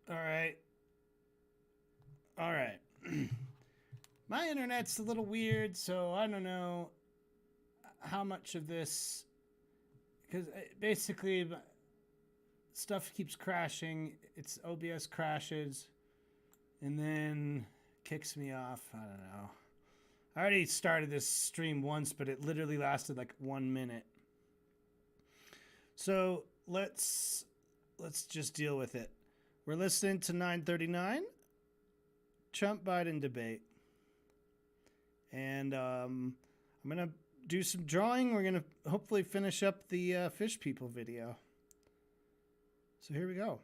All right. All right. My internet's a little weird, so I don't know how much of this, because basically stuff keeps crashing. It's OBS crashes and then kicks me off. I don't know. I already started this stream once, but it literally lasted like 1 minute. So let's just deal with it. We're listening to 939, Trump Biden debate. And I'm going to do some drawing. We're going to hopefully finish up the fish people video. So here we go.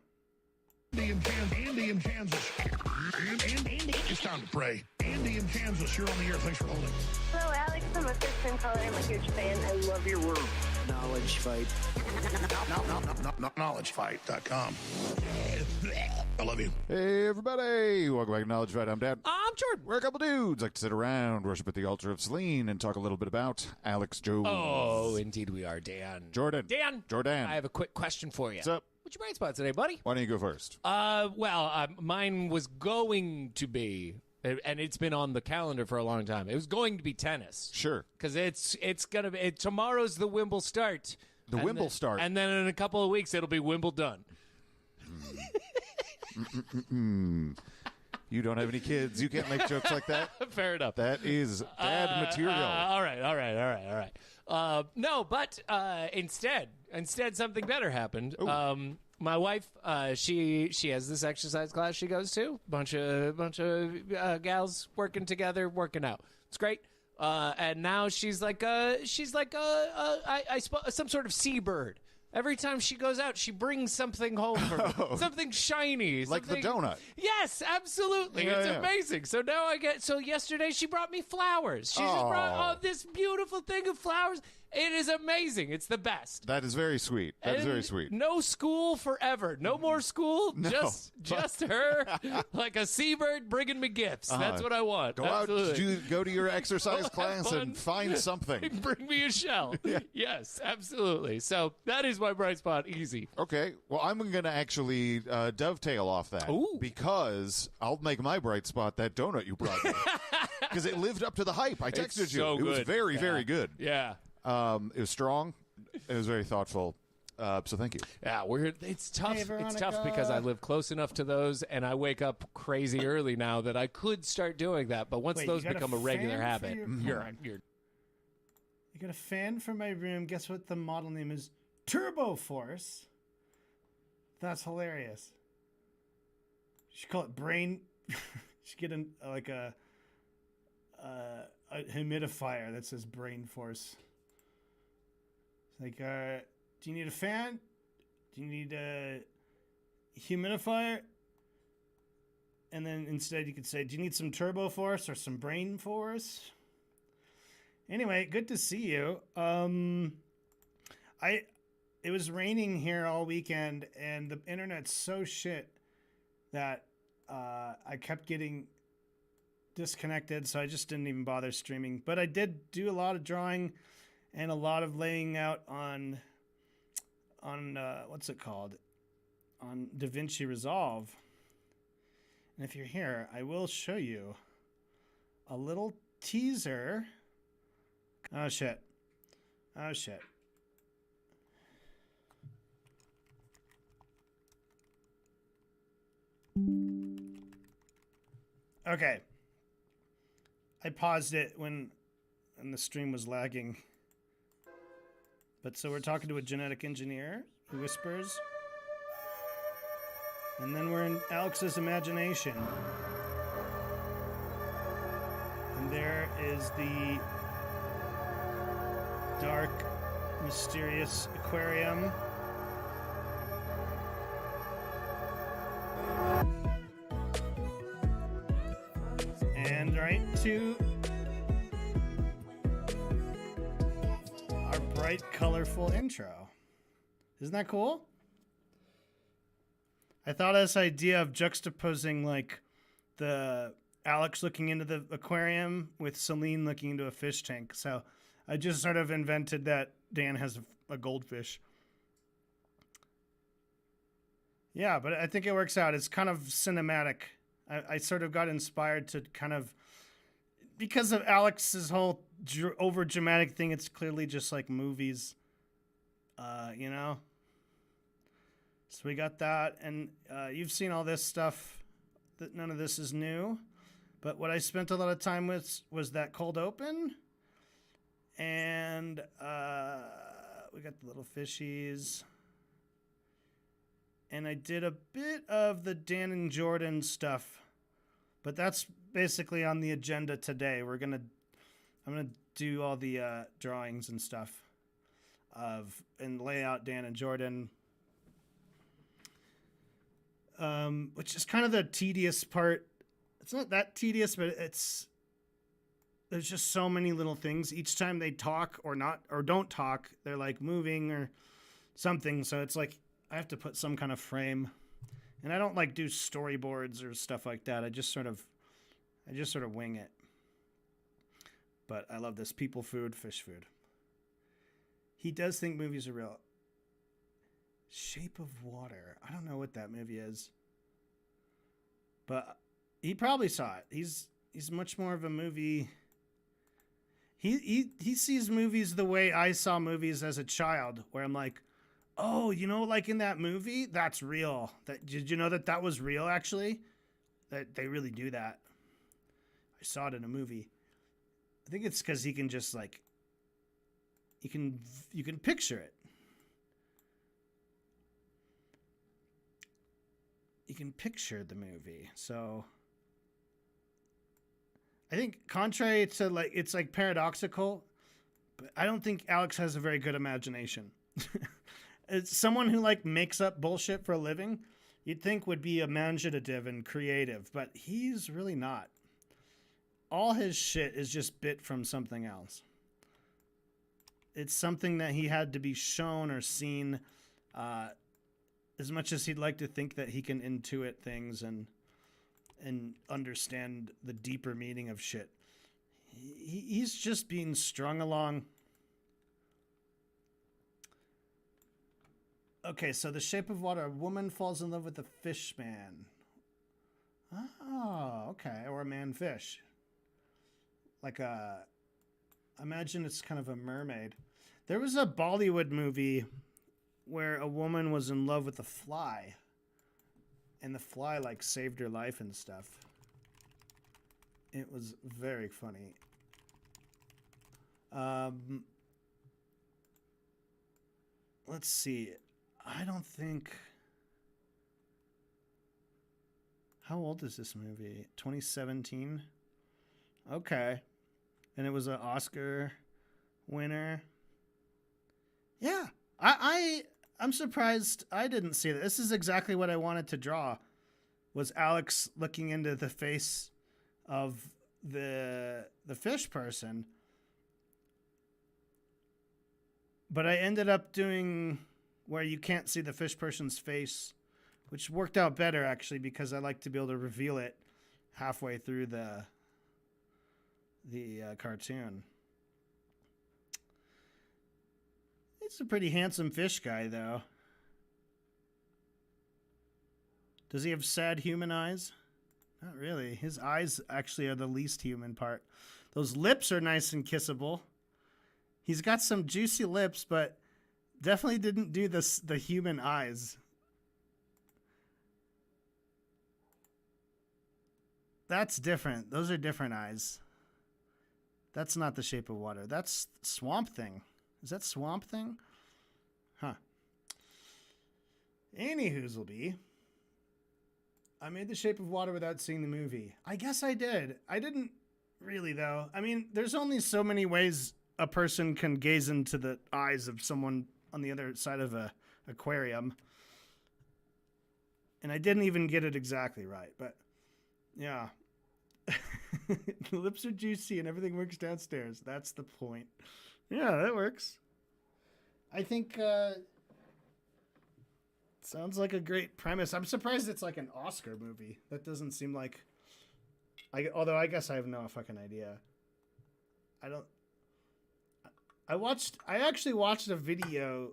Andy in Kansas. Andy, it's time to pray. Andy in Kansas, you're on the air. Thanks for holding. Hello, Alex. I'm a first-time caller. I'm a huge fan. I love your work. Knowledge Fight. KnowledgeFight.com. I love you. Hey, everybody. Welcome back to Knowledge Fight. I'm Dan. I'm Jordan. We're a couple dudes like to sit around, worship at the altar of Selene, and talk a little bit about Alex Jones. Oh, indeed we are, Dan. Jordan. Jordan. I have a quick question for you. What's up? What's your bright spot today, buddy? Why don't you go first? Mine was going to be, and it's been on the calendar for a long time. It was going to be tennis. Sure. Because it's gonna be tomorrow's the Wimble start. The Wimble start. And then in a couple of weeks it'll be Wimbledon. You don't have any kids. You can't make jokes like that. Fair enough. That is bad material. All right. No, but instead something better happened. My wife, she has this exercise class she goes to. Bunch of gals working together, working out. It's great. And now she's like some sort of seabird. Every time she goes out, she brings something home for me. Something shiny. Like the donut. Yes, absolutely. Yeah, it's yeah. amazing. So now so yesterday she brought me flowers. She just brought this beautiful thing of flowers. It is amazing. It's the best. That is very sweet. That is very sweet. No school forever. No more school. No. Just her, like a seabird bringing me gifts. That's what I want. Go Absolutely. out, go to your exercise Have class fun. and find something. Bring me a shell. Yes, absolutely. So that is my bright spot. Easy. Okay. Well, I'm going to actually dovetail off that. Ooh. Because I'll make my bright spot that donut you brought me. Because it lived up to the hype. I texted you. So it was good. very, very good. Yeah. It was strong. It was very thoughtful. So thank you. Yeah, it's tough. Hey, It's Veronica. tough because I live close enough to those, and I wake up crazy early now that I could start doing that. But once Wait, those you got become a a regular fan for habit, your- you're You got a fan for my room. Guess what the model name is? Turbo Force. That's hilarious. You should call it Brain. You should get a humidifier that says Brain Force. It's like, do you need a fan? Do you need a humidifier? And then instead you could say, do you need some Turbo Force or some Brain Force? Anyway, good to see you. It was raining here all weekend, and the internet's so shit that I kept getting disconnected, so I just didn't even bother streaming. But I did do a lot of drawing and a lot of laying out on what's it called? On DaVinci Resolve. And if you're here, I will show you a little teaser. Oh shit. Okay. I paused it when the stream was lagging. But so we're talking to a genetic engineer who whispers. And then we're in Alex's imagination. And there is the dark, mysterious aquarium. And right to our bright, colorful intro. Isn't that cool? I thought of this idea of juxtaposing like the Alex looking into the aquarium with Selene looking into a fish tank. So I just sort of invented that Dan has a goldfish. Yeah, but I think it works out. It's kind of cinematic. I sort of got inspired to kind of, because of Alex's whole over dramatic thing, it's clearly just like movies, you know? So we got that, and you've seen all this stuff. That none of this is new, but what I spent a lot of time with was that cold open, and we got the little fishies, and I did a bit of the Dan and Jordan stuff, but that's basically on the agenda today. I'm gonna do all the drawings and stuff and lay out Dan and Jordan. Which is kind of the tedious part. It's not that tedious, but there's just so many little things. Each time they talk or not, or don't talk, they're like moving or something. So it's like, I have to put some kind of frame, and I don't like do storyboards or stuff like that. I just sort of wing it. But I love this people food, fish food. He does think movies are real. Shape of Water. I don't know what that movie is, but he probably saw it. He's much more of a movie. He sees movies the way I saw movies as a child, where I'm like, oh, you know, like in that movie, that's real. Did you know that was real? Actually, that they really do that. I saw it in a movie. I think it's because he can just like, you can picture it. You can picture the movie. So I think contrary to like, it's like paradoxical, but I don't think Alex has a very good imagination. It's someone who like makes up bullshit for a living, you'd think would be imaginative and creative, but he's really not. All his shit is just bit from something else. It's something that he had to be shown or seen, as much as he'd like to think that he can intuit things and understand the deeper meaning of shit. He's just being strung along. Okay, so The Shape of Water. A woman falls in love with a fish man. Oh, okay. Or a man fish. Like imagine it's kind of a mermaid. There was a Bollywood movie where a woman was in love with a fly, and the fly like saved her life and stuff. It was very funny. Let's see. I don't think. How old is this movie? 2017. Okay, and it was an Oscar winner. Yeah, I'm surprised I didn't see that. This is exactly what I wanted to draw, was Alex looking into the face of the fish person. But I ended up doing where you can't see the fish person's face, which worked out better actually, because I like to be able to reveal it halfway through the cartoon. It's a pretty handsome fish guy, though. Does he have sad human eyes? Not really. His eyes actually are the least human part. Those lips are nice and kissable. He's got some juicy lips, but definitely didn't do the human eyes. That's different. Those are different eyes. That's not The Shape of Water. That's Swamp Thing. Is that Swamp Thing? Huh. Anywhoozleby. I made The Shape of Water without seeing the movie. I guess I did. I didn't really, though. I mean, there's only so many ways a person can gaze into the eyes of someone on the other side of a aquarium. And I didn't even get it exactly right, but yeah. The lips are juicy and everything works downstairs. That's the point. Yeah, that works. I think sounds like a great premise. I'm surprised it's like an Oscar movie. That doesn't seem like although I guess I have no fucking idea. I actually watched a video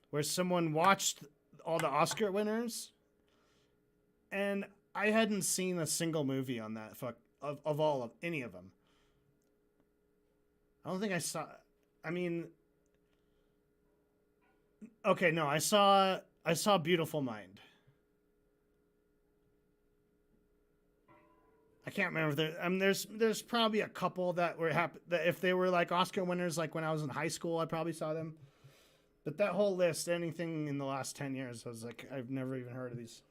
where someone watched all the Oscar winners And I hadn't seen a single movie on that of all of any of them. I don't think I saw. I mean, okay, no, I saw Beautiful Mind. I can't remember if there. There's probably a couple that were happy that if they were like Oscar winners, like when I was in high school, I probably saw them. But that whole list, anything in the last 10 years, I was like, I've never even heard of these.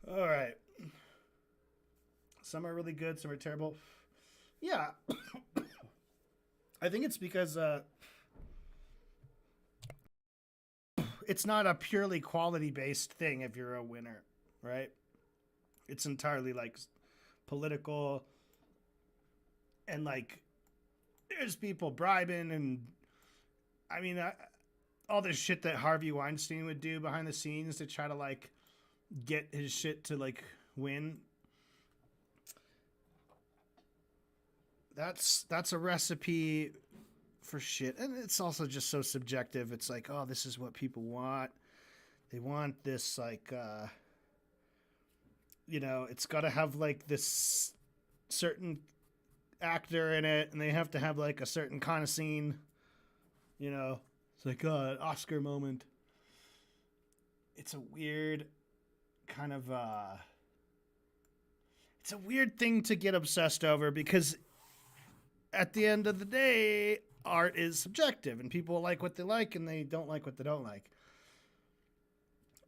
All right. Some are really good, some are terrible. Yeah. I think it's because it's not a purely quality-based thing if you're a winner, right? It's entirely like political and like there's people bribing and I mean all this shit that Harvey Weinstein would do behind the scenes to try to like get his shit to like win. That's a recipe for shit. And it's also just so subjective. It's like, oh, this is what people want. They want this like you know, it's got to have like this certain actor in it and they have to have like a certain kind of scene. You know, it's like an Oscar moment. It's a weird kind of it's a weird thing to get obsessed over because at the end of the day, art is subjective and people like what they like and they don't like what they don't like.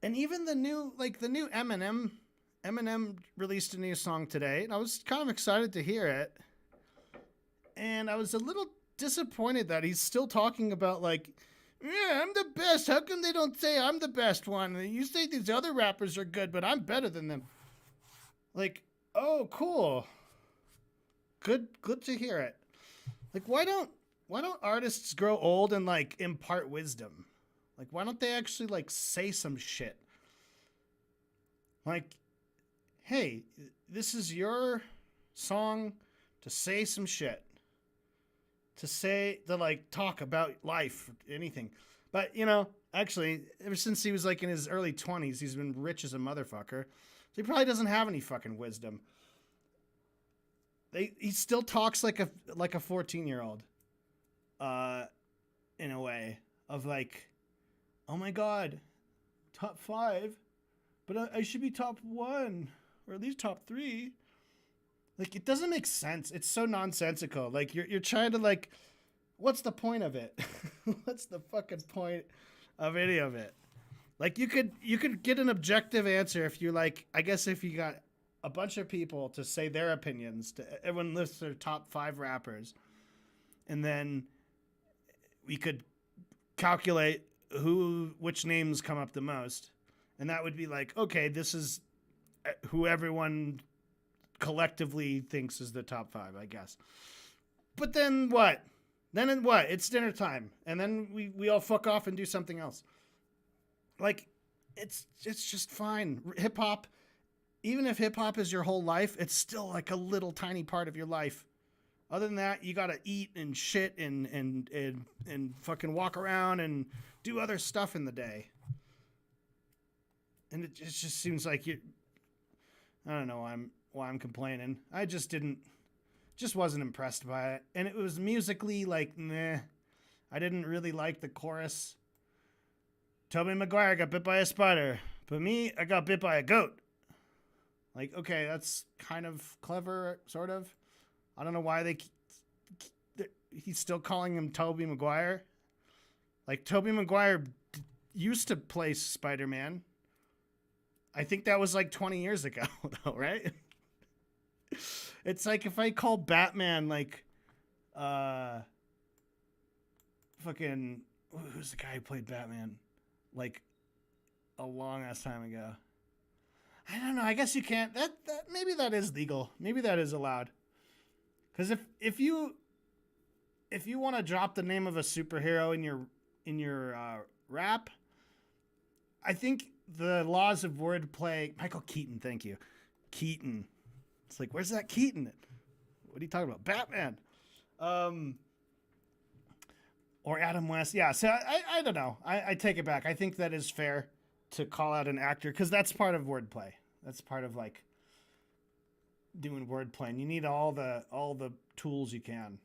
And even the new Eminem released a new song today and I was kind of excited to hear it. And I was a little disappointed that he's still talking about like, yeah, I'm the best. How come they don't say I'm the best one? You say these other rappers are good, but I'm better than them. Like, oh, cool. Good to hear it. Like, why don't artists grow old and like impart wisdom? Like, why don't they actually like say some shit? Like, hey, this is your song to say some shit. To like talk about life, anything. But, you know, actually, ever since he was like in his early 20s, he's been rich as a motherfucker. So he probably doesn't have any fucking wisdom. He still talks like a 14-year-old. In a way of like, oh my God, top 5, but I should be top 1 or at least top 3. Like, it doesn't make sense. It's so nonsensical. Like, you're trying to, like, what's the point of it? What's the fucking point of any of it? Like, you could get an objective answer if you, like, I guess if you got a bunch of people to say their opinions, everyone lists their top 5 rappers, and then we could calculate which names come up the most, and that would be like, okay, this is who everyone collectively thinks is the top 5, I guess. But then what? It's dinner time, and then we all fuck off and do something else. Like, it's just fine. Hip hop, even if hip hop is your whole life, it's still like a little tiny part of your life. Other than that, you gotta eat and shit and fucking walk around and do other stuff in the day. And it just seems like I don't know why I'm complaining. I just wasn't impressed by it. And it was musically like, meh. I didn't really like the chorus. Tobey Maguire got bit by a spider, but me, I got bit by a goat. Like, okay, that's kind of clever, sort of. I don't know why he's still calling him Tobey Maguire. Like, Tobey Maguire used to play Spider-Man. I think that was like 20 years ago, though, right? It's like if I call Batman like fucking who's the guy who played Batman like a long ass time ago. I don't know. I guess you can't. That maybe that is legal. Maybe that is allowed. Because if you want to drop the name of a superhero in your rap, I think the laws of wordplay. Michael Keaton, thank you, Keaton. It's like, where's that Keaton? What are you talking about? Batman. Or Adam West. Yeah, so I don't know. I take it back. I think that is fair to call out an actor because that's part of wordplay. That's part of like doing wordplay. And you need all the tools you can.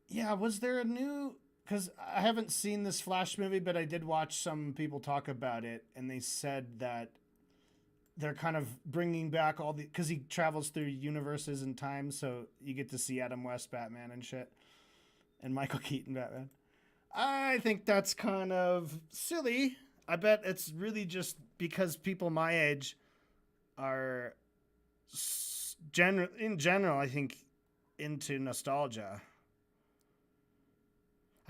Yeah, was there a new... Because I haven't seen this Flash movie, but I did watch some people talk about it, and they said that they're kind of bringing back all the... Because he travels through universes and time, so you get to see Adam West Batman and shit, and Michael Keaton Batman. I think that's kind of silly. I bet it's really just because people my age are, in general, I think, into nostalgia.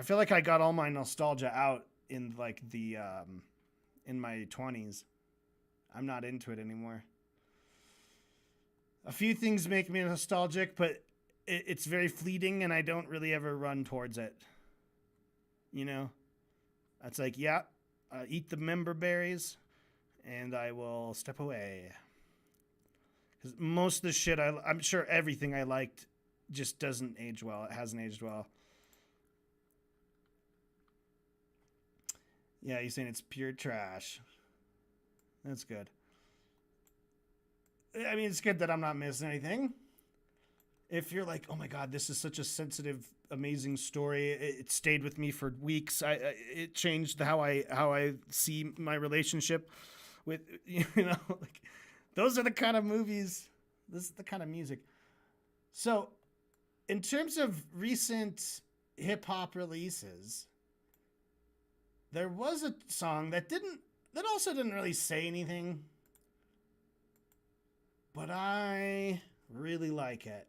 I feel like I got all my nostalgia out in like the in my 20s. I'm not into it anymore. A few things make me nostalgic, but it's very fleeting and I don't really ever run towards it. You know? That's like, yeah, eat the member berries and I will step away. Because most of the shit, I'm sure everything I liked just doesn't age well. It hasn't aged well. Yeah, you're saying it's pure trash. That's good. I mean, it's good that I'm not missing anything. If you're like, oh my God, this is such a sensitive, amazing story. It stayed with me for weeks. It changed how I see my relationship with, you know, like those are the kind of movies. This is the kind of music. So in terms of recent hip hop releases, there was a song that also didn't really say anything, but I really like it.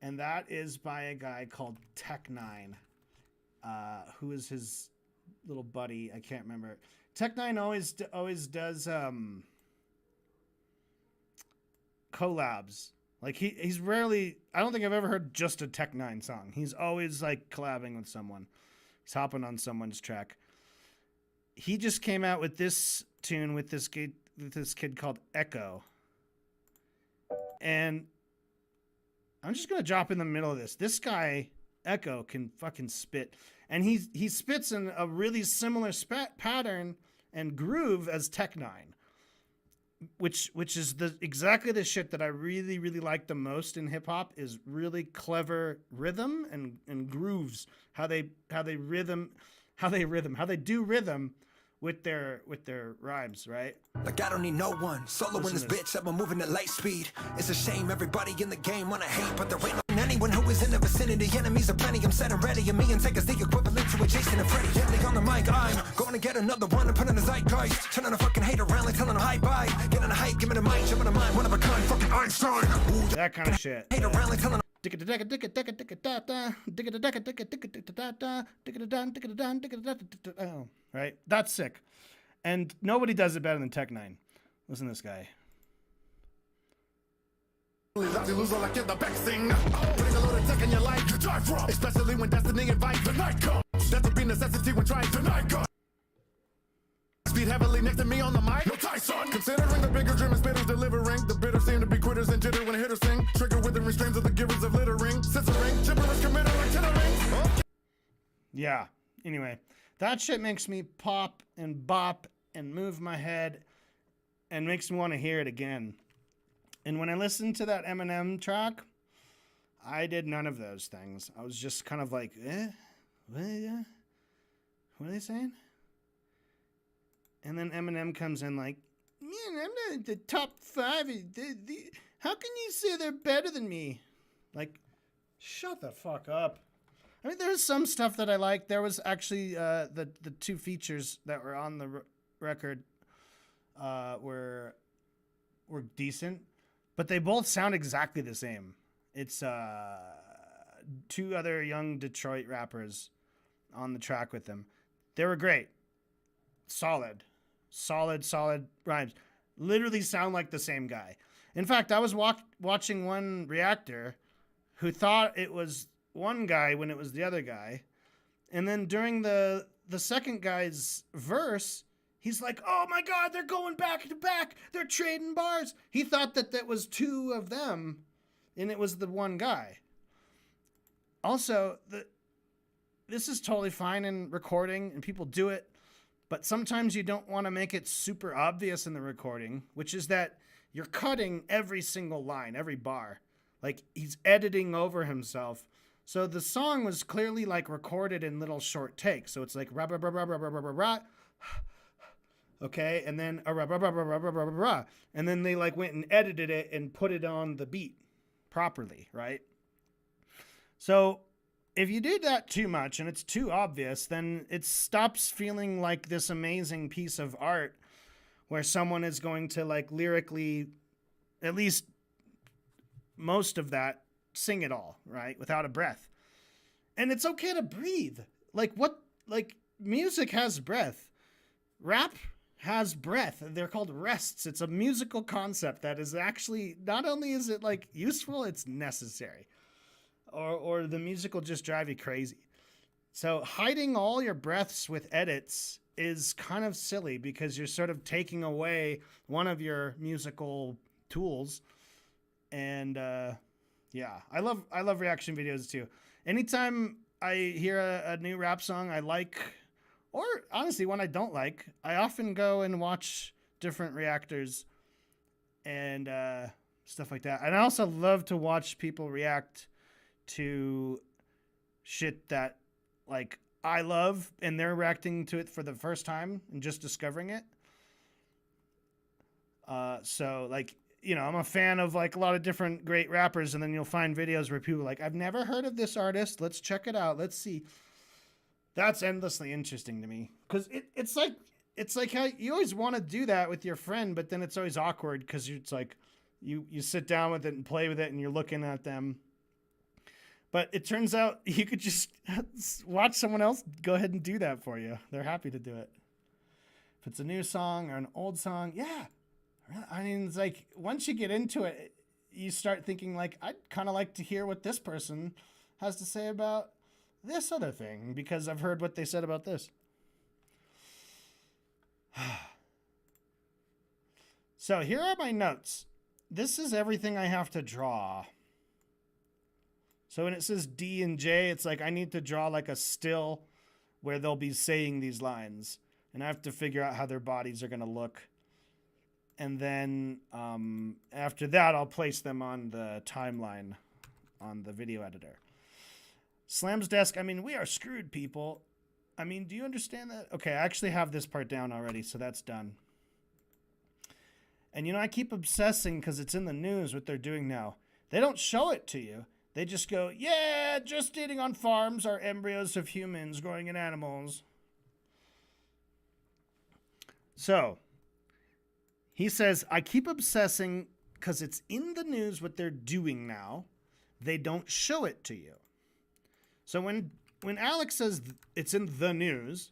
And that is by a guy called Tech-9, who is his little buddy. I can't remember. Tech-9 always does collabs. Like he's rarely, I don't think I've ever heard just a Tech-9 song. He's always like collabing with someone. He's hopping on someone's track. He just came out with this tune with this kid called Echo. And I'm just going to drop in the middle of this. This guy, Echo, can fucking spit. And he spits in a really similar pattern and groove as Tech-9. Which is exactly the shit that I really, really like the most in hip hop is really clever rhythm and grooves. How they do rhythm with their rhymes, right? Like I don't need no one. Solo in this bitch, I'm moving at light speed. It's a shame everybody in the game wanna hate, but there ain't no anyone who is in the vicinity. Enemies are plenty, I'm set and ready. And me and Tech is the equivalent to a Jason and Freddy. Deadly on the mic, I'm going to get another one and put in the zeitgeist. Turning a fucking hater around like telling them hi bye. Getting a hype, giving a mic, jumping a mind, one of a kind, fucking Einstein. Ooh, that kind of shit. Hater around like telling them. Oh, right? That's sick. And nobody does it better than Tech-9. Listen to this guy. Especially when destiny invites the night comes. That will be necessity when trying to night go. Speed heavily next to me on the mic. No Tyson. Considering the bigger dream and spitters delivering. The bitter seem to be quitters and jitter when hitters sing. Trigger withering streams of the givers of littering. Censoring, gibberish, committer, and tittering. Okay. Yeah. Anyway, that shit makes me pop and bop and move my head and makes me want to hear it again. And when I listened to that Eminem track, I did none of those things. I was just kind of like, what are they saying? And then Eminem comes in like, man, I'm not the top 5. How can you say they're better than me? Like, shut the fuck up. I mean, there's some stuff that I like. There was actually the 2 features that were on the record were decent, but they both sound exactly the same. It's 2 other young Detroit rappers on the track with them. They were great. Solid rhymes. Literally sound like the same guy. In fact, I was watching one reactor who thought it was one guy when it was the other guy. And then during the second guy's verse, he's like, oh my God, they're going back to back. They're trading bars. He thought that was 2 of them. and it was the one guy. Also, this is totally fine in recording, and people do it, but sometimes you don't want to make it super obvious in the recording, which is that you're cutting every single line, every bar. Like, he's editing over himself. So the song was clearly like recorded in little short takes. So it's like rah rah rah rah rah rah rah rah, okay, and then rah rah rah rah rah rah rah rah, and then they like went and edited it and put it on the beat properly, right? So if you do that too much and it's too obvious, then it stops feeling like this amazing piece of art where someone is going to like lyrically, at least most of that, sing it all, right? Without a breath. And it's okay to breathe. Like music has breath. Rap has breath. They're called rests. It's a musical concept that is actually, not only is it like useful, it's necessary. Or the music will just drive you crazy. So hiding all your breaths with edits is kind of silly because you're sort of taking away one of your musical tools. And yeah, I love reaction videos too. Anytime I hear a new rap song I like, or honestly one I don't like, I often go and watch different reactors and stuff like that. And I also love to watch people react to shit that like I love and they're reacting to it for the first time and just discovering it. So like, you know, I'm a fan of like a lot of different great rappers, and then you'll find videos where people are like, I've never heard of this artist. Let's check it out. Let's see. That's endlessly interesting to me because it's like how you always want to do that with your friend, but then it's always awkward because it's like you sit down with it and play with it and you're looking at them. But it turns out you could just watch someone else go ahead and do that for you. They're happy to do it. If it's a new song or an old song, yeah. I mean, it's like once you get into it, you start thinking like, I'd kind of like to hear what this person has to say about this other thing because I've heard what they said about this. So here are my notes. This is everything I have to draw. So when it says D and J, it's like I need to draw like a still where they'll be saying these lines. And I have to figure out how their bodies are going to look. And then after that, I'll place them on the timeline on the video editor. Slam's desk. I mean, we are screwed, people. I mean, do you understand that? Okay, I actually have this part down already, so that's done. And, you know, I keep obsessing because it's in the news what they're doing now. They don't show it to you. They just go, yeah, just eating on farms are embryos of humans growing in animals. So he says, I keep obsessing because it's in the news what they're doing now. They don't show it to you. So when Alex says it's in the news,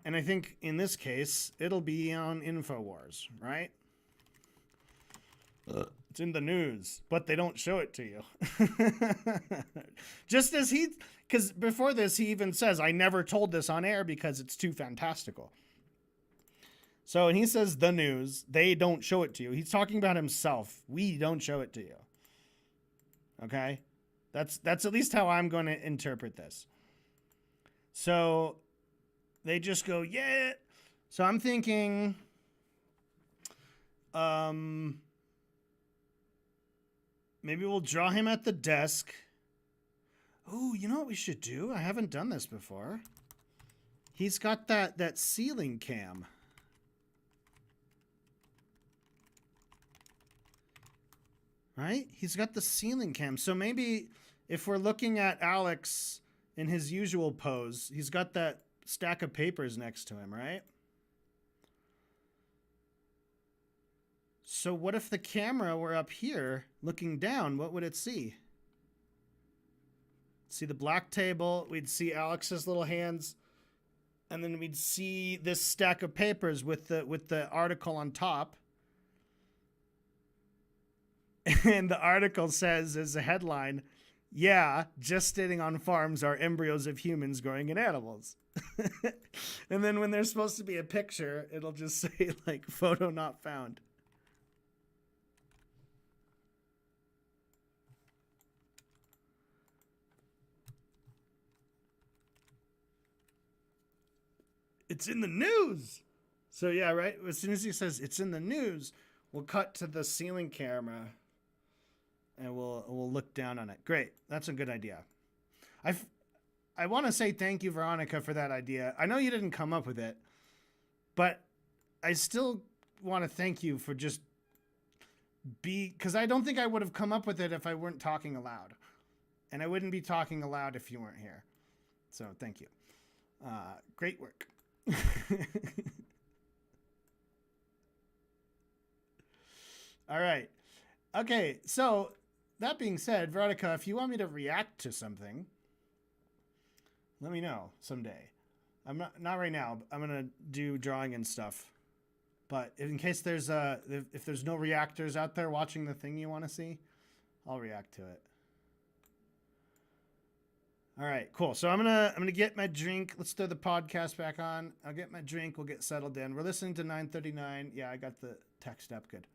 and I think in this case, it'll be on InfoWars, right? It's in the news, but they don't show it to you. Just as because before this, he even says, I never told this on air because it's too fantastical. So, and he says the news, they don't show it to you. He's talking about himself. We don't show it to you. Okay? That's at least how I'm going to interpret this. So, they just go, yeah. So I'm thinking, maybe we'll draw him at the desk. Oh, you know what we should do? I haven't done this before. He's got that ceiling cam. Right? He's got the ceiling cam. So maybe if we're looking at Alex in his usual pose, he's got that stack of papers next to him, right? So what if the camera were up here looking down? What would it see? See the black table. We'd see Alex's little hands. And then we'd see this stack of papers with the article on top. And the article says as a headline, yeah, gestating on farms are embryos of humans growing in animals. And then when there's supposed to be a picture, it'll just say like photo not found. it's in the news. So yeah, right. As soon as he says it's in the news, we'll cut to the ceiling camera, and we'll look down on it. Great, that's a good idea. I want to say thank you, Veronica, for that idea. I know you didn't come up with it, but I still want to thank you for just because I don't think I would have come up with it if I weren't talking aloud, and I wouldn't be talking aloud if you weren't here. So thank you. Great work. All right. Okay, so that being said, Veronica, if you want me to react to something, let me know someday. I'm not right now. I'm gonna do drawing and stuff. But in case there's if there's no reactors out there watching the thing you want to see, I'll react to it. All right, cool. So I'm gonna get my drink. Let's throw the podcast back on. I'll get my drink. We'll get settled in. We're listening to 939. Yeah, I got the text up. Good.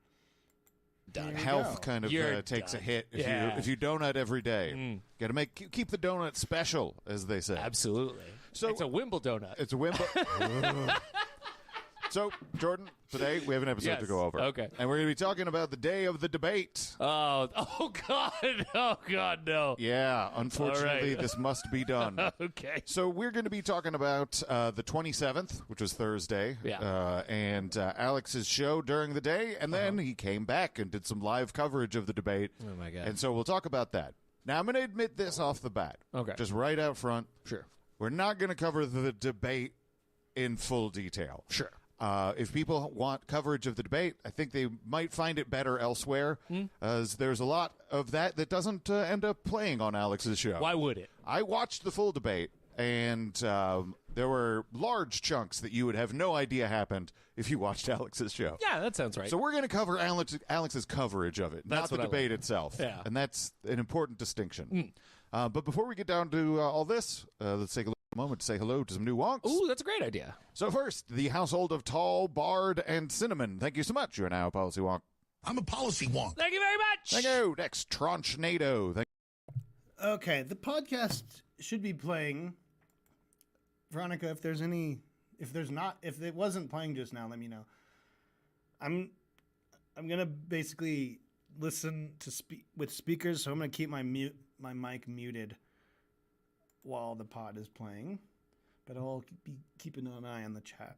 Health kind of takes a hit if you donut every day. Got to keep the donut special, as they say. Absolutely. So it's a Wimbledon donut. It's a Wimbledon. So, Jordan, today we have an episode to go over. Okay. And we're going to be talking about the day of the debate. Oh God. Oh, God, no. Yeah, unfortunately, All right. this must be done. Okay. So we're going to be talking about the 27th, which was Thursday, and Alex's show during the day, and then he came back and did some live coverage of the debate. Oh, my God. And so we'll talk about that. Now, I'm going to admit this off the bat. Okay. Just right out front. Sure. We're not going to cover the debate in full detail. Sure. If people want coverage of the debate, I think they might find it better elsewhere, as there's a lot of that doesn't end up playing on Alex's show. Why would it? I watched the full debate, and there were large chunks that you would have no idea happened if you watched Alex's show. Yeah, that sounds right. So we're going to cover Alex's coverage of it, not the debate itself. Yeah. And that's an important distinction. But before we get down to all this, let's take a moment to say hello to some new wonks. Ooh, that's a great idea. So first, the household of Tall, Bard, and Cinnamon. Thank you so much. You're now a policy wonk. I'm a policy wonk. Thank you very much. Thank you. Next, Tronchnado. Thank Okay, the podcast should be playing. Veronica, if it wasn't playing just now, let me know. I'm gonna basically listen to with speakers, so I'm gonna keep my mic muted while the pod is playing, but I'll be keeping an eye on the chat.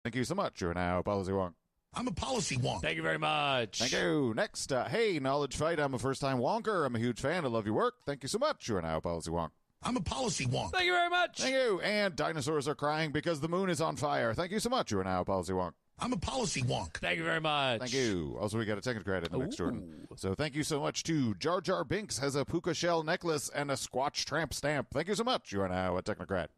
Thank you so much. You're now a policy wonk. I'm a policy wonk. Thank you very much. Thank you. Next, hey, Knowledge Fight. I'm a first-time wonker. I'm a huge fan. I love your work. Thank you so much. You're now a policy wonk. I'm a policy wonk. Thank you very much. Thank you. And dinosaurs are crying because the moon is on fire. Thank you so much. You're now a policy wonk. I'm a policy wonk. Thank you very much. Thank you. Also, we got a technical credit in the next, Jordan. So thank you so much to Jar Jar Binks has a puka shell necklace and a Squatch tramp stamp. Thank you so much. You are now a technocrat.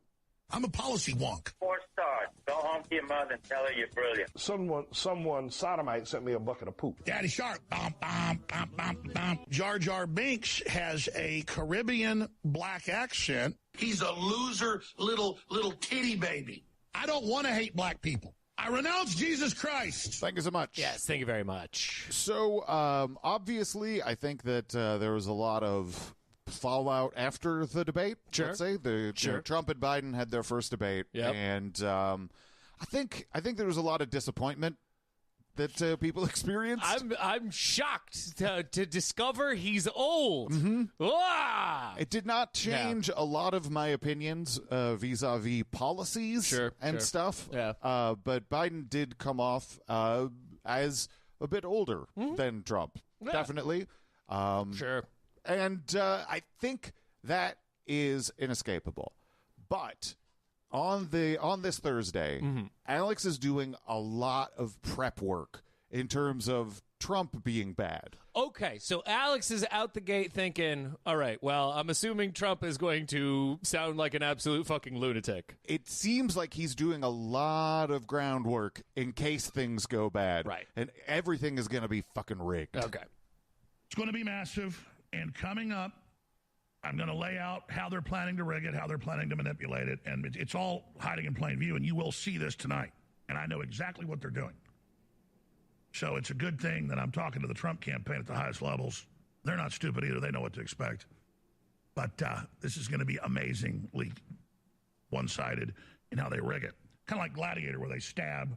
I'm a policy wonk. 4 stars. Go home to your mother and tell her you're brilliant. Someone sodomite sent me a bucket of poop. Daddy Shark. Bum, bum, bum, bum, bum. Jar Jar Binks has a Caribbean black accent. He's a loser little titty baby. I don't want to hate black people. I renounce Jesus Christ. Thank you so much. Yes, thank you very much. So, obviously, I think that there was a lot of fallout after the debate. Sure. Let's say you know, Trump and Biden had their first debate, and I think there was a lot of disappointment that people experienced. I'm shocked to discover he's old. It did not change a lot of my opinions vis-a-vis policies and stuff. Yeah. But Biden did come off as a bit older than Trump, definitely. And I think that is inescapable. But on this Thursday, Alex is doing a lot of prep work in terms of Trump being bad. Okay, so Alex is out the gate thinking, all right, well, I'm assuming Trump is going to sound like an absolute fucking lunatic. It seems like he's doing a lot of groundwork in case things go bad. Right. And everything is going to be fucking rigged. Okay. It's going to be massive. And coming up, I'm going to lay out how they're planning to rig it, how they're planning to manipulate it. And it's all hiding in plain view. And you will see this tonight. And I know exactly what they're doing. So it's a good thing that I'm talking to the Trump campaign at the highest levels. They're not stupid either. They know what to expect. But this is going to be amazingly one-sided in how they rig it. Kind of like Gladiator, where they stab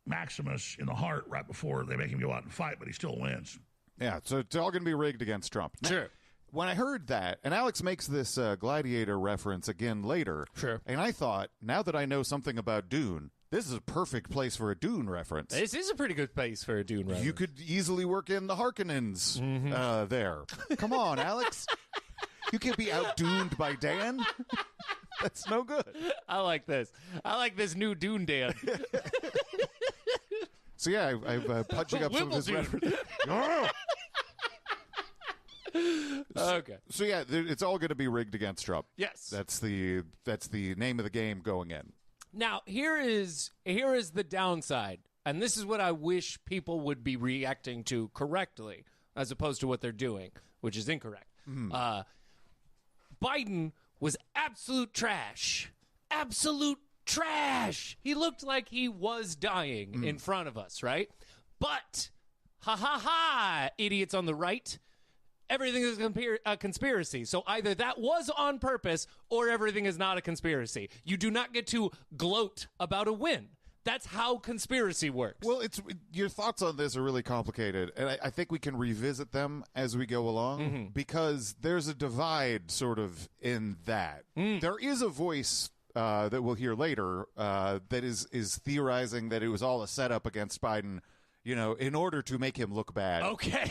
Maximus in the heart right before they make him go out and fight, but he still wins. Yeah, so it's all going to be rigged against Trump. Now, Sure. when I heard that, and Alex makes this Gladiator reference again later, Sure. and I thought, now that I know something about Dune, this is a perfect place for a Dune reference. This is a pretty good place for a Dune reference. You could easily work in the Harkonnens there. Come on, Alex. You can't be out-duned by Dan. That's no good. I like this. I like this new Dune Dan. So yeah, I'm punching up some of his reference. Okay. So yeah, it's all going to be rigged against Trump. Yes. That's the name of the game going in. Now, here is the downside, and this is what I wish people would be reacting to correctly, as opposed to what they're doing, which is incorrect. Biden was absolute trash. Absolute trash. He looked like he was dying in front of us, right? But, idiots on the right, everything is a conspiracy. So either that was on purpose or everything is not a conspiracy. You do not get to gloat about a win. That's how conspiracy works. Well, your thoughts on this are really complicated, and I think we can revisit them as we go along because there's a divide sort of in that. There is a voice that we'll hear later that is theorizing that it was all a setup against Biden, in order to make him look bad. Okay.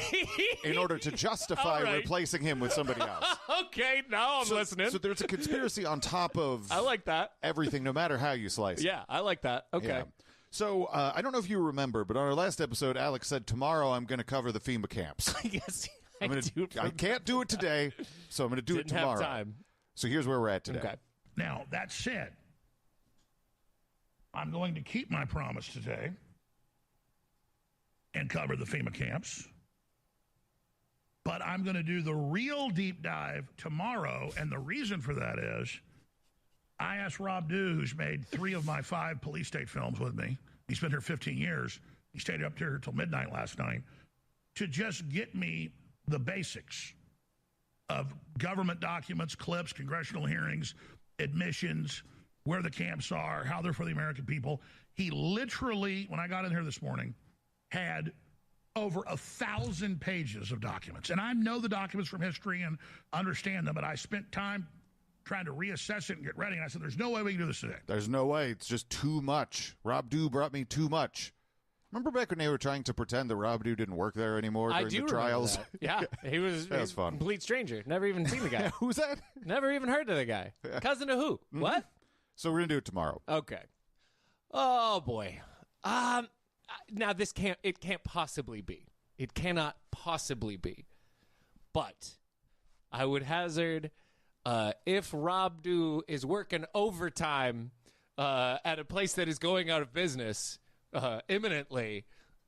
In order to justify replacing him with somebody else. Okay, now I'm listening. So there's a conspiracy on top of I like that. everything, no matter how you slice it. Yeah, I like that. Okay. Yeah. So I don't know if you remember, but on our last episode, Alex said, tomorrow I'm going to cover the FEMA camps. Yes, I can't do it today, so I'm going to do it tomorrow. Have time. So here's where we're at today. Okay. Now, that said, I'm going to keep my promise today and cover the FEMA camps. But I'm going to do the real deep dive tomorrow, and the reason for that is I asked Rob Dew, who's made 3 of my 5 police state films with me. He's been here 15 years. He stayed up here till midnight last night to just get me the basics of government documents, clips, congressional hearings, admissions, where the camps are, how they're for the American people. He literally, when I got in here this morning, had over 1,000 pages of documents. And I know the documents from history and understand them, but I spent time trying to reassess it and get ready. And I said, there's no way we can do this today. There's no way. It's just too much. Rob Dew brought me too much. Remember back when they were trying to pretend that Rob Dew didn't work there anymore during the trials? That. Yeah, he was that was fun. A complete stranger. Never even seen the guy. Who's that? Never even heard of the guy. Cousin of who? What? So we're going to do it tomorrow. Okay. Oh, boy. Now, it can't possibly be. It cannot possibly be. But I would hazard if Rob Dew is working overtime at a place that is going out of business imminently,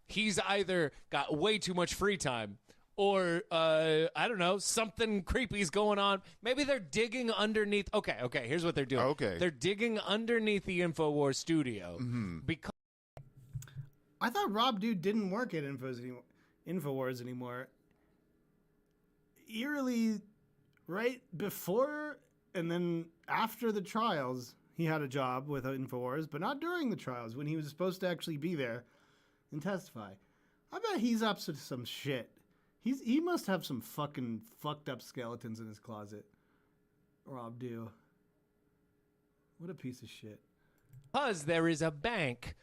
he's either got way too much free time or, I don't know, something creepy's going on. Maybe they're digging underneath. Okay, here's what they're doing. Okay. They're digging underneath the InfoWars studio because I thought Rob Dew didn't work at InfoWars anymore. Eerily, right before and then after the trials, he had a job with InfoWars, but not during the trials when he was supposed to actually be there and testify. I bet he's up to some shit. He must have some fucking fucked up skeletons in his closet. Rob Dew. What a piece of shit. because there is a bank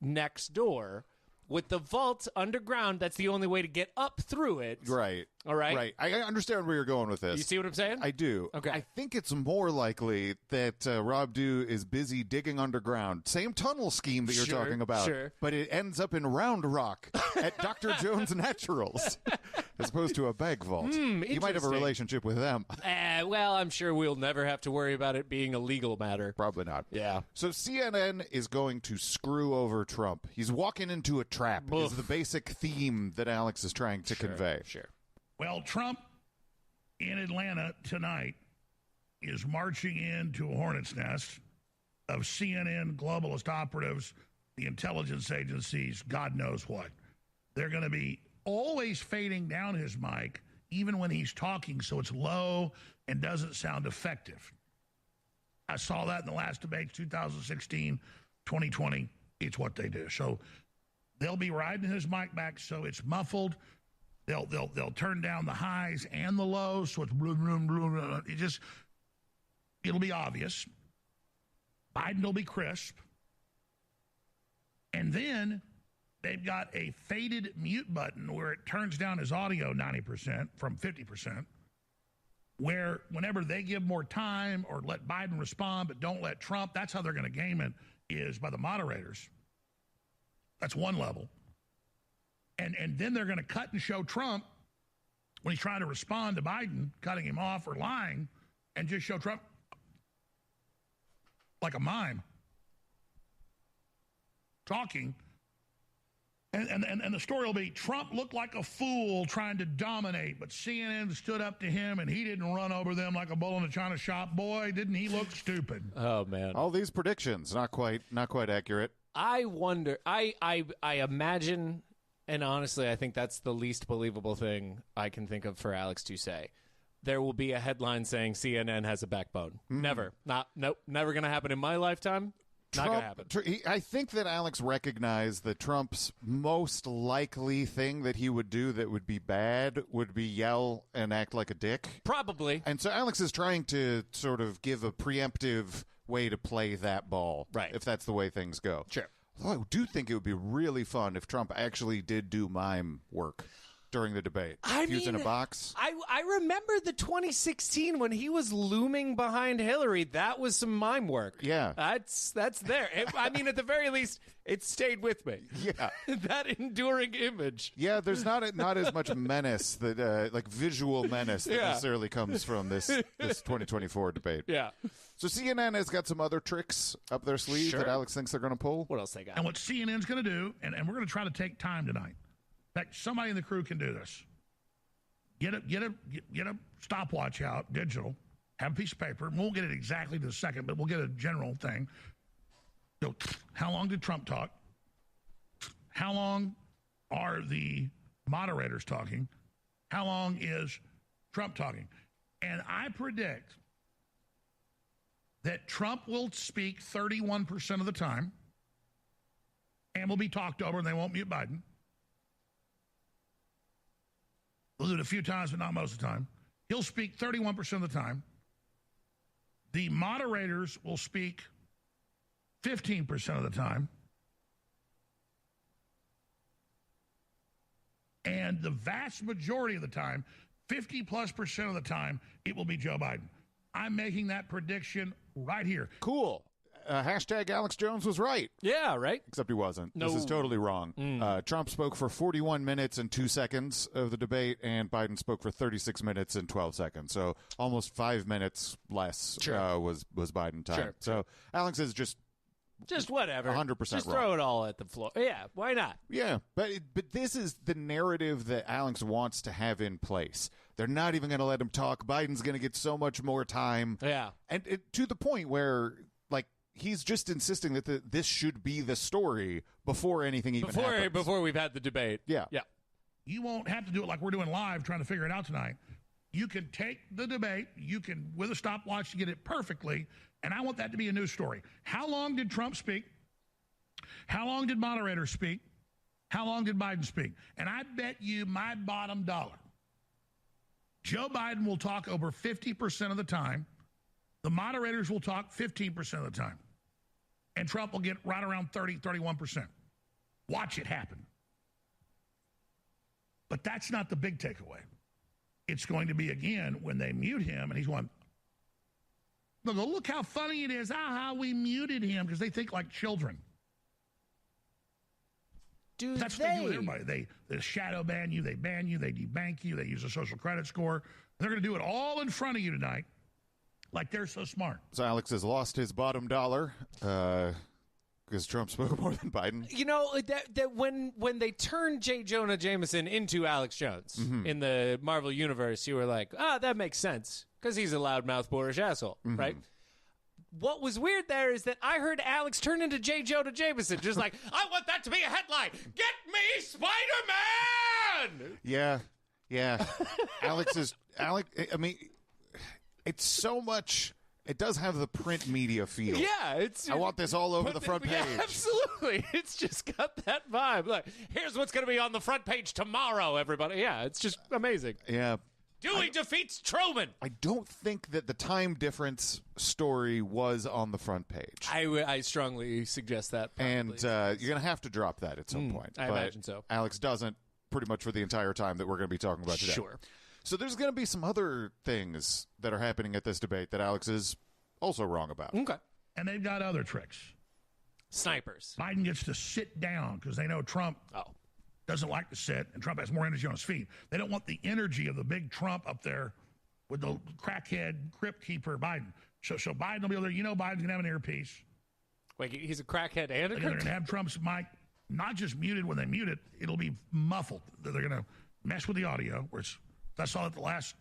next door with the vault underground. That's the only way to get up through it. Right. All right. Right. I understand where you're going with this. You see what I'm saying? I do. Okay. I think it's more likely that Rob Dew is busy digging underground. Same tunnel scheme that you're Sure, talking about. sure. But it ends up in Round Rock at Dr. Jones Naturals as opposed to a bag vault. You might have a interesting. relationship with them. Well, I'm sure we'll never have to worry about it being a legal matter. Probably not. Yeah. So CNN is going to screw over Trump. He's walking into a trap is the basic theme that Alex is trying to convey. Sure. Well, Trump in Atlanta tonight is marching into a hornet's nest of CNN globalist operatives, the intelligence agencies, God knows what. They're going to be always fading down his mic, even when he's talking, so it's low and doesn't sound effective. I saw that in the last debates, 2016, 2020. It's what they do. So they'll be riding his mic back so it's muffled. They'll turn down the highs and the lows, so it's it'll be obvious. Biden will be crisp. And then they've got a faded mute button where it turns down his audio 90% from 50%, where whenever they give more time or let Biden respond but don't let Trump, that's how they're going to game it, is by the moderators. That's one level. And then they're going to cut and show Trump when he's trying to respond to Biden, cutting him off or lying, and just show Trump like a mime talking. And the story will be Trump looked like a fool trying to dominate, but CNN stood up to him and he didn't run over them like a bull in a china shop. Boy, didn't he look stupid. Oh, man. All these predictions, not quite accurate. I wonder, I imagine, and honestly, I think that's the least believable thing I can think of for Alex to say. There will be a headline saying CNN has a backbone. Never. Never going to happen in my lifetime. Not going to happen. I think that Alex recognized that Trump's most likely thing that he would do that would be bad would be yell and act like a dick. Probably. And so Alex is trying to sort of give a preemptive way to play that ball, right? If that's the way things go. Sure. Although I do think it would be really fun if Trump actually did do mime work during the debate. He was in a box. I remember the 2016 when he was looming behind Hillary. That was some mime work. Yeah. That's there. I mean, at the very least, it stayed with me. Yeah. That enduring image. Yeah, there's not as much menace, that like visual menace that necessarily comes from this 2024 debate. Yeah. So CNN has got some other tricks up their sleeve that Alex thinks they're going to pull. What else they got? And what CNN's going to do, and we're going to try to take time tonight. In fact, somebody in the crew can do this. Get a stopwatch out, digital. Have a piece of paper. We won't get it exactly to the second, but we'll get a general thing. So, how long did Trump talk? How long are the moderators talking? How long is Trump talking? And I predict that Trump will speak 31% of the time and will be talked over, and they won't mute Biden. We'll do it a few times, but not most of the time. He'll speak 31% of the time. The moderators will speak 15% of the time. And the vast majority of the time, 50+% of the time, it will be Joe Biden. I'm making that prediction right here. Cool. Hashtag Alex Jones was right. Yeah, right? Except he wasn't. No. This is totally wrong. Trump spoke for 41 minutes and 2 seconds of the debate, and Biden spoke for 36 minutes and 12 seconds. So almost 5 minutes less was Biden time. Sure. So Alex is just whatever. 100% Just wrong. throw it all at the floor. Yeah, why not? Yeah, but this is the narrative that Alex wants to have in place. They're not even going to let him talk. Biden's going to get so much more time. Yeah. And to the point where, like, he's just insisting that this should be the story before anything even happens. Before we've had the debate. Yeah. Yeah. You won't have to do it like we're doing live, trying to figure it out tonight. You can take the debate, you can, with a stopwatch, get it perfectly, and I want that to be a news story. How long did Trump speak? How long did moderators speak? How long did Biden speak? And I bet you my bottom dollar, Joe Biden will talk over 50% of the time. The moderators will talk 15% of the time. And Trump will get right around 31%. Watch it happen. But that's not the big takeaway. It's going to be, again, when they mute him, and he's going, look how funny it is. How we muted him, because they think like children. That's what they do with everybody. They shadow ban you, they debank you, they use a social credit score. They're going to do it all in front of you tonight, like they're so smart. So Alex has lost his bottom dollar because Trump spoke more than Biden. You know, that when they turned J. Jonah Jameson into Alex Jones in the Marvel Universe, you were like, that makes sense, because he's a loudmouth, boorish asshole, right? What was weird there is that I heard Alex turn into J. Jonah Jameson, just like, I want that to be a headline. Get me Spider-Man! Yeah. Alex, I mean, it's so much It does have the print media feel. Yeah, it's. I want this all over the front page. Yeah, absolutely. It's just got that vibe. Like, here's what's going to be on the front page tomorrow, everybody. Yeah, it's just amazing. Yeah. Dewey defeats Truman. I don't think that the time difference story was on the front page. I strongly suggest that. Probably. And you're going to have to drop that at some point. I imagine so. Alex doesn't pretty much for the entire time that we're going to be talking about today. Sure. So there's going to be some other things that are happening at this debate that Alex is also wrong about. Okay. And they've got other tricks. Snipers. Biden gets to sit down because they know Trump doesn't like to sit, and Trump has more energy on his feet. They don't want the energy of the big Trump up there with the crackhead crypt keeper Biden. So Biden will be able to, Biden's going to have an earpiece. Wait, he's a crackhead and a They're going to have Trump's mic not just muted when they mute it, it'll be muffled. They're going to mess with the audio, which I saw at the last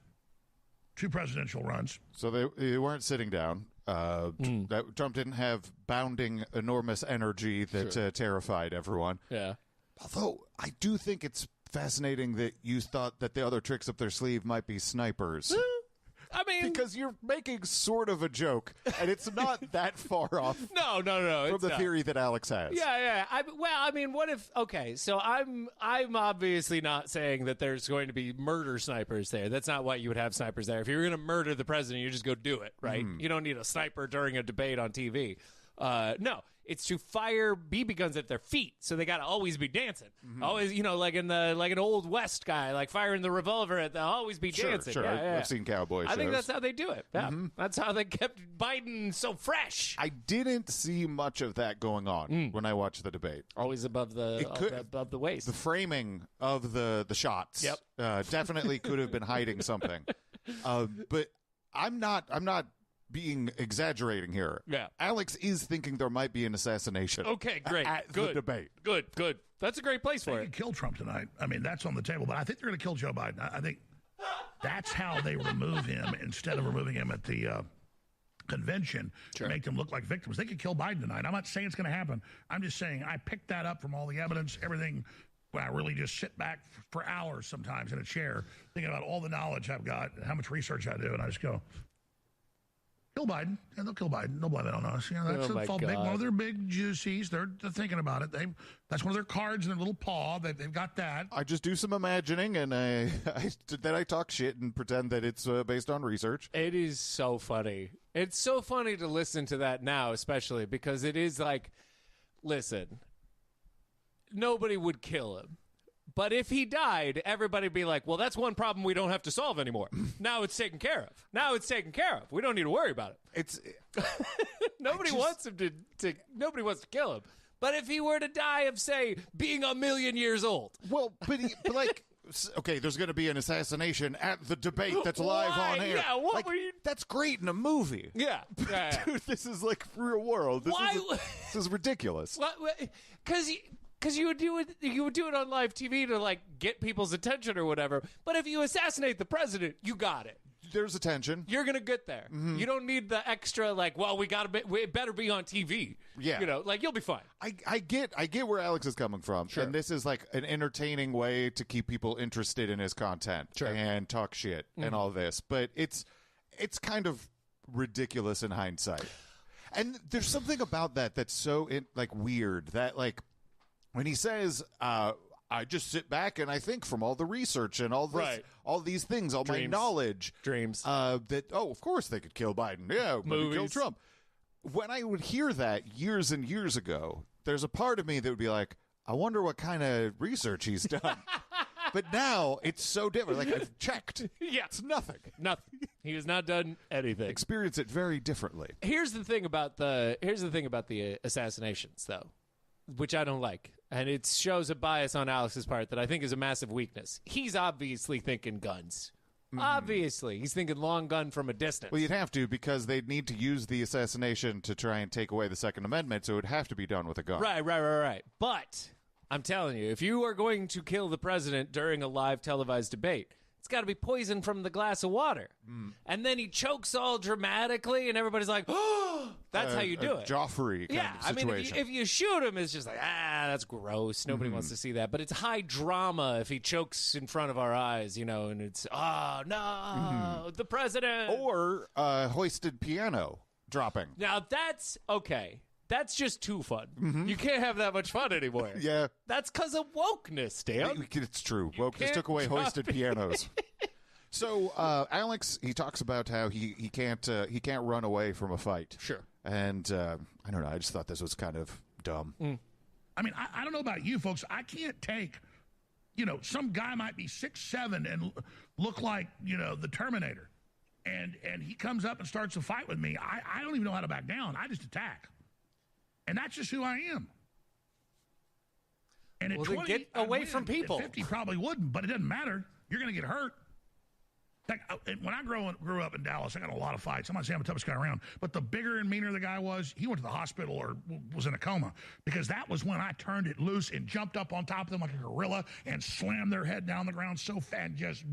2 presidential runs. So they weren't sitting down. Trump didn't have bounding, enormous energy that terrified everyone. Yeah. Although I do think it's fascinating that you thought that the other tricks up their sleeve might be snipers. I mean, because you're making sort of a joke, and it's not that far off. No, from the theory that Alex has. Yeah. I mean, what if? Okay, so I'm obviously not saying that there's going to be murder snipers there. That's not why you would have snipers there. If you were going to murder the president, you just go do it, right? You don't need a sniper during a debate on TV. No. It's to fire BB guns at their feet, so they got to always be dancing. Always, like an old West guy, like firing the revolver at the always be dancing. Sure, I've seen cowboy shows. I think that's how they do it. Yeah, that's how they kept Biden so fresh. I didn't see much of that going on when I watched the debate. Always above the waist. The framing of the shots, definitely could have been hiding something. But I'm not being exaggerating here. Yeah. Alex is thinking there might be an assassination. Okay, great. At Good. the debate. Good. That's a great place for They it. could kill Trump tonight. I mean, that's on the table. But I think they're going to kill Joe Biden. I think that's how they remove him instead of removing him at the convention to make them look like victims. They could kill Biden tonight. I'm not saying it's going to happen. I'm just saying I picked that up from all the evidence, everything. When I really just sit back for hours sometimes in a chair thinking about all the knowledge I've got and how much research I do, and I just go, kill Biden. Yeah, they'll kill Biden. They'll blame it on us. That's one of their big juicies. They're thinking about it. That's one of their cards in their little paw. They've got that. I just do some imagining, and then I talk shit and pretend that it's based on research. It is so funny. It's so funny to listen to that now, especially because it is like, listen, nobody would kill him. But if he died, everybody would be like, well, that's one problem we don't have to solve anymore. Now it's taken care of. We don't need to worry about it. It's Nobody wants him to nobody wants to kill him. But if he were to die of, say, being 1,000,000 years old. Well, but like, okay, there's going to be an assassination at the debate that's live on air. Yeah, were you? That's great in a movie. Yeah. Dude, this is like real world. This is ridiculous. Because you would do it on live TV to like get people's attention or whatever. But if you assassinate the president, you got it. There's attention. You're gonna get there. You don't need the extra like. Well, we better be on TV. Yeah, you'll be fine. I get where Alex is coming from, and this is like an entertaining way to keep people interested in his content and talk shit and all this. But it's kind of ridiculous in hindsight. And there's something about that that's so weird that like. When he says, I just sit back and I think from all the research and all this, all these things, all my knowledge. Dreams. That, of course they could kill Biden. Yeah, maybe kill Trump. When I would hear that years and years ago, there's a part of me that would be like, I wonder what kind of research he's done. But now it's so different. Like, I've checked. Yeah. It's nothing. Nothing. He has not done anything. Experience it very differently. Here's the thing about the assassinations, though, which I don't like. And it shows a bias on Alex's part that I think is a massive weakness. He's obviously thinking guns. Obviously. He's thinking long gun from a distance. Well, you'd have to because they'd need to use the assassination to try and take away the Second Amendment, so it would have to be done with a gun. Right. But I'm telling you, if you are going to kill the president during a live televised debate, it's got to be poison from the glass of water. And then he chokes all dramatically, and everybody's like, oh, that's how you do it. Joffrey kind of I situation. mean, if you shoot him, it's just like, that's gross. Nobody wants to see that. But it's high drama if he chokes in front of our eyes, and it's, oh, no, the president. Or hoisted piano dropping. Now, that's okay. That's just too fun. You can't have that much fun anymore. Yeah. That's because of wokeness, Dan. It's true. Wokeness can't took away drop hoisted it. pianos. So Alex, he talks about how he can't run away from a fight. Sure. And I don't know. I just thought this was kind of dumb. I mean, I don't know about you folks. I can't take, some guy might be 6'7" and look like, the Terminator. And he comes up and starts a fight with me. I don't even know how to back down. I just attack. And that's just who I am. And at Well, then 20, get I'd away win. from people. At 50, probably wouldn't, but it doesn't matter. You're going to get hurt. Like, when I grew up in Dallas, I got a lot of fights. I'm not saying I'm the toughest guy around, but the bigger and meaner the guy was, he went to the hospital or was in a coma, because that was when I turned it loose and jumped up on top of them like a gorilla and slammed their head down the ground so fast and just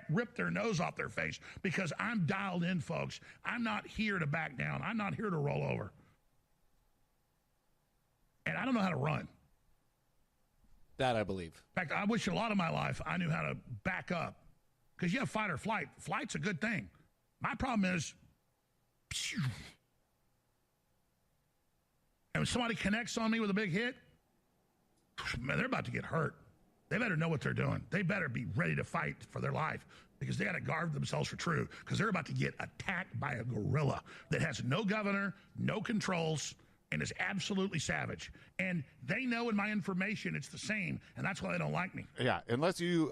ripped their nose off their face, because I'm dialed in, folks. I'm not here to back down. I'm not here to roll over. And I don't know how to run. That I believe. In fact, I wish a lot of my life I knew how to back up. Because you have fight or flight. Flight's a good thing. My problem is, and when somebody connects on me with a big hit, man, they're about to get hurt. They better know what they're doing. They better be ready to fight for their life, because they got to guard themselves for true, because they're about to get attacked by a gorilla that has no governor, no controls, and is absolutely savage. And they know in my information it's the same, and that's why they don't like me. Yeah, unless you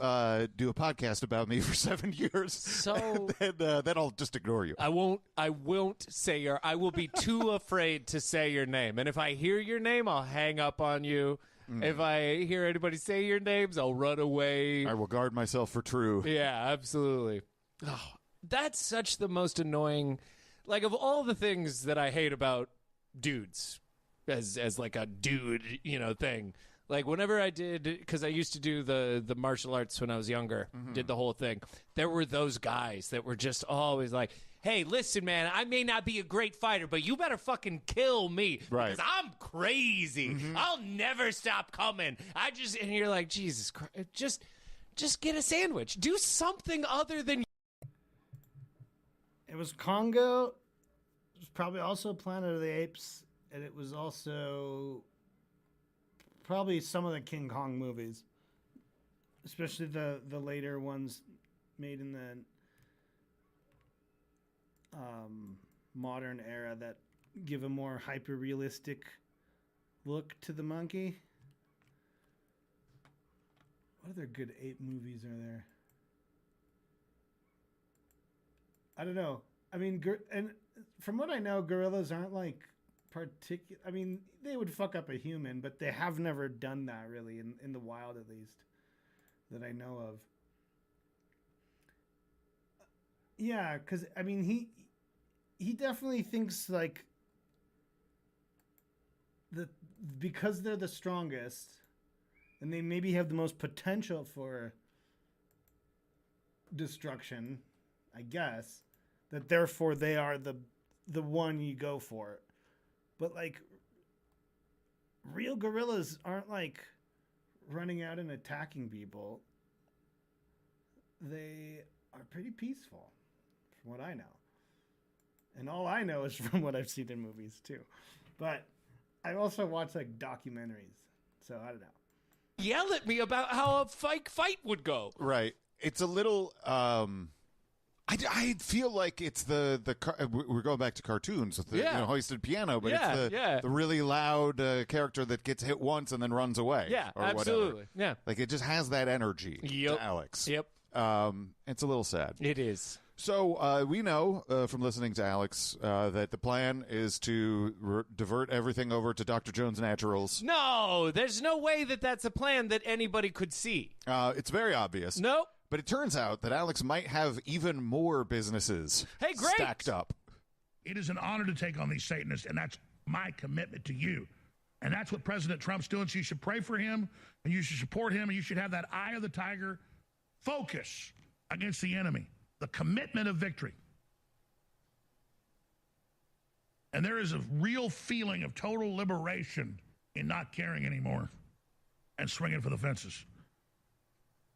do a podcast about me for 7 years, So then I'll just ignore you. I won't say I will be too afraid to say your name. And if I hear your name, I'll hang up on you. If I hear anybody say your names, I'll run away. I will guard myself for true. Yeah, absolutely. Oh, that's such the most annoying. Like, of all the things that I hate about dudes as like a dude, thing. Like, whenever I did, because I used to do the martial arts when I was younger, did the whole thing. There were those guys that were just always like, hey, listen, man, I may not be a great fighter, but you better fucking kill me. Right. Because I'm crazy. I'll never stop coming. And you're like, Jesus Christ, just get a sandwich. Do something other than. It was Congo. It was probably also Planet of the Apes, and it was also probably some of the King Kong movies, especially the later ones made in the modern era that give a more hyper-realistic look to the monkey. What other good ape movies are there? I don't know. I mean, and from what I know, gorillas aren't like particular. I mean, they would fuck up a human, but they have never done that really in the wild, at least that I know of. Yeah, because I mean, he definitely thinks like because they're the strongest, and they maybe have the most potential for destruction, I guess, that therefore they are the one you go for. But like, real gorillas aren't like running out and attacking people. They are pretty peaceful, from what I know. And all I know is from what I've seen in movies too. But I also watch like documentaries, so I don't know. Yell at me about how a fight would go. Right. It's a little. I feel like it's we're going back to cartoons with the hoisted piano, but it's the really loud character that gets hit once and then runs away. Yeah, or absolutely. Whatever. Yeah, like it just has that energy. Yep. To Alex. Yep. It's a little sad. It is. So we know from listening to Alex that the plan is to divert everything over to Dr. Jones Naturals. No, there's no way that that's a plan that anybody could see. It's very obvious. Nope. But it turns out that Alex might have even more businesses stacked up. It is an honor to take on these Satanists, and that's my commitment to you. And that's what President Trump's doing. So you should pray for him, and you should support him, and you should have that eye of the tiger focus against the enemy, the commitment of victory. And there is a real feeling of total liberation in not caring anymore and swinging for the fences.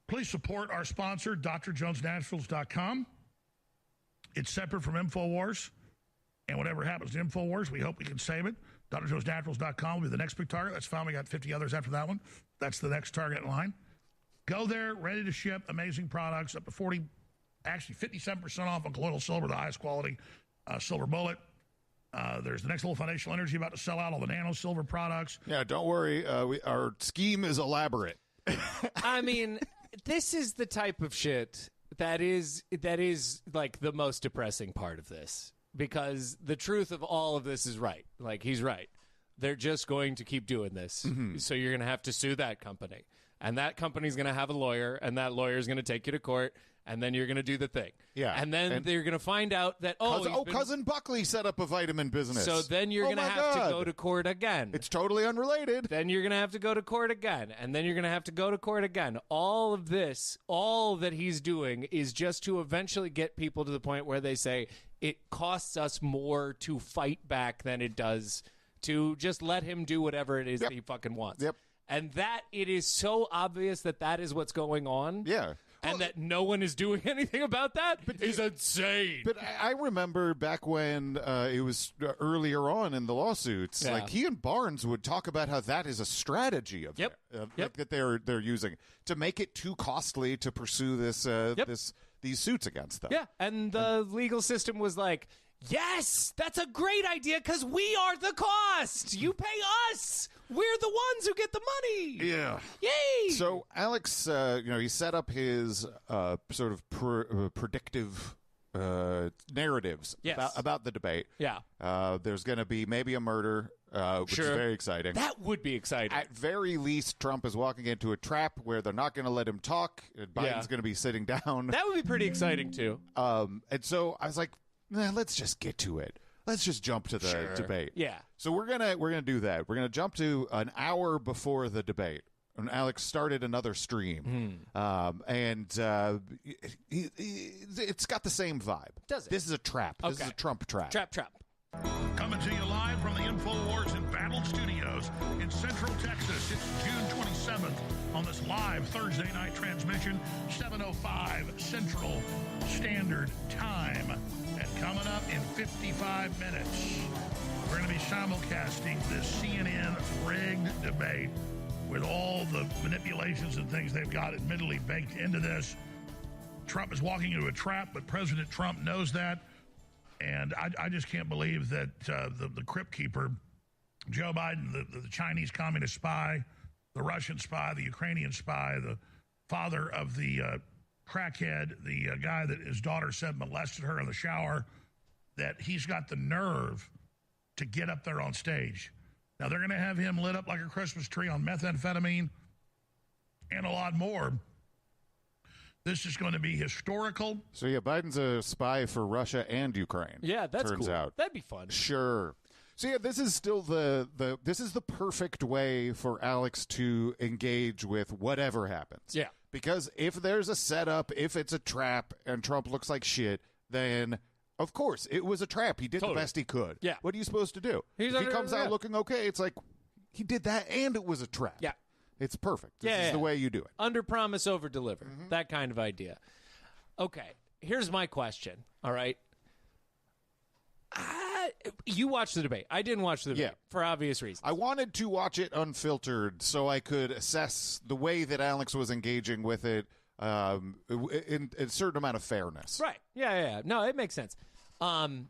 Please support our sponsor, drjonesnaturals.com. It's separate from InfoWars. And whatever happens to InfoWars, we hope we can save it. drjonesnaturals.com will be the next big target. That's fine. We got 50 others after that one. That's the next target in line. Go there, ready to ship, amazing products, up to 57% off on colloidal silver, the highest quality silver bullet. There's the next little foundational energy about to sell out, all the nano silver products. Yeah, don't worry. Our scheme is elaborate. I mean, this is the type of shit that is like the most depressing part of this, because the truth of all of this is right. Like, he's right. They're just going to keep doing this. So you're going to have to sue that company. And that company's going to have a lawyer, and that lawyer's going to take you to court, and then you're going to do the thing. Yeah. And then they're going to find out that, Cousin Buckley set up a vitamin business. So then you're going to have to go to court again. It's totally unrelated. Then you're going to have to go to court again. And then you're going to have to go to court again. All of this, all that he's doing is just to eventually get people to the point where they say it costs us more to fight back than it does to just let him do whatever it is that he fucking wants. Yep. And that it is so obvious that that is what's going on. Yeah. And that no one is doing anything about that is insane. But I remember back when it was earlier on in the lawsuits, like he and Barnes would talk about how that is a strategy of like that they're using to make it too costly to pursue this these suits against them. Yeah, and the legal system was like, yes, that's a great idea because we are the cost. You pay us. We're the ones who get the money. Yeah. Yay. So Alex, he set up his sort of predictive narratives about the debate. Yeah. There's going to be maybe a murder, which is very exciting. That would be exciting. At very least, Trump is walking into a trap where they're not going to let him talk. And Biden's going to be sitting down. That would be pretty exciting, too. And so I was like, let's just get to it. Let's just jump to the debate. Yeah. So we're gonna do that. We're gonna jump to an hour before the debate. And Alex started another stream, and it's got the same vibe. Does it? This is a trap. This is a Trump trap. Trap. Coming to you live from the InfoWars Embattled Studios in Central Texas. It's June 27th on this live Thursday night transmission, 7:05 Central Standard Time. And coming up in 55 minutes, we're going to be simulcasting this CNN rigged debate with all the manipulations and things they've got admittedly baked into this. Trump is walking into a trap, but President Trump knows that. And I just can't believe that the crypt keeper, Joe Biden, the Chinese communist spy, the Russian spy, the Ukrainian spy, the father of the crackhead, the guy that his daughter said molested her in the shower, that he's got the nerve to get up there on stage. Now, they're going to have him lit up like a Christmas tree on methamphetamine and a lot more. This is going to be historical. So, yeah, Biden's a spy for Russia and Ukraine. Yeah, that's turns cool. out. That'd be fun. Sure. So, yeah, this is still this is the perfect way for Alex to engage with whatever happens. Yeah. Because if there's a setup, if it's a trap, and Trump looks like shit, then, of course, it was a trap. He did the best he could. Yeah. What are you supposed to do? If he comes out looking okay, it's like, he did that and it was a trap. Yeah. It's perfect. This is the way you do it. Under promise, over deliver. That kind of idea. Okay, here's my question. All right. You watched the debate. I didn't watch the debate for obvious reasons. I wanted to watch it unfiltered so I could assess the way that Alex was engaging with it in a certain amount of fairness. Right. Yeah. No, it makes sense. Do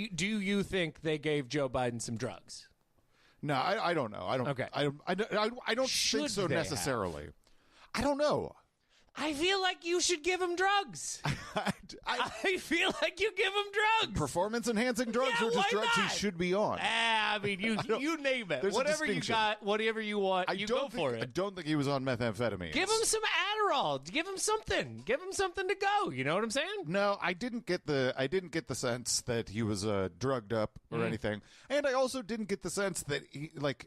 you think they gave Joe Biden some drugs? No, I don't know. I don't. Okay. I don't think so necessarily. I don't know. I feel like you should give him drugs. I feel like you give him drugs. Performance-enhancing drugs or just drugs he should be on? I mean, you name it. There's whatever you got, whatever you want, you go for it. I don't think he was on methamphetamine. Give him some Adderall. Give him something. Give him something to go. You know what I'm saying? No, I didn't get the sense that he was drugged up or anything, and I also didn't get the sense that he, like,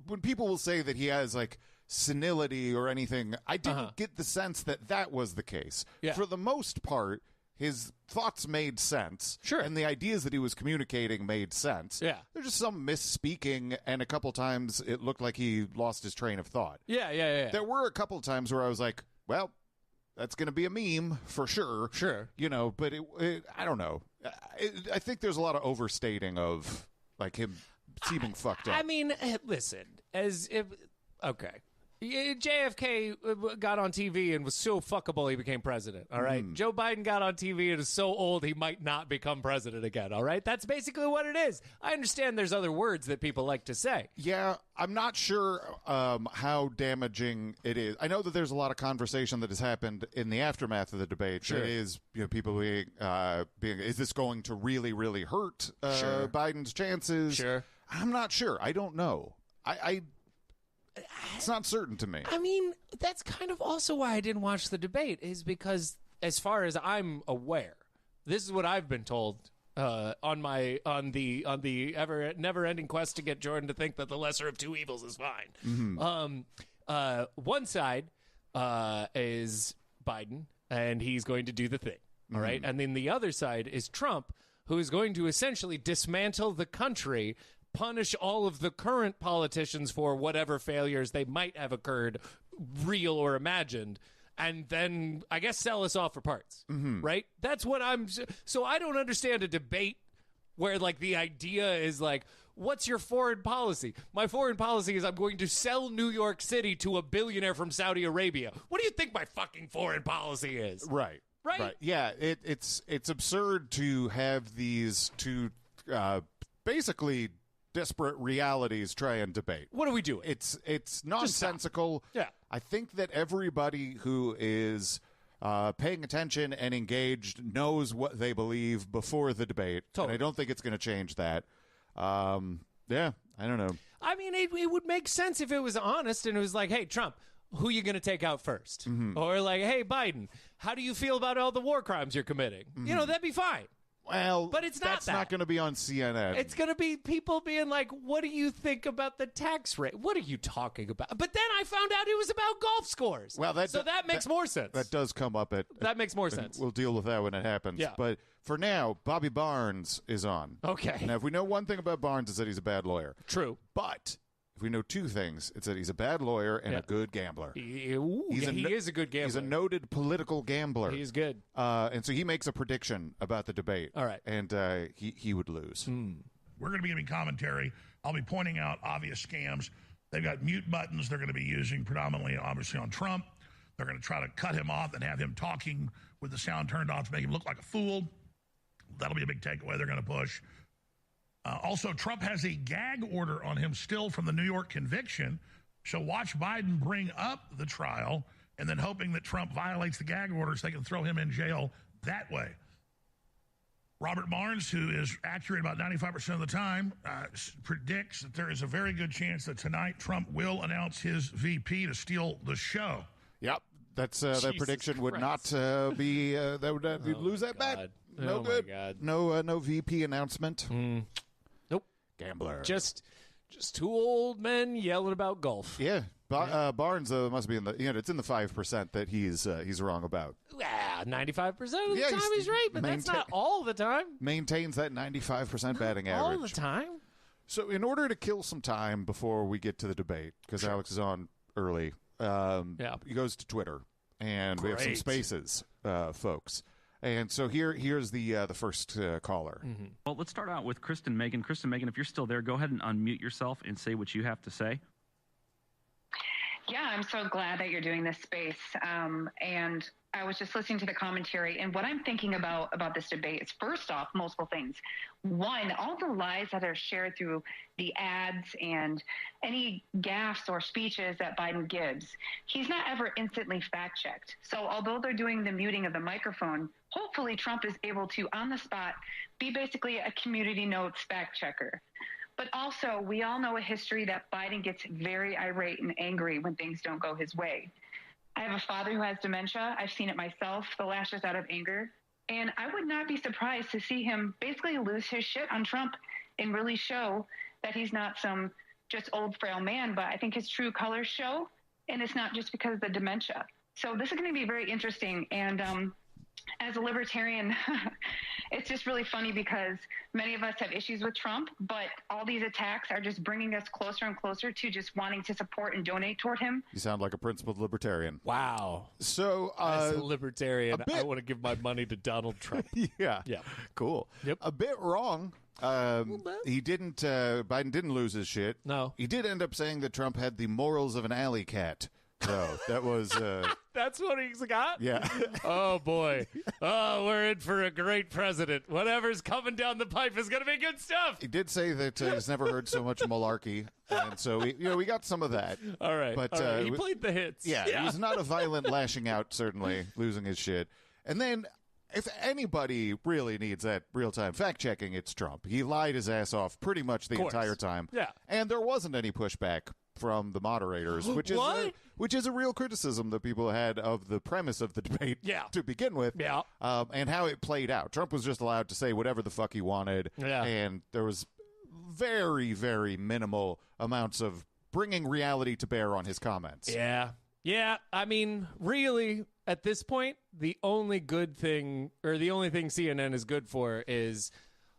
when people will say that he has like senility or anything. I didn't get the sense that that was the case. Yeah. For the most part, his thoughts made sense. Sure. And the ideas that he was communicating made sense. Yeah. There's just some misspeaking, and a couple times it looked like he lost his train of thought. Yeah. There were a couple times where I was like, well, that's going to be a meme for sure. Sure. You know, but I don't know. I think there's a lot of overstating of, like, him seeming fucked up. I mean, listen, okay. JFK got on TV and was so fuckable he became president, all right? Joe Biden got on TV and is so old he might not become president again, all right? That's basically what it is. I understand there's other words that people like to say. Yeah, I'm not sure how damaging it is. I know that there's a lot of conversation that has happened in the aftermath of the debate. Sure. It is, people being, is this going to really, really hurt Biden's chances? Sure. I'm not sure. I don't know. It's not certain to me. I mean, that's kind of also why I didn't watch the debate, is because as far as I'm aware, this is what I've been told on the never ending quest to get Jordan to think that the lesser of two evils is fine. Mm-hmm. One side is Biden, and he's going to do the thing, all right? And then the other side is Trump, who is going to essentially dismantle the country, punish all of the current politicians for whatever failures they might have occurred, real or imagined, and then, I guess, sell us off for parts, right? That's what so I don't understand a debate where, like, the idea is, like, what's your foreign policy? My foreign policy is I'm going to sell New York City to a billionaire from Saudi Arabia. What do you think my fucking foreign policy is? Right. Yeah, it's absurd to have these two basically disparate realities try and debate. What are we doing? It's nonsensical. Yeah. I think that everybody who is paying attention and engaged knows what they believe before the debate. Totally. And I don't think it's going to change that. Yeah, I don't know. I mean, it would make sense if it was honest and it was like, hey, Trump, who are you going to take out first? Or like, hey, Biden, how do you feel about all the war crimes you're committing? You know, that'd be fine. Well, but it's not that's that. not going to be on CNN. It's going to be people being like, what do you think about the tax rate? What are you talking about? But then I found out it was about golf scores. Well, that makes more sense. That does come up that makes more sense. We'll deal with that when it happens. Yeah. But for now, Bobby Barnes is on. Okay. Now, if we know one thing about Barnes, it's that he's a bad lawyer. True. But if we know two things, it's that he's a bad lawyer and a good gambler. He is a good gambler. He's a noted political gambler. He's good. And so he makes a prediction about the debate. All right. And he would lose. We're going to be giving commentary. I'll be pointing out obvious scams. They've got mute buttons they're going to be using predominantly, obviously, on Trump. They're going to try to cut him off and have him talking with the sound turned off to make him look like a fool. That'll be a big takeaway they're going to push. Also, Trump has a gag order on him still from the New York conviction. So watch Biden bring up the trial and then hoping that Trump violates the gag order so they can throw him in jail that way. Robert Barnes, who is accurate about 95% of the time, predicts that there is a very good chance that tonight Trump will announce his VP to steal the show. Yep. That prediction would not be that would you'd lose that bet. No good. No VP announcement. Nope. Gambler. Just two old men yelling about golf. Yeah. Barnes must be in the it's in the 5% that he's wrong about. Yeah, 95% of the time he's right, but that's not all the time. Maintains that 95% batting average all the time. So in order to kill some time before we get to the debate, because Alex is on early, he goes to Twitter, and we have some spaces, folks. And so here's the first caller. Well, let's start out with Kristen Megan. Kristen Megan, if you're still there, go ahead and unmute yourself and say what you have to say. Yeah, I'm so glad that you're doing this space. And I was just listening to the commentary, and what I'm thinking about this debate is, first off, multiple things. One, all the lies that are shared through the ads and any gaffes or speeches that Biden gives, he's not ever instantly fact-checked. So although they're doing the muting of the microphone, hopefully Trump is able to, on the spot, be basically a community notes fact-checker. But also, we all know a history that Biden gets very irate and angry when things don't go his way. I have a father who has dementia. I've seen it myself, the lashes out of anger. And I would not be surprised to see him basically lose his shit on Trump and really show that he's not some just old, frail man. But I think his true colors show and it's not just because of the dementia. So this is going to be very interesting. And as a libertarian, it's just really funny because many of us have issues with Trump, but all these attacks are just bringing us closer and closer to just wanting to support and donate toward him. You sound like a principled libertarian. Wow. So, as a libertarian, I want to give my money to Donald Trump. Yeah. Cool. Yep. A bit wrong. He didn't. Biden didn't lose his shit. No. He did end up saying that Trump had the morals of an alley cat. So that was. That's what he's got? Yeah. Oh, boy. Oh, we're in for a great president. Whatever's coming down the pipe is going to be good stuff. He did say that he's never heard so much malarkey, and so we got some of that. All right. But all right. He played the hits. Yeah, it was not a violent lashing out. Certainly losing his shit, and then. If anybody really needs that real-time fact-checking, it's Trump. He lied his ass off pretty much the entire time. Yeah. And there wasn't any pushback from the moderators, which is a real criticism that people had of the premise of the debate to begin with. Yeah. And how it played out. Trump was just allowed to say whatever the fuck he wanted. Yeah. And there was very, very minimal amounts of bringing reality to bear on his comments. Yeah. Yeah. I mean, really, at this point, the only good thing, or the only thing CNN is good for is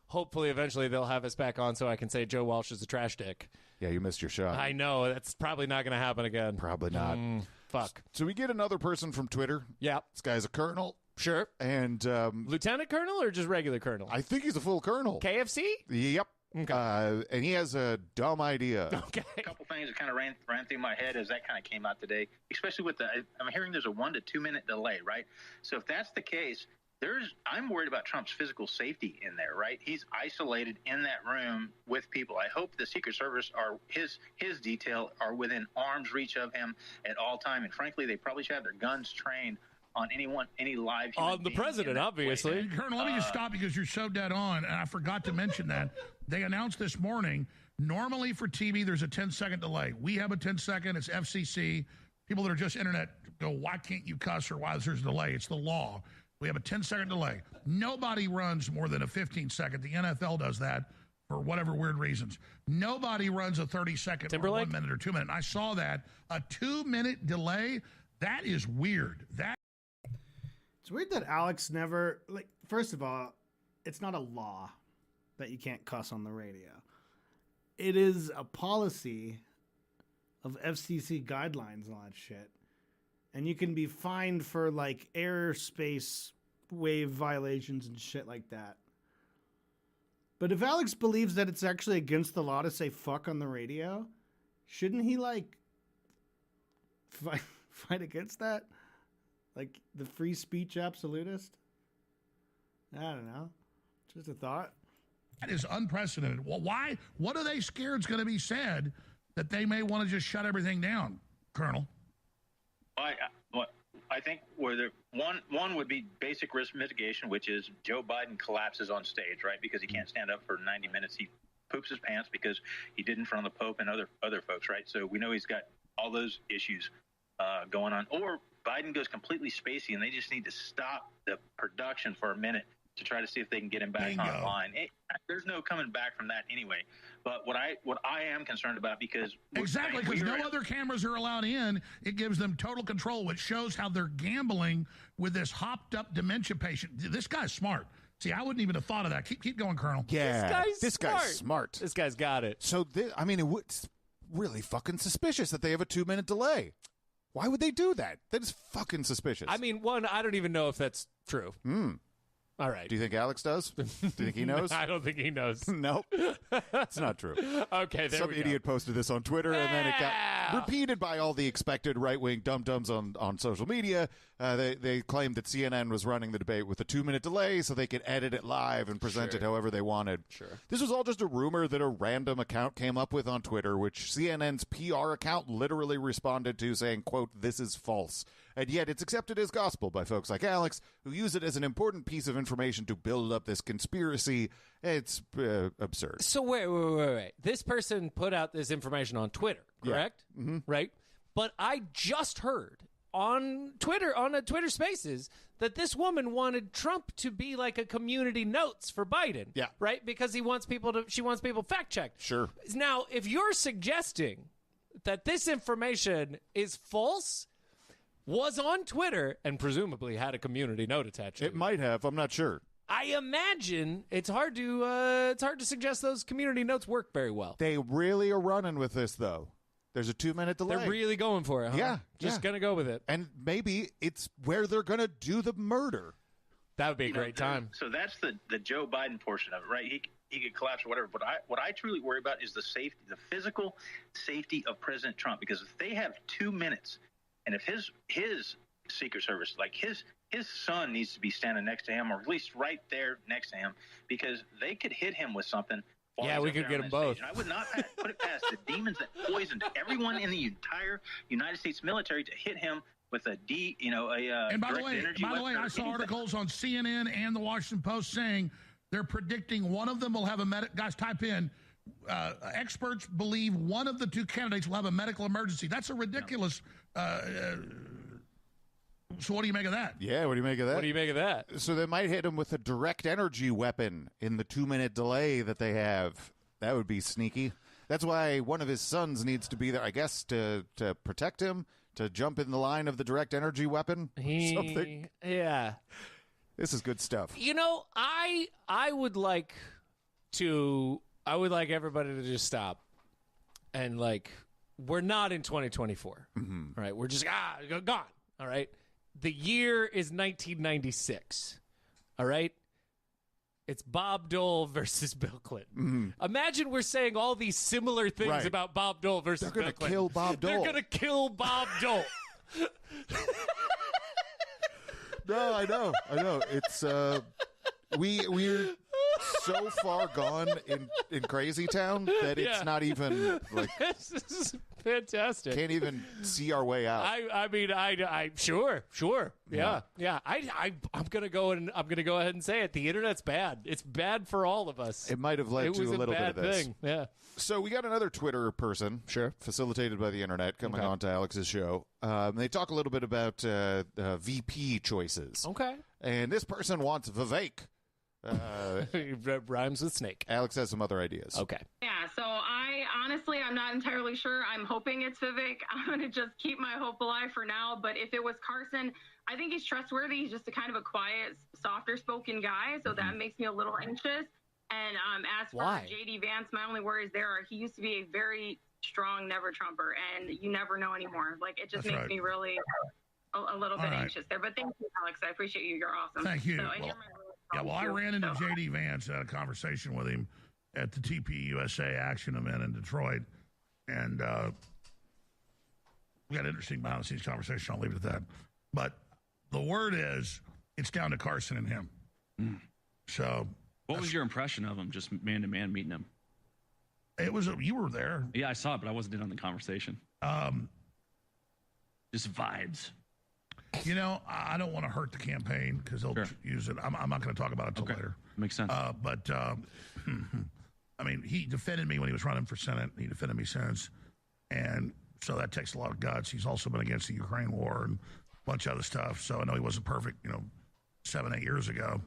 hopefully eventually they'll have us back on so I can say Joe Walsh is a trash dick. Yeah, you missed your shot. I know. That's probably not going to happen again. Probably not. Fuck. So we get another person from Twitter. Yeah. This guy's a colonel. Sure. And Lieutenant colonel or just regular colonel? I think he's a full colonel. KFC? Yep. Okay. And he has a dumb idea. Okay. A couple things that kind of ran through my head as that kind of came out today, especially with I'm hearing there's a 1 to 2 minute delay, right? So if that's the case, I'm worried about Trump's physical safety in there, right? He's isolated in that room with people. I hope the Secret Service his detail are within arm's reach of him at all time. And frankly, they probably should have their guns trained on any live human on the being president, obviously. And Colonel, let me just stop because you're so dead on, and I forgot to mention that. They announced this morning, normally for TV, there's a 10-second delay. We have a 10-second. It's FCC. People that are just internet go, why can't you cuss or why is there a delay? It's the law. We have a 10-second delay. Nobody runs more than a 15-second. The NFL does that for whatever weird reasons. Nobody runs a 30-second or 1 minute or 2 minute. I saw that. A 2-minute delay, that is weird. It's weird that Alex never, first of all, it's not a law that you can't cuss on the radio. It is a policy of FCC guidelines and all that shit. And you can be fined for, airspace wave violations and shit like that. But if Alex believes that it's actually against the law to say fuck on the radio, shouldn't he, fight against that? Like the free speech absolutist? I don't know. Just a thought. That is unprecedented. Well, why? What are they scared is going to be said that they may want to just shut everything down, Colonel? I think one would be basic risk mitigation, which is Joe Biden collapses on stage, right? Because he can't stand up for 90 minutes. He poops his pants because he did in front of the Pope and other folks, right? So we know he's got all those issues going on. Or Biden goes completely spacey, and they just need to stop the production for a minute to try to see if they can get him back online. There's no coming back from that anyway. But what I am concerned about, because because no other cameras are allowed in, it gives them total control, which shows how they're gambling with this hopped up dementia patient. This guy's smart. See, I wouldn't even have thought of that. Keep going, Colonel. Yeah, this guy's smart. This guy's got it. So it's really fucking suspicious that they have a 2-minute delay. Why would they do that? That is fucking suspicious. I mean, I don't even know if that's true. All right. Do you think Alex does? Do you think he knows? I don't think he knows. Nope. It's not true. Okay, there Some we go. idiot posted this on Twitter, and then it got repeated by all the expected right-wing dum-dums on social media. They claimed that CNN was running the debate with a 2-minute delay so they could edit it live and present it however they wanted. Sure. This was all just a rumor that a random account came up with on Twitter, which CNN's PR account literally responded to saying, quote, "This is false." And yet it's accepted as gospel by folks like Alex, who use it as an important piece of information to build up this conspiracy. It's absurd. So wait. This person put out this information on Twitter, correct? Yeah. Mm-hmm. Right? But I just heard on Twitter, on a Twitter Spaces, that this woman wanted Trump to be like a community notes for Biden. Yeah. Right? Because she wants people fact checked. Sure. Now, if you're suggesting that this information is false was on Twitter and presumably had a community note attached to it. It might have. I'm not sure. I imagine it's hard to suggest those community notes work very well. They really are running with this, though. There's a 2-minute delay. They're really going for it, huh? Yeah. Just going to go with it. And maybe it's where they're going to do the murder. That would be a great time. So that's the Joe Biden portion of it, right? He could collapse or whatever. But what I truly worry about is the physical safety of President Trump. Because if they have 2 minutes, and if his Secret Service, like his son needs to be standing next to him, or at least right there next to him, because they could hit him with something. Yeah, we could get them both. And I would not put it past the demons that poisoned everyone in the entire United States military to hit him with a And by the way, I saw articles on CNN and the Washington Post saying they're predicting one of them will have a guys, type in, experts believe one of the two candidates will have a medical emergency. That's a ridiculous. So what do you make of that? Yeah, what do you make of that? What do you make of that? So they might hit him with a direct energy weapon in the 2-minute delay that they have. That would be sneaky. That's why one of his sons needs to be there, I guess, to protect him, to jump in the line of the direct energy weapon. Something. Yeah. This is good stuff. You know, I would like everybody to just stop and we're not in 2024. Mm-hmm. Right? We're just gone. All right. The year is 1996. All right. It's Bob Dole versus Bill Clinton. Mm-hmm. Imagine we're saying all these similar things about Bob Dole versus Bill Clinton. They're going to kill Bob Dole. They're going to kill Bob Dole. No, I know. It's we're so far gone in Crazy Town that it's not even This is fantastic. Can't even see our way out. I mean, sure. Yeah. I'm gonna go ahead and say it. The internet's bad. It's bad for all of us. It might have led to a little bit of this. Thing. Yeah. So we got another Twitter person, facilitated by the internet, coming on to Alex's show. They talk a little bit about VP choices. Okay. And this person wants Vivek. Rhymes with snake. Alex has some other ideas. Okay. Yeah, so I'm not entirely sure. I'm hoping it's Vivek. I'm going to just keep my hope alive for now. But if it was Carson, I think he's trustworthy. He's just a kind of a quiet, softer spoken guy. So that makes me a little anxious. And as for J.D. Vance, my only worries there are he used to be a very strong never Trumper, and you never know anymore. It just makes me really a little bit anxious there. But thank you, Alex. I appreciate you. You're awesome. Thank you. So, I ran into J.D. Vance, had a conversation with him at the TP USA Action event in Detroit, and we had an interesting behind-the-scenes conversation. I'll leave it at that. But the word is, it's down to Carson and him. So, what was your impression of him, just man-to-man meeting him? It was you were there. Yeah, I saw it, but I wasn't in on the conversation. Just vibes. You know, I don't want to hurt the campaign because they'll use it. I'm not going to talk about it until later. Makes sense. But, I mean, he defended me when he was running for Senate. He defended me since. And so that takes a lot of guts. He's also been against the Ukraine war and a bunch of other stuff. So I know he wasn't perfect, 7-8 years ago.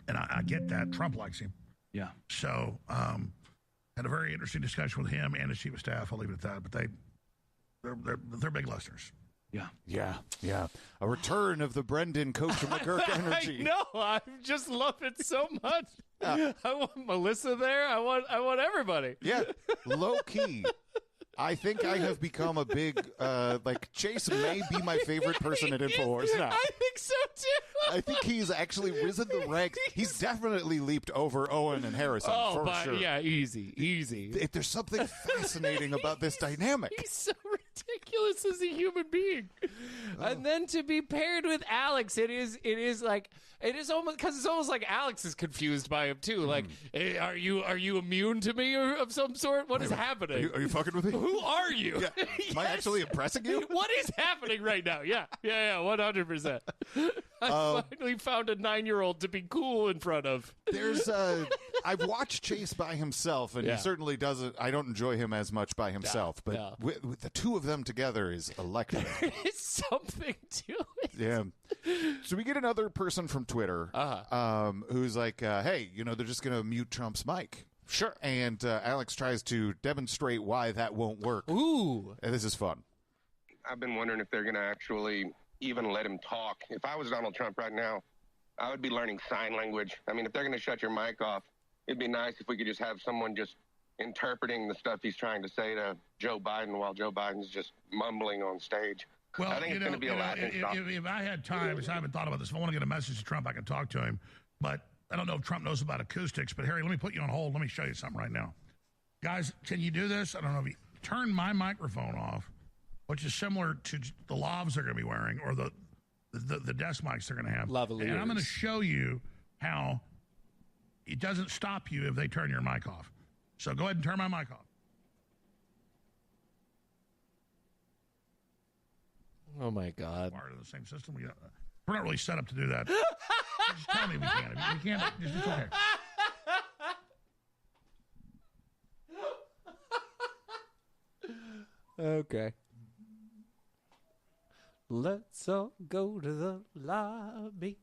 And I get that. Trump likes him. Yeah. So had a very interesting discussion with him and his chief of staff. I'll leave it at that. But they're big listeners. Yeah. A return of the Brendan Coach McGurk energy. I know. I just love it so much. I want Melissa there. I want everybody. Yeah. Low key. I think I have become a big, Chase may be my favorite person at InfoWars now. I think so, too. I think he's actually risen the ranks. He's definitely leaped over Owen and Harrison, for sure. Yeah, easy. There's something fascinating about this dynamic. He's so ridiculous as a human being. And then to be paired with Alex, it is almost, because it's almost like Alex is confused by him, too. Like, hey, are you immune to me or of some sort? What is happening? Are you fucking with me? Who are you? Yeah. Am I actually impressing you? What is happening right now? Yeah, 100%. I finally found a 9-year-old to be cool in front of. I've watched Chase by himself, and he certainly doesn't. I don't enjoy him as much by himself, but with the two of them together is electric. There is something to it. Yeah. So we get another person from Twitter who's like, hey, they're just going to mute Trump's mic. Sure. And Alex tries to demonstrate why that won't work. Ooh. And this is fun. I've been wondering if they're going to actually even let him talk. If I was Donald Trump right now, I would be learning sign language. I mean, if they're going to shut your mic off, it'd be nice if we could just have someone just interpreting the stuff he's trying to say to Joe Biden while Joe Biden's just mumbling on stage. Well, I think it's going to be a laughing stock. If I had time, because I haven't thought about this, if I want to get a message to Trump, I can talk to him. But I don't know if Trump knows about acoustics. But, Harry, let me put you on hold. Let me show you something right now. Guys, can you do this? I don't know if you turn my microphone off, which is similar to the lavs they're going to be wearing or the desk mics they're going to have. Lavaliers. And I'm going to show you how it doesn't stop you if they turn your mic off. So go ahead and turn my mic off. Oh, my God. Part of the same system. We're not really set up to do that. Just tell me we can. If we can't, it's okay. Okay. Let's all go to the lobby.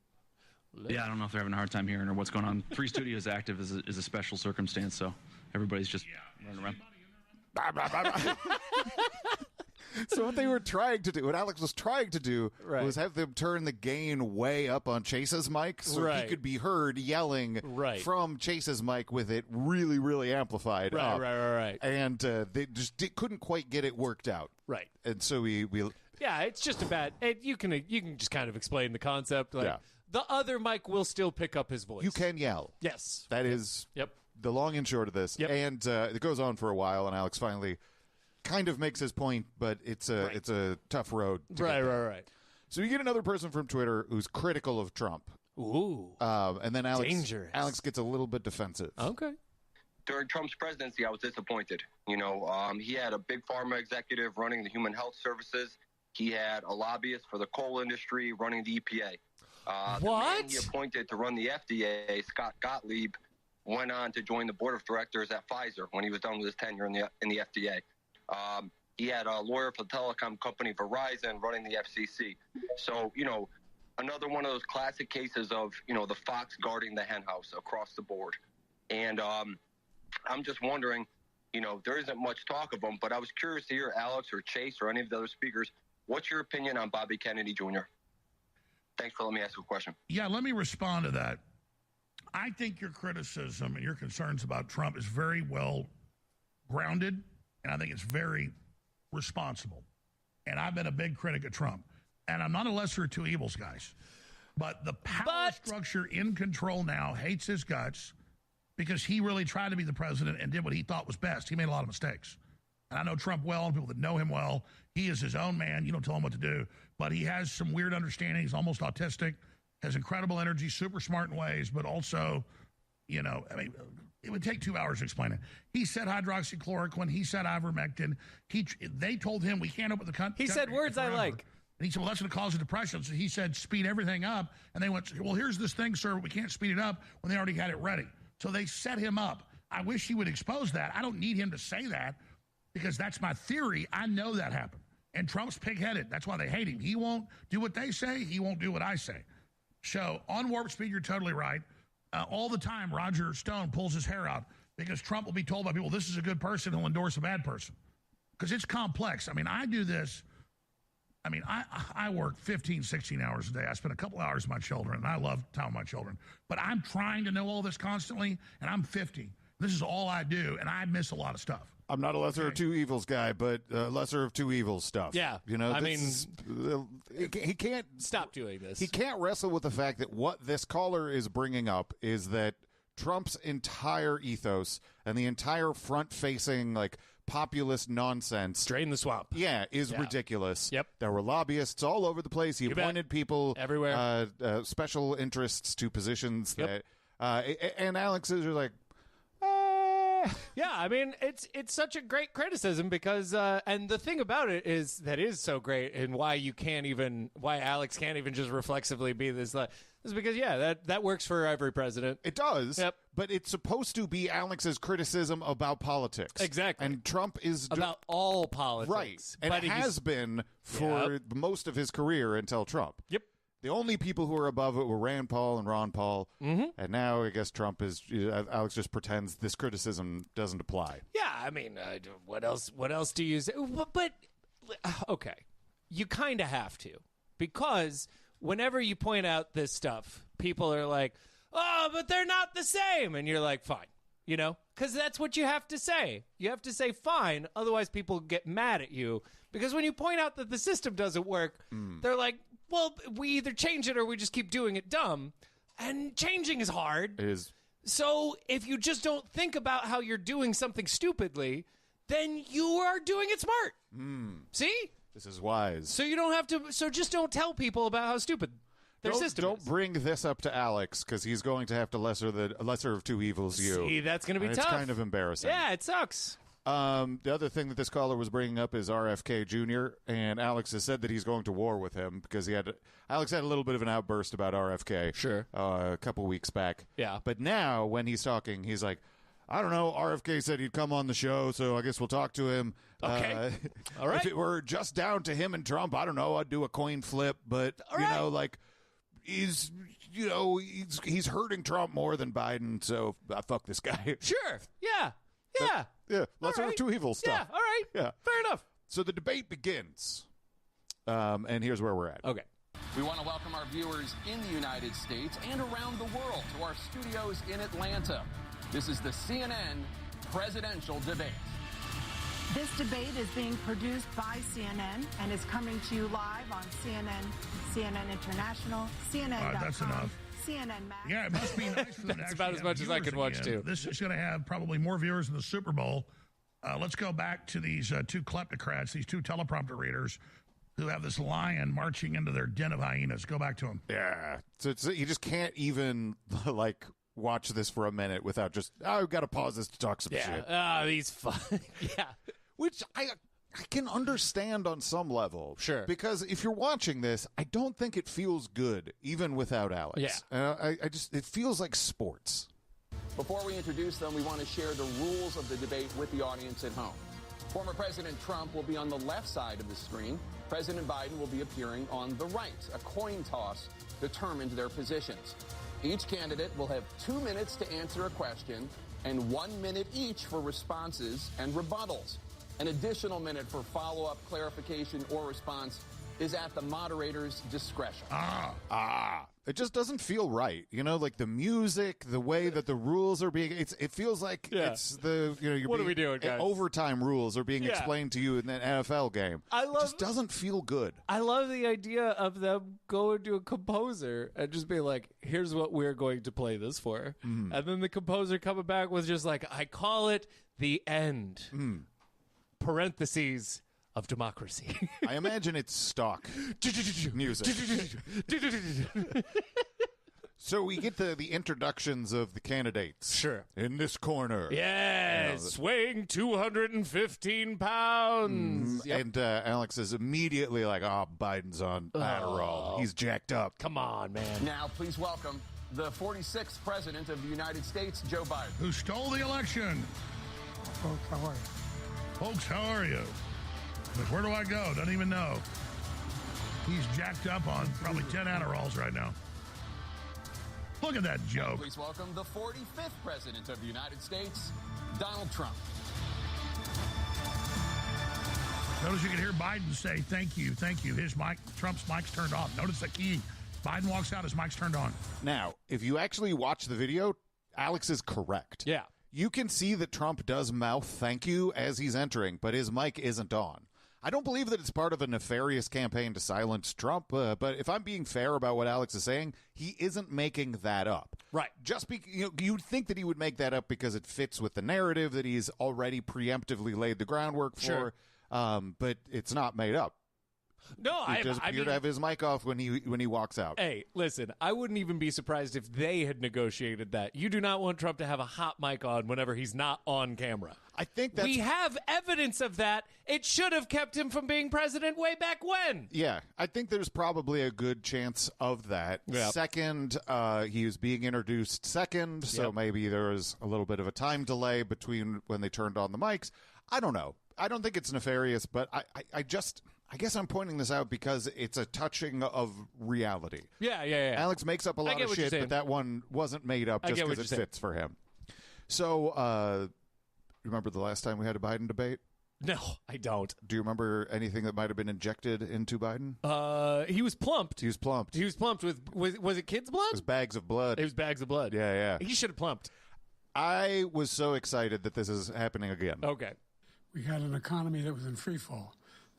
Yeah, I don't know if they're having a hard time hearing or what's going on. 3 Studios Active is a special circumstance, so everybody's just running around. So what they were trying to do, what Alex was trying to do, Right. was have them turn the gain way up on Chase's mic so Right. he could be heard yelling Right. from Chase's mic with it really, really amplified Right, up. right. And they just couldn't quite get it worked out. Right. And so we Yeah, it's just a bad. You can just kind of explain the concept. Like, Yeah. the other mic will still pick up his voice. you can yell. Yes. That is Yep. the long and short of this. Yep. And it goes on for a while, and Alex finally kind of makes his point, but it's a tough road. To get there. Right. So you get another person from Twitter who's critical of Trump. Ooh. And then Dangerous. Alex gets a little bit defensive. Okay. During Trump's presidency, I was disappointed. He had a big pharma executive running the human health services. He had a lobbyist for the coal industry running the EPA. The man he appointed to run the FDA, Scott Gottlieb, went on to join the board of directors at Pfizer when he was done with his tenure in the FDA. He had a lawyer for the telecom company Verizon running the FCC. So, another one of those classic cases of, the fox guarding the hen house across the board. And I'm just wondering, there isn't much talk of them, but I was curious to hear Alex or Chase or any of the other speakers. What's your opinion on Bobby Kennedy Jr.? Thanks for letting me ask a question. Yeah, let me respond to that. I think your criticism and your concerns about Trump is very well grounded, and I think it's very responsible. And I've been a big critic of Trump. And I'm not a lesser of two evils, guys. But the power structure in control now hates his guts because he really tried to be the president and did what he thought was best. He made a lot of mistakes. And I know Trump well, and people that know him well. He is his own man. You don't tell him what to do. But he has some weird understanding. He's almost autistic, has incredible energy, super smart in ways, but also, it would take 2 hours to explain it. He said hydroxychloroquine. He said ivermectin. They told him we can't open the country. He said words I like. And he said, well, that's going to cause a depression. So he said, speed everything up. And they went, well, here's this thing, sir. We can't speed it up when they already had it ready. So they set him up. I wish he would expose that. I don't need him to say that because that's my theory. I know that happened. And Trump's pig-headed. That's why they hate him. He won't do what they say. He won't do what I say. So on Warp Speed, you're totally right. All the time, Roger Stone pulls his hair out because Trump will be told by people, this is a good person, he'll endorse a bad person. Because it's complex. I do this. I work 15, 16 hours a day. I spend a couple hours with my children, and I love time with my children. But I'm trying to know all this constantly, and I'm 50. This is all I do, and I miss a lot of stuff. I'm not a lesser of two evils guy, but lesser of two evils stuff. Yeah. He can't stop doing this. He can't wrestle with the fact that what this caller is bringing up is that Trump's entire ethos and the entire front-facing, populist nonsense. Drain the swamp. Yeah, is ridiculous. Yep. There were lobbyists all over the place. He appointed people everywhere. Special interests to positions that and Alex is like, yeah, it's such a great criticism because and the thing about it is that is so great and why Alex can't even just reflexively be this is because that works for every president. It does. Yep. But it's supposed to be Alex's criticism about politics. Exactly. And Trump is about all politics. Right. And it has been for most of his career until Trump. Yep. The only people who were above it were Rand Paul and Ron Paul. And now I guess Trump is, Alex just pretends this criticism doesn't apply. Yeah, I mean, what else do you say? But okay, you kind of have to, because whenever you point out this stuff, people are like, oh, but they're not the same. And you're like, fine, because that's what you have to say. You have to say fine, otherwise people get mad at you. Because when you point out that the system doesn't work, they're like, well, we either change it or we just keep doing it dumb. And changing is hard. It is. So if you just don't think about how you're doing something stupidly, then you are doing it smart. See? This is wise. So you don't have to. So just don't tell people about how stupid their system Don't is. bring this up to Alex, because he's going to have to lesser of two evils you. See, that's going to be And tough. It's kind of embarrassing. Yeah, it sucks. The other thing that this caller was bringing up is RFK Jr., and Alex has said that he's going to war with him because Alex had a little bit of an outburst about RFK a couple weeks back. Yeah. But now when he's talking, he's like, I don't know, RFK said he'd come on the show, so I guess we'll talk to him. Okay. All right. If it were just down to him and Trump, I don't know, I'd do a coin flip, but, he's hurting Trump more than Biden, so fuck this guy. Sure. Yeah. Yeah, lesser of two evils stuff. Yeah, all right. Yeah. Fair enough. So the debate begins, and here's where we're at. Okay. We want to welcome our viewers in the United States and around the world to our studios in Atlanta. This is the CNN presidential debate. This debate is being produced by CNN and is coming to you live on CNN, CNN International, CNN.com. That's enough. CNN Max. Yeah, it must be nice for them. That's about as much as I could watch, too. This is going to have probably more viewers than the Super Bowl. Let's go back to these two kleptocrats, these two teleprompter readers, who have this lion marching into their den of hyenas. Go back to them. Yeah. So you just can't even, watch this for a minute without just, I've got to pause this to talk some shit. These fun. Yeah. Which I can understand on some level. Sure. Because if you're watching this, I don't think it feels good, even without Alex. Yeah. It feels like sports. Before we introduce them, we want to share the rules of the debate with the audience at home. Former President Trump will be on the left side of the screen. President Biden will be appearing on the right. A coin toss determined their positions. Each candidate will have 2 minutes to answer a question and 1 minute each for responses and rebuttals. An additional minute for follow-up, clarification, or response is at the moderator's discretion. It just doesn't feel right. Like the music, the way that the rules are being, it feels like it's What are we doing, guys? Overtime rules are being explained to you in an NFL game. It just doesn't feel good. I love the idea of them going to a composer and just being like, here's what we're going to play this for. And then the composer coming back with just like, I call it the end. Parentheses of democracy. I imagine it's stock music. So we get the introductions of the candidates. Sure. In this corner. Yes, weighing 215 pounds. Yep. And Alex is immediately like, Biden's on Adderall. He's jacked up. Come on, man. Now, please welcome the 46th President of the United States, Joe Biden. Who stole the election. Folks, how are you? Folks, how are you? Like, where do I go? Don't even know. He's jacked up on probably 10 Adderalls right now. Look at that joke. Please welcome the 45th President of the United States, Donald Trump. Notice you can hear Biden say, thank you. Trump's mic's turned off. Notice the key. Biden walks out, his mic's turned on. Now, if you actually watch the video, Alex is correct. Yeah. You can see that Trump does mouth thank you as he's entering, but his mic isn't on. I don't believe that it's part of a nefarious campaign to silence Trump, but if I'm being fair about what Alex is saying, he isn't making that up. Right. You'd think that he would make that up because it fits with the narrative that he's already preemptively laid the groundwork for, Sure. But it's not made up. No, He just appeared to have his mic off when he walks out. Hey, listen, I wouldn't even be surprised if they had negotiated that. You do not want Trump to have a hot mic on whenever he's not on camera. I think that's... We have evidence of that. It should have kept him from being president way back when. Yeah, I think there's probably a good chance of that. Yep. Second, he was being introduced second, so Yep. maybe there was a little bit of a time delay between when they turned on the mics. I don't know. I don't think it's nefarious, but I guess I'm pointing this out because it's a touching of reality. Yeah. Alex makes up a lot of what you're shit, saying. but that one wasn't made up just because it fits for him. So, remember the last time we had a Biden debate? No, I don't. Do you remember anything that might have been injected into Biden? He was plumped. He was plumped. He was plumped with was it kids' blood? It was bags of blood. It was bags of blood. Yeah. He should have plumped. I was so excited that this is happening again. Okay. We had an economy that was in free fall.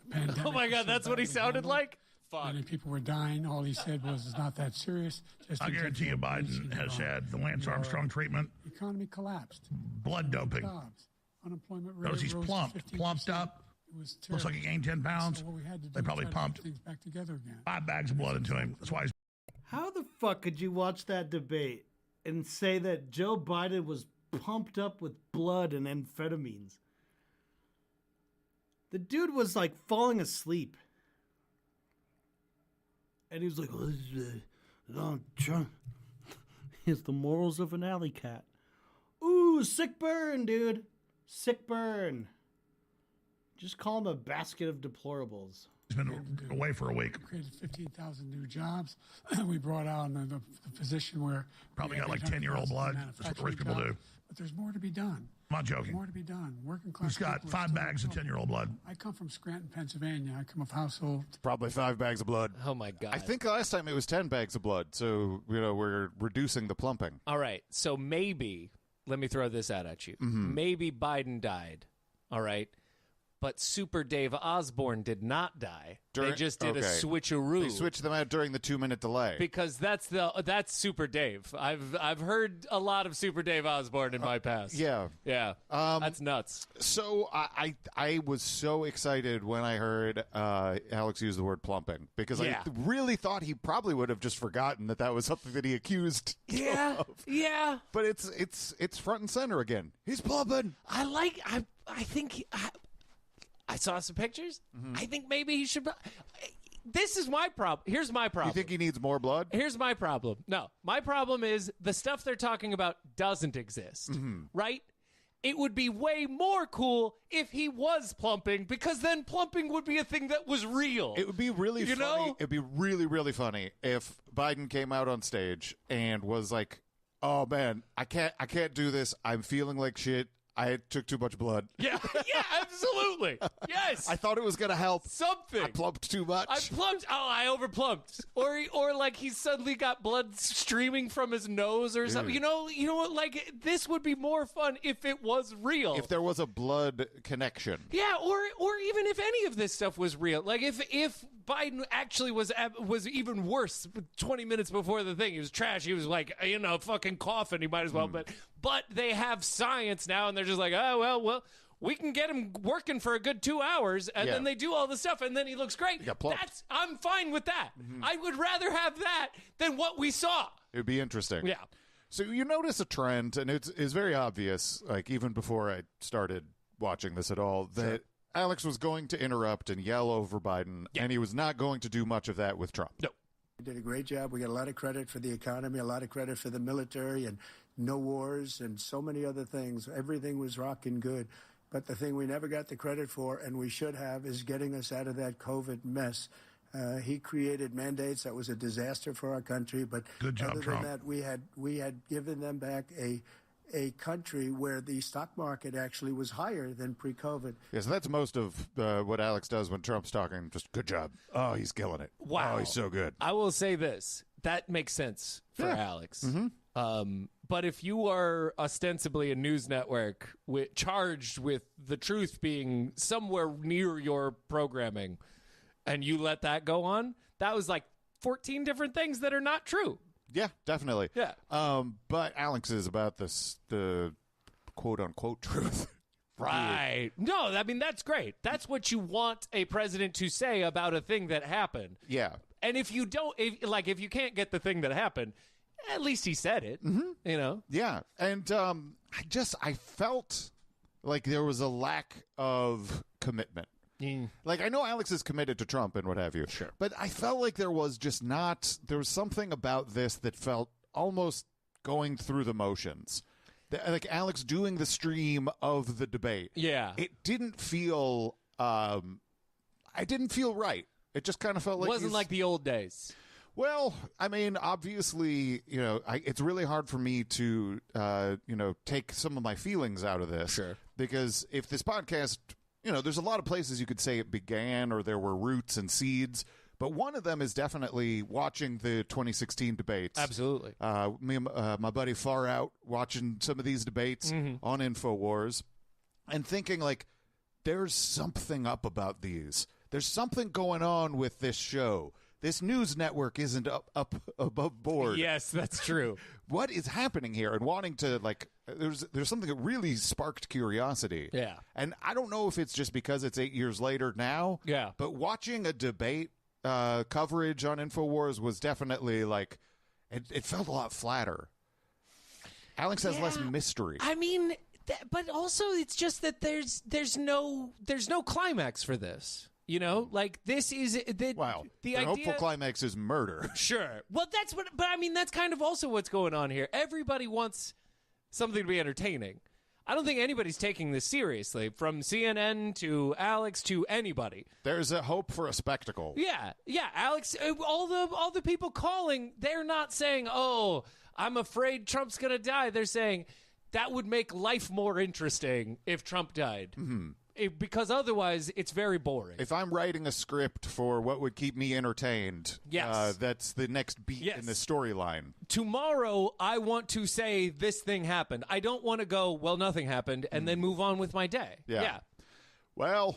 The pandemic Oh my God, that's what he sounded like? Fuck. Many people were dying. All he said was, it's not that serious. Just I guarantee you Biden has had the Lance Armstrong treatment. The economy collapsed. Blood doping. Jobs. Unemployment rate Notice he's rose to plumped 15%. up. It was Looks like he gained 10 pounds. So what we had to do They probably was try to pumped put things back together again. 5 bags of blood into him. That's why he's How the fuck could you watch that debate and say that Joe Biden was pumped up with blood and amphetamines? The dude was like falling asleep. And he was like, Donald Trump. He has the morals of an alley cat. Ooh, sick burn, dude. Sick burn. Just call him a basket of deplorables. He's been away for a week. We created 15,000 new jobs. We brought out the position where Probably got like 10-year-old blood. That's what the rich people do. But there's more to be done. I'm not joking. There's more to be done. Working class. Who's got people are 5 still bags of in trouble. 10-year-old blood? I come from Scranton, Pennsylvania. I come of household. Probably 5 bags of blood. Oh my God. I think last time it was 10 bags of blood, so we're reducing the plumping. All right. So maybe, let me throw this out at you. Maybe Biden died. All right. But Super Dave Osborne did not die. They just did a switcheroo. They switched them out during the 2-minute delay. Because that's Super Dave. I've heard a lot of Super Dave Osborne in my past. Yeah. That's nuts. So I was so excited when I heard Alex use the word plumping because I really thought he probably would have just forgotten that was something that he accused. Yeah. Of. Yeah. But it's front and center again. He's plumping. I think I saw some pictures. I think maybe he should. This is my problem. Here's my problem. You think he needs more blood? Here's my problem. No, my problem is the stuff they're talking about doesn't exist, right? It would be way more cool if he was plumping, because then plumping would be a thing that was real. It would be really funny. Know? It'd be really, really funny if Biden came out on stage and was like, "Oh man, I can't do this. I'm feeling like shit. I took too much blood." Yeah, absolutely. Yes. I thought it was going to help. Something. I plumped too much. I overplumped. Or like he suddenly got blood streaming from his nose or something. You know what? Like, this would be more fun if it was real. If there was a blood connection. Yeah, or even if any of this stuff was real. Like if Biden actually was even worse 20 minutes before the thing. He was trash. He was like, fucking coughing. He might as well. But they have science now, and they're just like, oh, well, we can get him working for a good 2 hours, and then they do all the stuff, and then he looks great. I'm fine with that. I would rather have that than what we saw. It would be interesting. Yeah. So you notice a trend, and it's very obvious, like even before I started watching this at all, that Alex was going to interrupt and yell over Biden, and he was not going to do much of that with Trump. No. We did a great job. We got a lot of credit for the economy, a lot of credit for the military, and no wars, and so many other things. Everything was rocking good. But the thing we never got the credit for, and we should have, is getting us out of that COVID mess. He created mandates that was a disaster for our country. But good job, other Trump. than that, we had given them back a country where the stock market actually was higher than pre-COVID. Yeah, so that's most of what Alex does when Trump's talking. Just good job. Oh, he's killing it. Wow. Oh, he's so good. I will say this. That makes sense for Alex. But if you are ostensibly a news network charged with the truth being somewhere near your programming, and you let that go on, that was like 14 different things that are not true. Yeah, definitely. Yeah. But Alex is about the quote-unquote truth. Right. No, I mean, that's great. That's what you want a president to say about a thing that happened. Yeah. And if you don't, if you can't get the thing that happened, at least he said it, Yeah. And I felt like there was a lack of commitment. Like, I know Alex is committed to Trump and what have you. Sure. But I felt like there was something about this that felt almost going through the motions. Like Alex doing the stream of the debate. Yeah. It didn't feel, I I didn't feel right. It just kind of felt like wasn't like the old days. Well, I mean, obviously, it's really hard for me to, take some of my feelings out of this. Sure. Because if this podcast, there's a lot of places you could say it began or there were roots and seeds. But one of them is definitely watching the 2016 debates. Absolutely. Me and my buddy Far Out watching some of these debates on InfoWars and thinking, like, there's something up about these. There's something going on with this show. This news network isn't up above board. Yes, that's true. What is happening here? And wanting to, like, there's something that really sparked curiosity. Yeah. And I don't know if it's just because it's 8 years later now. Yeah. But watching a debate coverage on InfoWars was definitely, like, it felt a lot flatter. Alex has less mystery. I mean, but also it's just that there's no climax for this. Like this is the idea. Hopeful climax is murder. Sure. Well, but I mean, that's kind of also what's going on here. Everybody wants something to be entertaining. I don't think anybody's taking this seriously, from CNN to Alex to anybody. There's a hope for a spectacle. Yeah, Alex. All the people calling, they're not saying, "Oh, I'm afraid Trump's gonna die." They're saying that would make life more interesting if Trump died. Mm-hmm. Because otherwise, it's very boring. If I'm writing a script for what would keep me entertained, yes. That's the next beat in the storyline. Tomorrow, I want to say this thing happened. I don't want to go, well, nothing happened, and then move on with my day. Yeah. Well,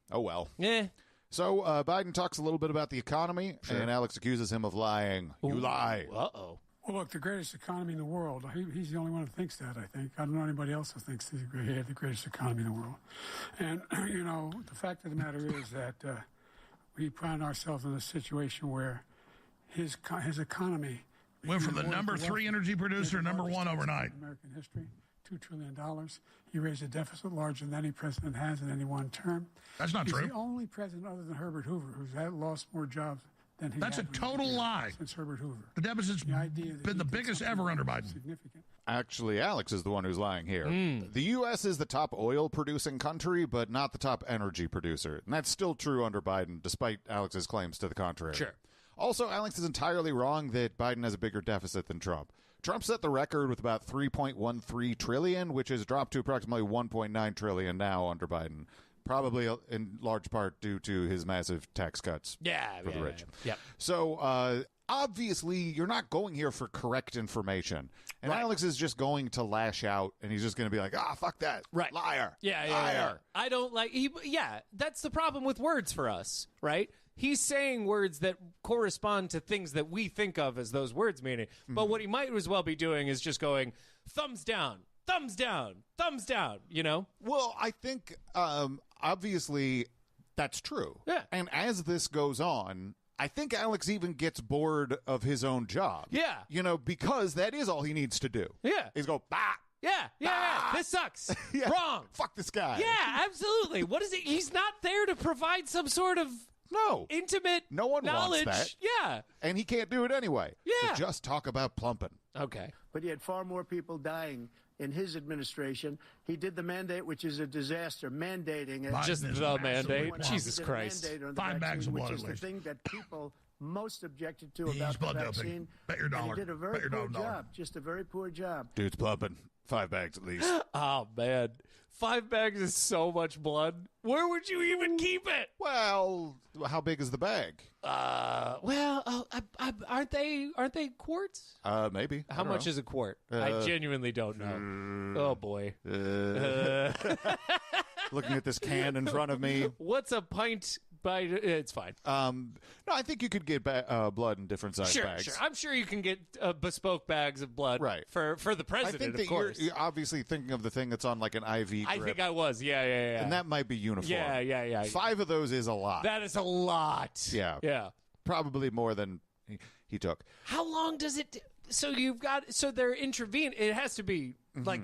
oh well. Yeah. So Biden talks a little bit about the economy, and Alex accuses him of lying. Ooh. You lie. Uh-oh. Well, look, the greatest economy in the world, he's the only one who thinks that, I think. I don't know anybody else who thinks he had the greatest economy in the world. And, the fact of the matter is that we find ourselves in a situation where his economy went from the number 3 energy producer to number 1 overnight. In American history, $2 trillion. He raised a deficit larger than any president has in any one term. That's not true. He's the only president other than Herbert Hoover who's lost more jobs. That's a total lie. Since Herbert Hoover. The deficit's been the biggest ever under Biden. Significant. Actually, Alex is the one who's lying here. The U.S. is the top oil-producing country, but not the top energy producer. And that's still true under Biden, despite Alex's claims to the contrary. Sure. Also, Alex is entirely wrong that Biden has a bigger deficit than Trump. Trump set the record with about $3.13 trillion, which has dropped to approximately $1.9 trillion now under Biden. Probably in large part due to his massive tax cuts for the rich. Yeah. So, obviously, you're not going here for correct information. And Alex is just going to lash out, and he's just going to be like, fuck that. Right. Liar. Yeah. Liar. I don't like... that's the problem with words for us, right? He's saying words that correspond to things that we think of as those words meaning. But what he might as well be doing is just going, thumbs down, thumbs down, thumbs down, Well, I think... obviously, that's true. Yeah. And as this goes on, I think Alex even gets bored of his own job. Yeah. Because that is all he needs to do. Yeah. Is go, bah! Yeah. This sucks. Yeah. Wrong. Fuck this guy. Yeah, absolutely. What is it? He's not there to provide some sort of intimate no one knowledge. Wants that. Yeah. And he can't do it anyway. Yeah. So just talk about plumping. Okay. But he had far more people dying in his administration. He did the mandate, which is a disaster, mandating it. Just the mandate? Jesus Christ. 5 bags of blood, which is at the least. thing that people most objected to He's about the blood vaccine. doping. Bet your dollar. And he did a Bet very your poor dollar. job, just a very poor job. Dude's plumping. 5 bags at least. Oh, man. 5 bags is so much blood. Where would you even keep it? Well, how big is the bag? Aren't they quarts? Maybe. How much is a quart? I genuinely don't know. Oh, boy. Looking at this can in front of me. What's a pint? It's fine. No, I think you could get blood in different size bags. Sure. I'm sure you can get bespoke bags of blood for the president, I think that of course. You're obviously thinking of the thing that's on like an IV grip. I think I was. Yeah. And that might be uniform. Yeah. 5 of those is a lot. That is a lot. Yeah. Probably more than he took. How long does it... So they're intervening. It has to be like...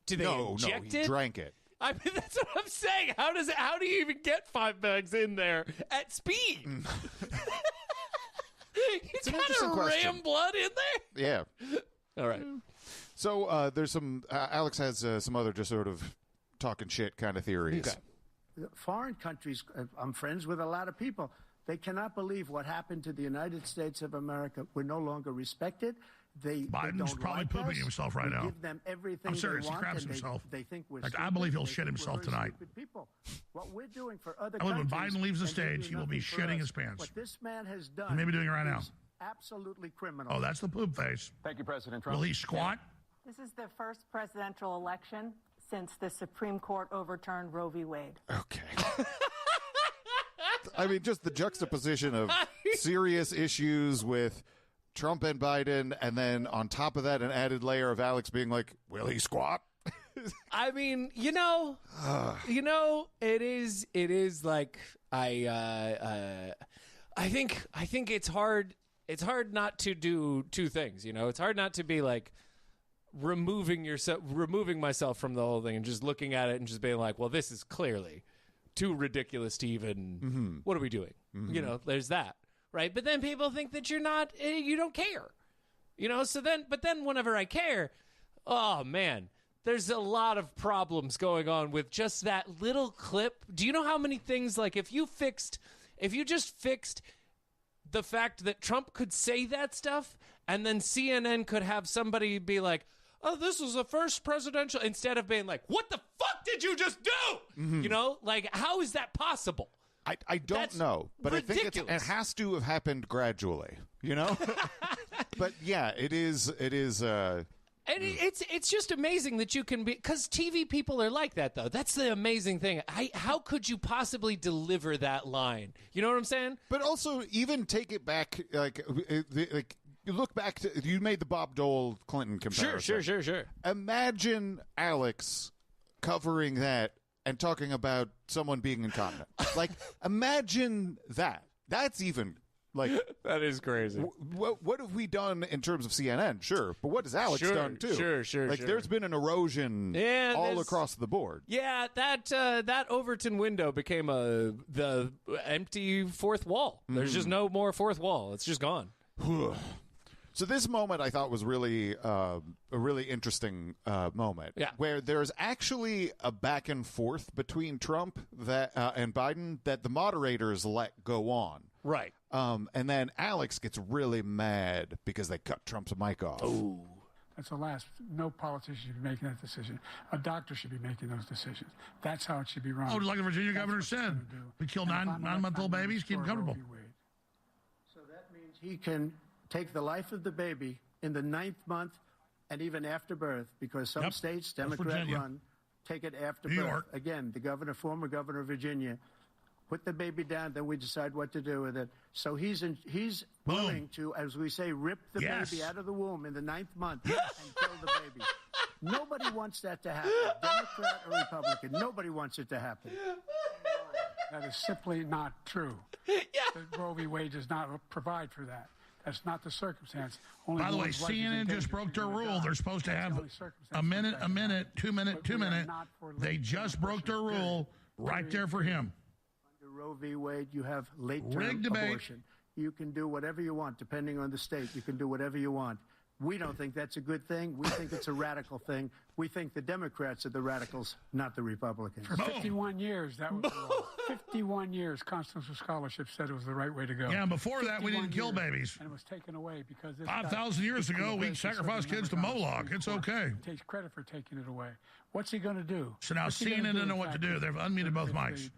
Do they inject he it? drank it. I mean, that's what I'm saying. How do you even get 5 bags in there at speed? You gotta ram blood in there? Yeah. All right. So there's some... Alex has some other just sort of talking shit kind of theories. Okay. foreign countries, I'm friends with a lot of people. They cannot believe what happened to the United States of America. We're no longer respected. Biden's probably pooping himself right now. Give them everything I'm serious. they want, He craps and himself. They think we're I believe he'll shit They think himself we're very tonight. stupid people. What we're doing for other I believe when countries, Biden leaves the and they stage, do he will be nothing for shitting us. his pants. What this man has done, He may be doing it right now. is absolutely criminal. Oh, that's the poop face. Thank you, President Trump. Will he squat? This is the first presidential election since the Supreme Court overturned Roe v. Wade. Okay. I mean, just the juxtaposition of serious issues with Trump and Biden, and then on top of that, an added layer of Alex being like, will he squat? I mean, it is like I think it's hard not to do two things, It's hard not to be like removing myself from the whole thing and just looking at it and just being like, well, this is clearly too ridiculous to even what are we doing? There's that. Right? But then people think that you don't care. But then whenever I care, oh man, there's a lot of problems going on with just that little clip. Do you know how many things, like if you just fixed the fact that Trump could say that stuff and then CNN could have somebody be like, oh, this was the first presidential, instead of being like, what the fuck did you just do? Like, how is that possible? I don't know, but ridiculous. I think it has to have happened gradually, But yeah, it is. And it's just amazing that you can be, because TV people are like that, though. That's the amazing thing. How could you possibly deliver that line? You know what I'm saying? But also, even take it back, you look back to, you made the Bob Dole Clinton comparison. Sure. Imagine Alex covering that and talking about someone being incontinent. Imagine that. That's even that is crazy. What have we done in terms of CNN? Sure, but what has Alex done too? Sure. There's been an erosion all across the board. Yeah, that Overton window became the empty fourth wall. There's just no more fourth wall. It's just gone. So this moment I thought was really a really interesting moment, where there's actually a back and forth between Trump and Biden that the moderators let go on. Right. And then Alex gets really mad because they cut Trump's mic off. Oh. That's the last. No politician should be making that decision. A doctor should be making those decisions. That's how it should be run. Oh, like the Virginia governor said, we kill nine-month-old babies, keep them comfortable. So that means he can take the life of the baby in the 9th month and even after birth, because some states, Democrat run, take it after New birth. York. Again, the former governor of Virginia, put the baby down, then we decide what to do with it. So he's willing to, as we say, rip the baby out of the womb in the 9th month and kill the baby. Nobody wants that to happen, Democrat or Republican. Nobody wants it to happen. That is simply not true. The Roe v. Wade does not provide for that. That's not the circumstance. By the way, CNN just broke their rule. They're supposed to have a minute, 2 minute. They just broke their rule right there for him. Under Roe v. Wade, you have late-term abortion. You can do whatever you want, depending on the state. You can do whatever you want. We don't think that's a good thing. We think it's a radical thing. We think the Democrats are the radicals, not the Republicans. For 51 years, that was the law. 51 years, constitutional scholarship said it was the right way to go. Yeah, and before that, we didn't kill babies. And it was taken away because... 5,000 years ago, we sacrificed kids to Moloch. It's okay. He takes credit for taking it away. What's he going to do? So now CNN doesn't know what to do. They've unmuted both mics.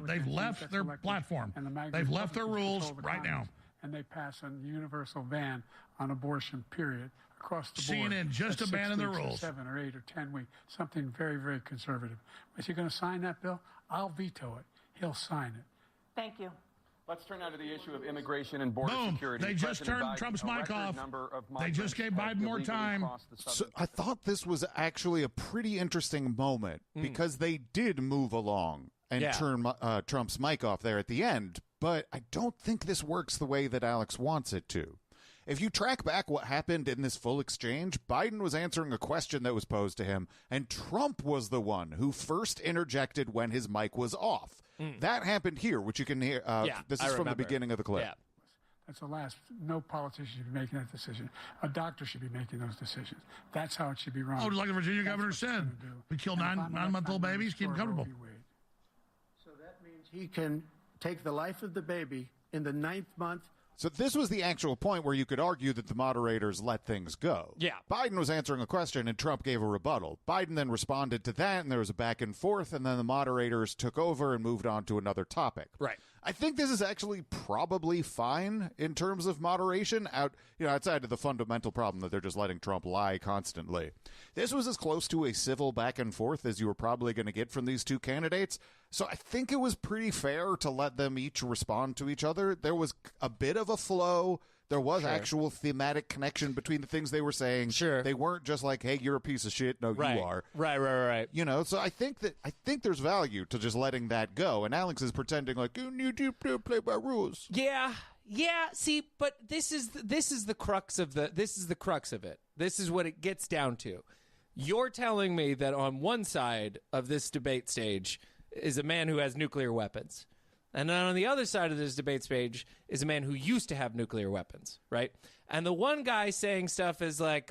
They've left their platform. They've left their rules right now. And they pass a universal ban on abortion, period, across the board. CNN just abandoned the rules. 7 or 8 or 10 weeks, something very, very conservative. Is he going to sign that bill? I'll veto it. He'll sign it. Thank you. Let's turn now to the issue of immigration and border security. They just turned Trump's mic off. They just gave Biden more time. So I thought this was actually a pretty interesting moment because they did move along and turn Trump's mic off there at the end. But I don't think this works the way that Alex wants it to. If you track back what happened in this full exchange, Biden was answering a question that was posed to him, and Trump was the one who first interjected when his mic was off. That happened here, which you can hear. This is from the beginning of the clip. Yeah. That's the last. No politician should be making that decision. A doctor should be making those decisions. That's how it should be run. Oh, like the Virginia governor said, we kill nine-month-old babies, keep them comfortable. he can take the life of the baby in the 9th month. So this was the actual point where you could argue that the moderators let things go. Yeah. Biden was answering a question and Trump gave a rebuttal. Biden then responded to that and there was a back and forth and then the moderators took over and moved on to another topic. Right. I think this is actually probably fine in terms of moderation outside of the fundamental problem that they're just letting Trump lie constantly. This was as close to a civil back and forth as you were probably going to get from these two candidates. So I think it was pretty fair to let them each respond to each other. There was a bit of a flow. There was actual thematic connection between the things they were saying. Sure. They weren't just like, hey, you're a piece of shit. No, Right. you are. Right. So I think there's value to just letting that go. And Alex is pretending like, you do play by rules. Yeah. See, but this is the crux of it. This is what it gets down to. You're telling me that on one side of this debate stage is a man who has nuclear weapons. And then on the other side of this debate stage is a man who used to have nuclear weapons, right? And the one guy saying stuff is like,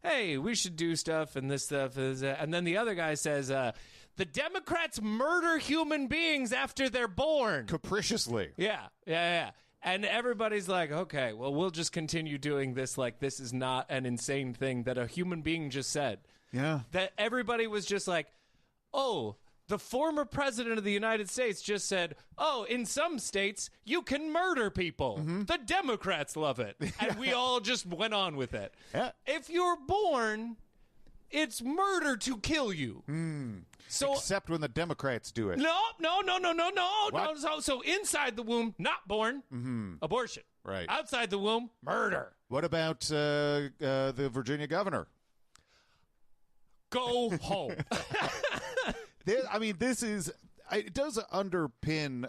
hey, we should do stuff, and this stuff is... and then the other guy says, the Democrats murder human beings after they're born. Capriciously. Yeah. And everybody's like, okay, well, we'll just continue doing this like this is not an insane thing that a human being just said. Yeah. That everybody was just like, oh... The former president of the United States just said, oh, in some states, you can murder people. Mm-hmm. The Democrats love it. And we all just went on with it. Yeah. If you're born, it's murder to kill you. So, except when the Democrats do it. No. What? So inside the womb, not born, abortion. Right. Outside the womb, murder. What about the Virginia governor? Go home. It does underpin,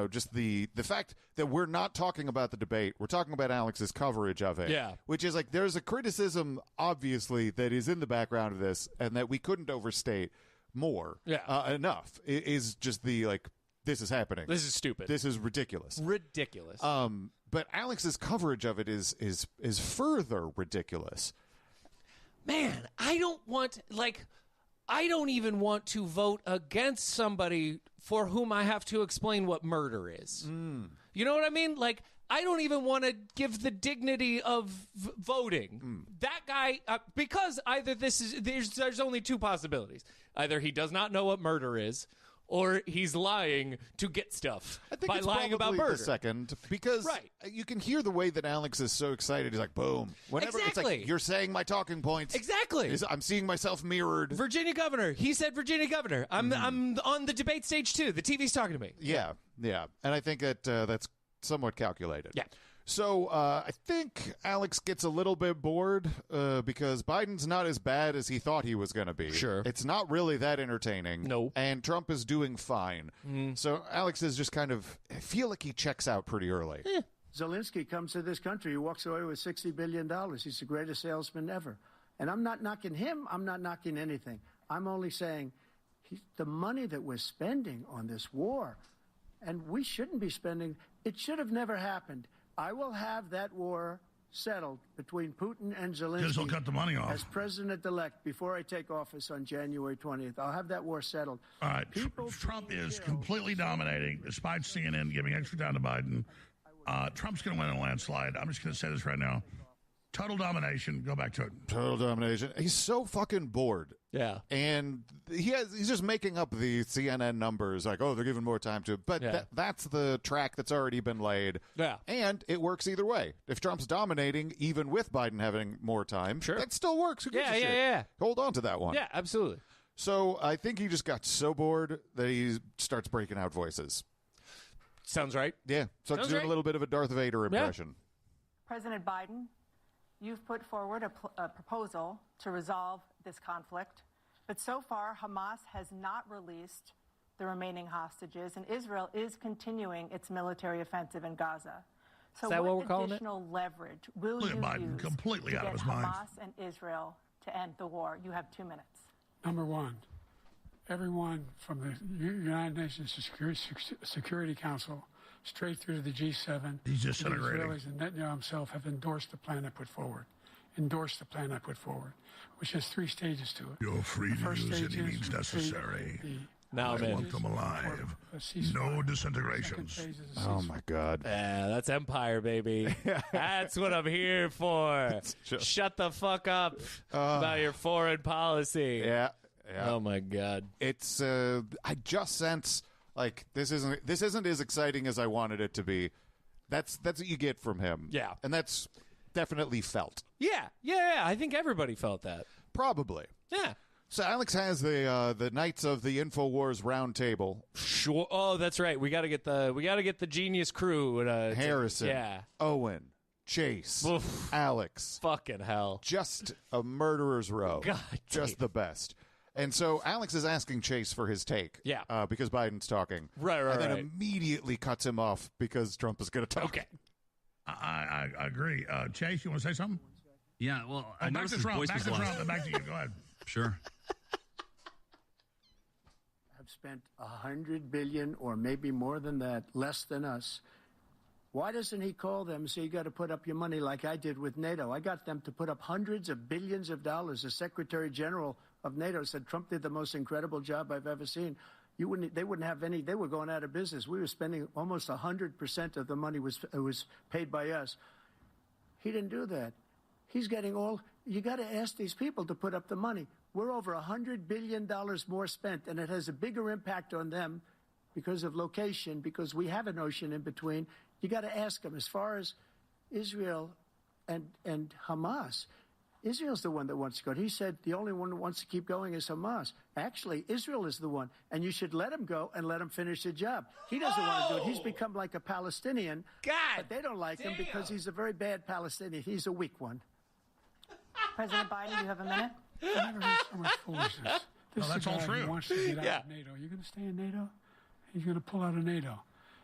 just the fact that we're not talking about the debate. We're talking about Alex's coverage of it. Yeah. Which is like, there's a criticism, obviously, that is in the background of this and that we couldn't overstate more. Yeah. Enough. It is just the, like, this is happening. This is stupid. This is ridiculous. But Alex's coverage of it is further ridiculous. Man, I don't even want to vote against somebody for whom I have to explain what murder is. You know what I mean? Like, I don't even want to give the dignity of voting. That guy, because either there's only two possibilities. Either he does not know what murder is, or he's lying to get stuff by lying about murder. The second, because you can hear the way that Alex is so excited. He's like, boom. Whenever it's like, you're saying my talking points. Exactly. I'm seeing myself mirrored. Virginia governor. He said Virginia governor. I'm on the debate stage too. The TV's talking to me. Yeah. And I think that that's somewhat calculated. Yeah. So I think Alex gets a little bit bored because Biden's not as bad as he thought he was going to be. Sure. It's not really that entertaining. No. And Trump is doing fine. So Alex is just kind of, I feel like he checks out pretty early. Zelensky comes to this country. He walks away with $60 billion. He's the greatest salesman ever. And I'm not knocking him. I'm not knocking anything. I'm only saying the money that we're spending on this war, and we shouldn't be spending, it should have never happened. I will have that war settled between Putin and Zelensky. Just will cut the money off. As president-elect, before I take office on January 20th, I'll have that war settled. All right. Trump is completely dominating, despite CNN giving extra time to Biden. Trump's going to win in a landslide. I'm just going to say this right now. Total domination. Go back to it. Total domination. He's so fucking bored. Yeah. And he's just making up the CNN numbers like, oh, they're giving more time to it. But that's the track that's already been laid. Yeah. And it works either way. If Trump's dominating, even with Biden having more time, that still works. Who gives a shit? Yeah. Hold on to that one. Yeah, absolutely. So I think he just got so bored that he starts breaking out voices. Sounds right. Yeah. So Sounds doing right. a little bit of a Darth Vader impression. President Biden, you've put forward a proposal to resolve this conflict, but so far Hamas has not released the remaining hostages, and Israel is continuing its military offensive in Gaza. So Is that what we're calling it? additional leverage will Look you at Biden, use completely to out of get his mind. Hamas and Israel to end the war? You have 2 minutes. Number one, everyone from the United Nations Security Council straight through to the G7, He's the disintegrating. Israelis and Netanyahu himself have endorsed the plan I put forward, which has 3 stages to it. You're free The to first use stage any is means necessary. the Now I'm I in. want them alive. No disintegrations. Oh my God. Yeah, that's Empire, baby. That's what I'm here for. Shut the fuck up about your foreign policy. Yeah. Oh my God. It's I just sense like this isn't as exciting as I wanted it to be. That's what you get from him. Yeah. And that's definitely felt. Yeah. I think everybody felt that. Probably. Yeah. So Alex has the Knights of the InfoWars round table. Sure. Oh, that's right. We got to get the genius crew. Harrison. Yeah. Owen. Chase. Oof. Alex. Fucking hell. Just a murderer's row. God. Just the best. And so Alex is asking Chase for his take. Yeah. Because Biden's talking. Right. And then immediately cuts him off because Trump is going to talk. Okay. I agree. Chase, you want to say something? Yeah, well, I back noticed to his Trump. voice Back was to lost. Trump. And back to you. Go ahead. Sure. Have spent $100 billion or maybe more than that, less than us. Why doesn't he call them and say, you got to put up your money like I did with NATO? I got them to put up hundreds of billions of dollars. The Secretary General of NATO said Trump did the most incredible job I've ever seen. They wouldn't have any. They were going out of business. We were spending almost 100% of the money was paid by us. He didn't do that. He's getting all. You got to ask these people to put up the money. We're over $100 billion more spent, and it has a bigger impact on them because of location, because we have an ocean in between. You got to ask them. As far as Israel and Hamas, Israel's the one that wants to go. He said the only one that wants to keep going is Hamas. Actually, Israel is the one, and you should let him go and let him finish the job. He doesn't want to do it. He's become like a Palestinian. God, but they don't like him because he's a very bad Palestinian. He's a weak one. President Biden, you have a minute. I never heard so much foolishness. This that's is a all guy true. who wants to get out of NATO. You're going to stay in NATO? He's going to pull out of NATO.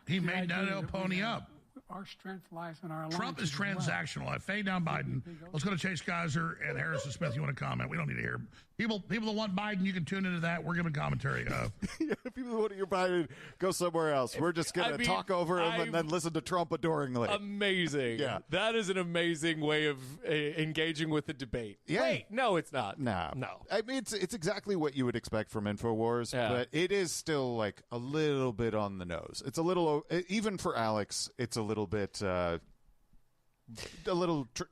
He The made idea NATO that pony we have- up. Our strength lies in our alliance. Trump is transactional. I fade down Biden. Let's go to Chase Geyser and Harrison Smith. You want to comment? We don't need to hear people that want Biden. You can tune into that. We're giving commentary. People that want to hear Biden, go somewhere else. We're just going to talk over him and then listen to Trump adoringly. Amazing. Yeah. That is an amazing way of engaging with the debate. Yeah. Wait, no, it's not. No. I mean, it's exactly what you would expect from InfoWars, Yeah. but it is still like a little bit on the nose. It's a little, even for Alex, it's a little bit,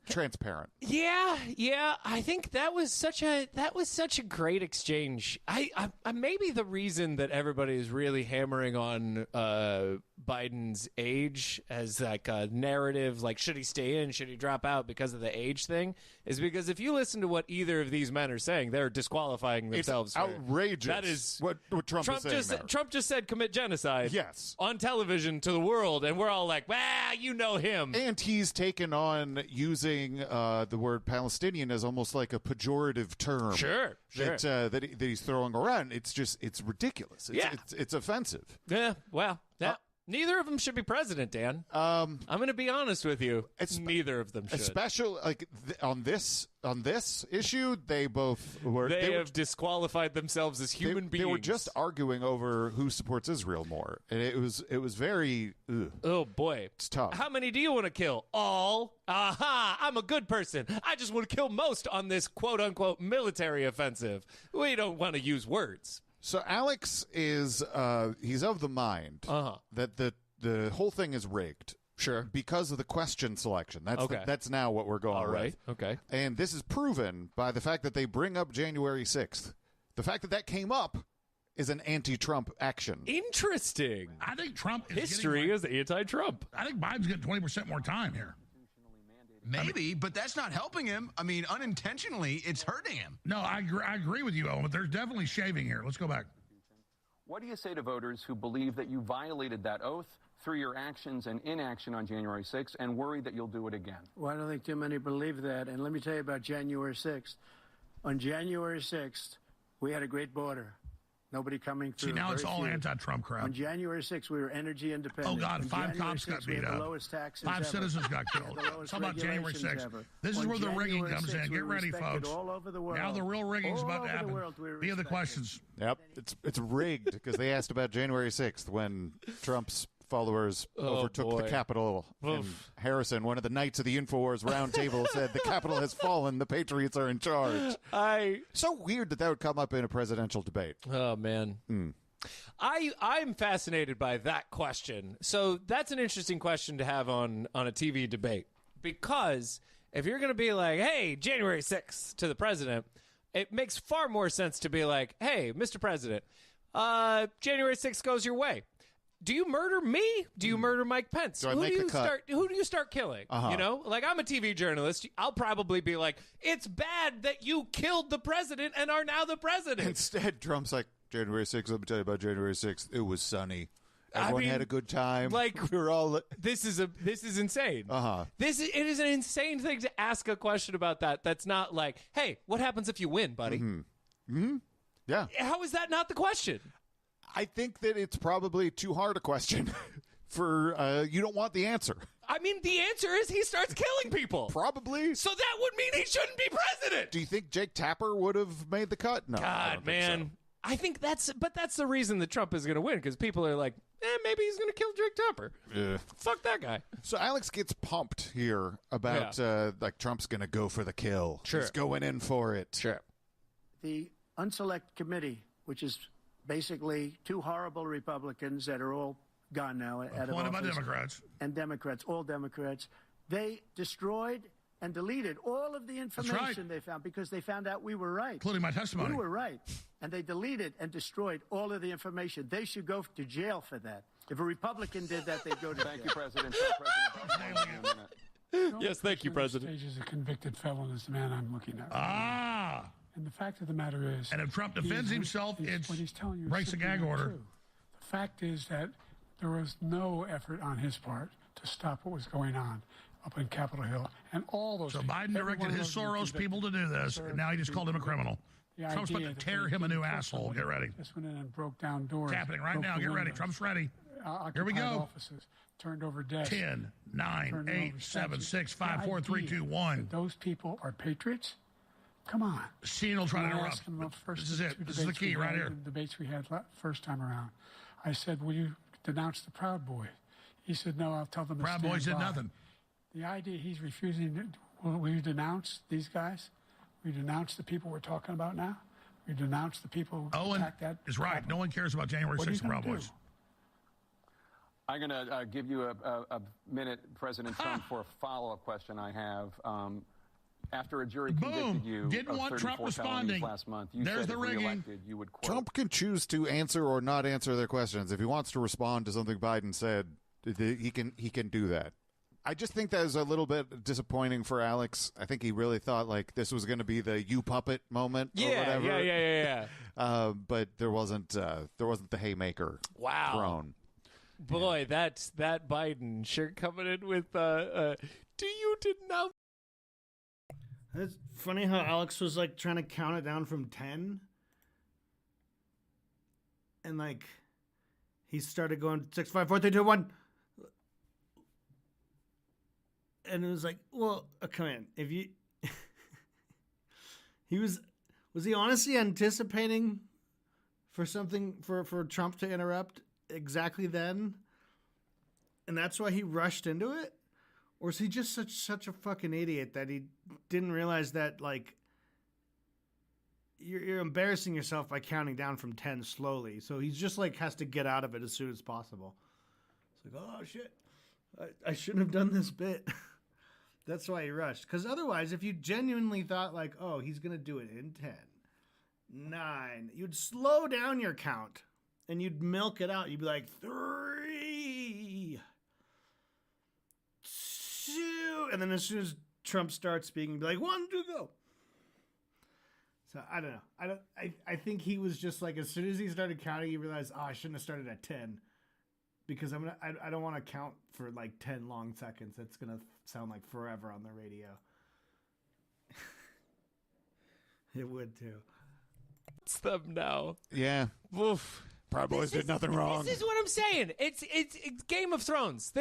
transparent. Yeah. I think that was such a great exchange. I maybe the reason that everybody is really hammering on Biden's age as like a narrative, like should he stay in, should he drop out because of the age thing, is because if you listen to what either of these men are saying, they're disqualifying themselves. It's outrageous. That is what Trump is saying there. Trump just said commit genocide. Yes. On television to the world, and we're all like, well, you know him. And he's taken on using the word Palestinian as almost like a pejorative term. Sure. That he's throwing around. It's ridiculous. It's offensive. Yeah. Well. Yeah. Neither of them should be president, Dan. I'm going to be honest with you. Neither of them should. Especially like on this issue, they both were. They have disqualified themselves as human beings. They were just arguing over who supports Israel more, and it was very. Ugh. Oh boy, it's tough. How many do you want to kill? All. Aha! I'm a good person. I just want to kill most on this quote unquote military offensive. We don't want to use words. So Alex is he's of the mind that the whole thing is rigged. Sure. Because of the question selection. That's Okay. that's now what we're going All right. with. Okay. And this is proven by the fact that they bring up January 6th. The fact that came up is an anti-Trump action. Interesting. I think Trump is History is anti-Trump. I think Biden's getting 20% more time here. Maybe, but that's not helping him. I mean, unintentionally, it's hurting him. No, I agree with you, Owen, but there's definitely shaving here. Let's go back. What do you say to voters who believe that you violated that oath through your actions and inaction on January 6th and worry that you'll do it again? Well, I don't think too many believe that. And let me tell you about January 6th. On January 6th, we had a great border. Nobody coming through. See, now it's Very all few. anti-Trump crap. On January 6th, we were energy independent. Oh, God, On 5 January cops 6th, got we beat had up. the lowest taxes 5 ever. citizens got We had killed. the lowest Talk about January regulations 6th. ever. This is On where the rigging January comes 6th, in. we Get were ready, respected folks. all over the world. Now the real rigging's All about to over the happen. world, we were Via the respected. questions. Yep, it's rigged because they asked about January 6th when Trump's followers overtook the Capitol. And Harrison, one of the knights of the InfoWars roundtable, said the Capitol has fallen. The Patriots are in charge. So weird that would come up in a presidential debate. Oh man. I'm fascinated by that question. So that's an interesting question to have on a TV debate, because if you're going to be like, hey, January 6th to the president, it makes far more sense to be like, hey, Mr. President, January 6th goes your way. Do you murder me? Do you murder Mike Pence? Do I make a cut? Who do you start killing? You know, like, I'm a TV journalist. I'll probably be like, it's bad that you killed the president and are now the president. Instead, Trump's like, January 6th, let me tell you about January 6th. It was sunny. Everyone had a good time. Like, we were all. This is insane. It is an insane thing to ask a question about that. That's not like, hey, what happens if you win, buddy? Yeah. How is that not the question? I think that it's probably too hard a question for you don't want the answer. I mean, the answer is he starts killing people. Probably. So that would mean he shouldn't be president. Do you think Jake Tapper would have made the cut? No. God, man. I think that's the reason that Trump is going to win, because people are like, maybe he's going to kill Jake Tapper. Yeah. Fuck that guy. So Alex gets pumped here about like Trump's going to go for the kill. Sure. He's going in for it. Sure. The Unselect Committee, which is basically two horrible Republicans that are all gone now. Appointed by Democrats. And Democrats, all Democrats. They destroyed and deleted all of the information they found, because they found out we were right. Including my testimony. We were right. And they deleted and destroyed all of the information. They should go to jail for that. If a Republican did that, they'd go to jail. Thank you, President. Yes, thank you, President. Stage is a convicted felon is the man I'm looking at. And the fact of the matter is, and if Trump defends himself, it's what he's telling you breaks a gag order. True. The fact is that there was no effort on his part to stop what was going on up in Capitol Hill, and all those. So Biden directed his Soros people to do this, and now he just called him a criminal. Trump's about to tear him a new asshole. Get ready. Just went in and broke down doors. It's happening right now. Get ready. Trump's ready. Here we go. Offices, turned over desks. 10, 9, 8, 7, 6, 5, 4, 3, 2, 1. Those people are patriots. Come on. Scene will try to interrupt. This is it. This is the key right here. The debates we had first time around. I said, will you denounce the Proud Boys? He said, no, I'll tell them to Proud stand Boys did by. nothing. The idea he's refusing, will you denounce these guys? Will you denounce the people we're talking about now? Will you denounce the people who attacked that? Is right. Capital? No one cares about January 6th Proud Boys. I'm going to give you a minute, President Trump, for a follow-up question I have. After a jury convicted you Didn't of want 34 Trump responding last month, you There's said the if rigging. reelected, you would quote. Trump can choose to answer or not answer their questions. If he wants to respond to something Biden said, he can do that. I just think that was a little bit disappointing for Alex. I think he really thought like this was going to be the you puppet moment or whatever. Yeah. But there wasn't the haymaker thrown. Boy, that Biden sure coming in with do you denounce? It's funny how Alex was like trying to count it down from 10. And like he started going 6, 5, 4, 3, 2, 1. And it was like, well, come in. If you was he honestly anticipating for something for Trump to interrupt exactly then? And that's why he rushed into it? Or is he just such a fucking idiot that he didn't realize that, like, you're embarrassing yourself by counting down from 10 slowly. So he's just, like, has to get out of it as soon as possible. It's like, oh, shit. I shouldn't have done this bit. That's why he rushed. Because otherwise, if you genuinely thought, like, oh, he's going to do it in 10, 9, you'd slow down your count. And you'd milk it out. You'd be like, 3... 2, and then as soon as Trump starts speaking, you'd be like 1, 2, go. So I don't know. I think he was just like, as soon as he started counting, he realized, oh, I shouldn't have started at 10 because I don't want to count for like 10 long seconds. It's gonna sound like forever on the radio. It would too. It's them now. Yeah. Oof. Proud Boys did nothing wrong. This is what I'm saying. It's Game of Thrones.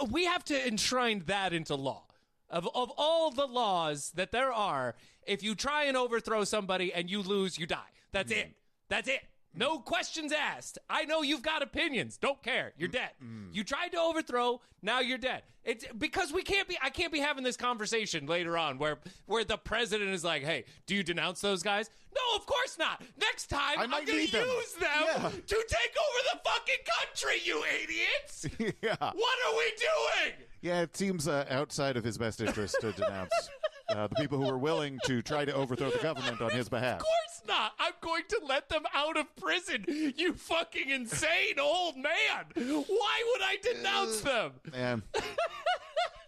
We have to enshrine that into law. Of all the laws that there are, if you try and overthrow somebody and you lose, you die. That's it. That's it. No questions asked. I know you've got opinions. Don't care. You're dead. You tried to overthrow. Now you're dead. It's because I can't be having this conversation later on where the president is like, hey, do you denounce those guys? No, of course not. Next time, I'm going to use them to take over the fucking country, you idiots. Yeah. What are we doing? Yeah, it seems outside of his best interest to denounce the people who were willing to try to overthrow the government on his behalf. Of course not. I'm going to let them out of prison, you fucking insane old man. Why would I denounce them? Man.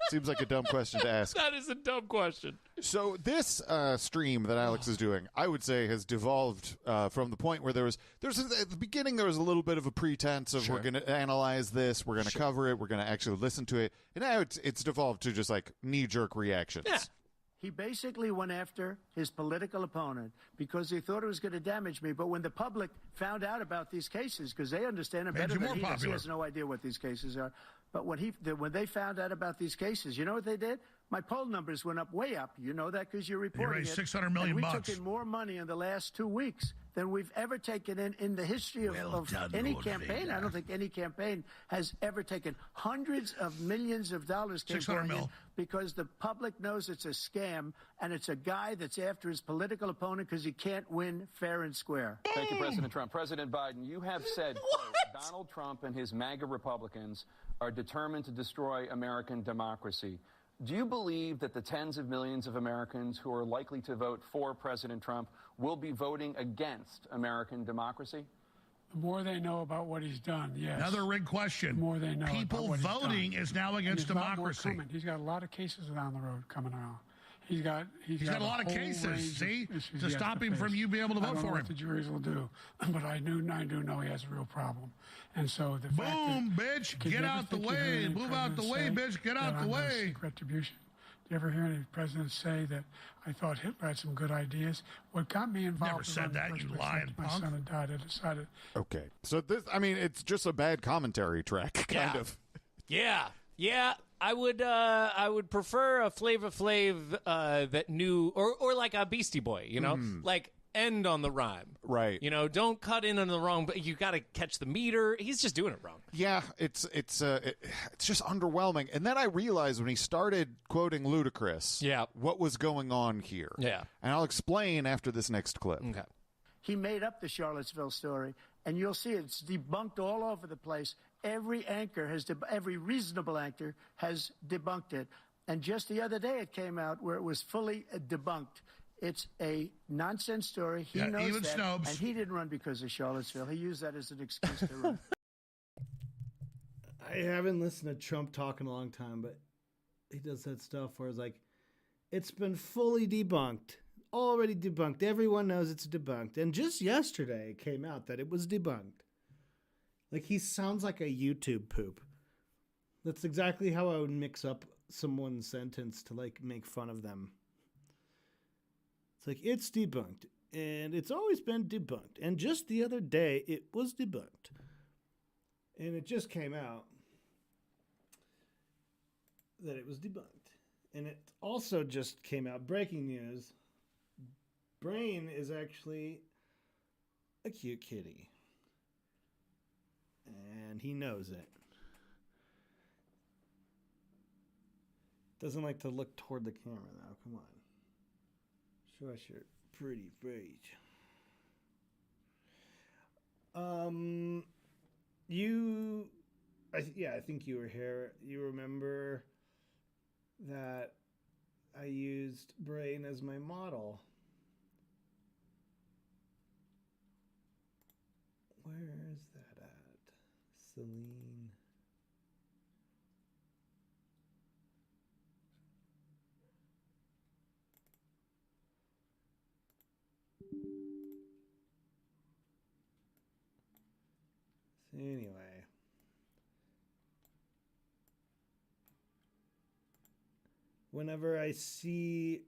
Seems like a dumb question to ask. That is a dumb question. So this stream that Alex is doing, I would say, has devolved from the point where at the beginning there was a little bit of a pretense of we're going to analyze this, we're going to cover it, we're going to actually listen to it, and now it's devolved to just like knee-jerk reactions. Yeah. He basically went after his political opponent because he thought it was going to damage me. But when the public found out about these cases, because they understand it better than he does, he has no idea what these cases are. But when they found out about these cases, you know what they did? My poll numbers went up, way up. You know that because you're reporting raised it. $600 million. And we took in more money in the last 2 weeks than we've ever taken in the history of any campaign. I don't think any campaign has ever taken hundreds of millions of dollars $600 million because the public knows it's a scam and it's a guy that's after his political opponent because he can't win fair and square. Thank you, President Trump. President Biden, you have said, quote, Donald Trump and his MAGA Republicans are determined to destroy American democracy. Do you believe that the tens of millions of Americans who are likely to vote for President Trump will be voting against American democracy? The more they know about what he's done, yes. Another rigged question. The more they know People about what voting he's done. is now against democracy. He's got a lot of cases down the road coming around. He's got a lot of cases, see, to stop him from you being able to vote I don't for know him. what the juries will do, but I do know he has a real problem. And so the fact Boom, that bitch, get out the way. Move out the way, bitch, get out the way. Seek retribution. Do you ever hear any presidents say that I thought Hitler had some good ideas? What got me involved? Never said that, you lying my punk. son had died. I decided. Okay, so it's just a bad commentary track, kind of. Yeah. I would prefer a Flavor Flav that knew, or like a Beastie Boy, you know, like end on the rhyme, right? You know, don't cut in on the wrong, but you got to catch the meter. He's just doing it wrong. Yeah, it's just underwhelming. And then I realized when he started quoting Ludacris, what was going on here. Yeah, and I'll explain after this next clip. Okay. He made up the Charlottesville story, and you'll see it's debunked all over the place. Every reasonable anchor has debunked it. And just the other day it came out where it was fully debunked. It's a nonsense story. He knows even that. Snopes. And he didn't run because of Charlottesville. He used that as an excuse to run. I haven't listened to Trump talk in a long time, but he does that stuff where it's like, it's been fully debunked. Already debunked. Everyone knows it's debunked. And just yesterday it came out that it was debunked. Like, he sounds like a YouTube poop. That's exactly how I would mix up someone's sentence to, like, make fun of them. It's like, it's debunked. And it's always been debunked. And just the other day, it was debunked. And it just came out that it was debunked. And it also just came out, breaking news, Brain is actually a cute kitty. And he knows it. Doesn't like to look toward the camera, though. Come on. Show us your pretty face. I think you were here. You remember that I used Brain as my model. Where is that at? Celine. So anyway. Whenever I see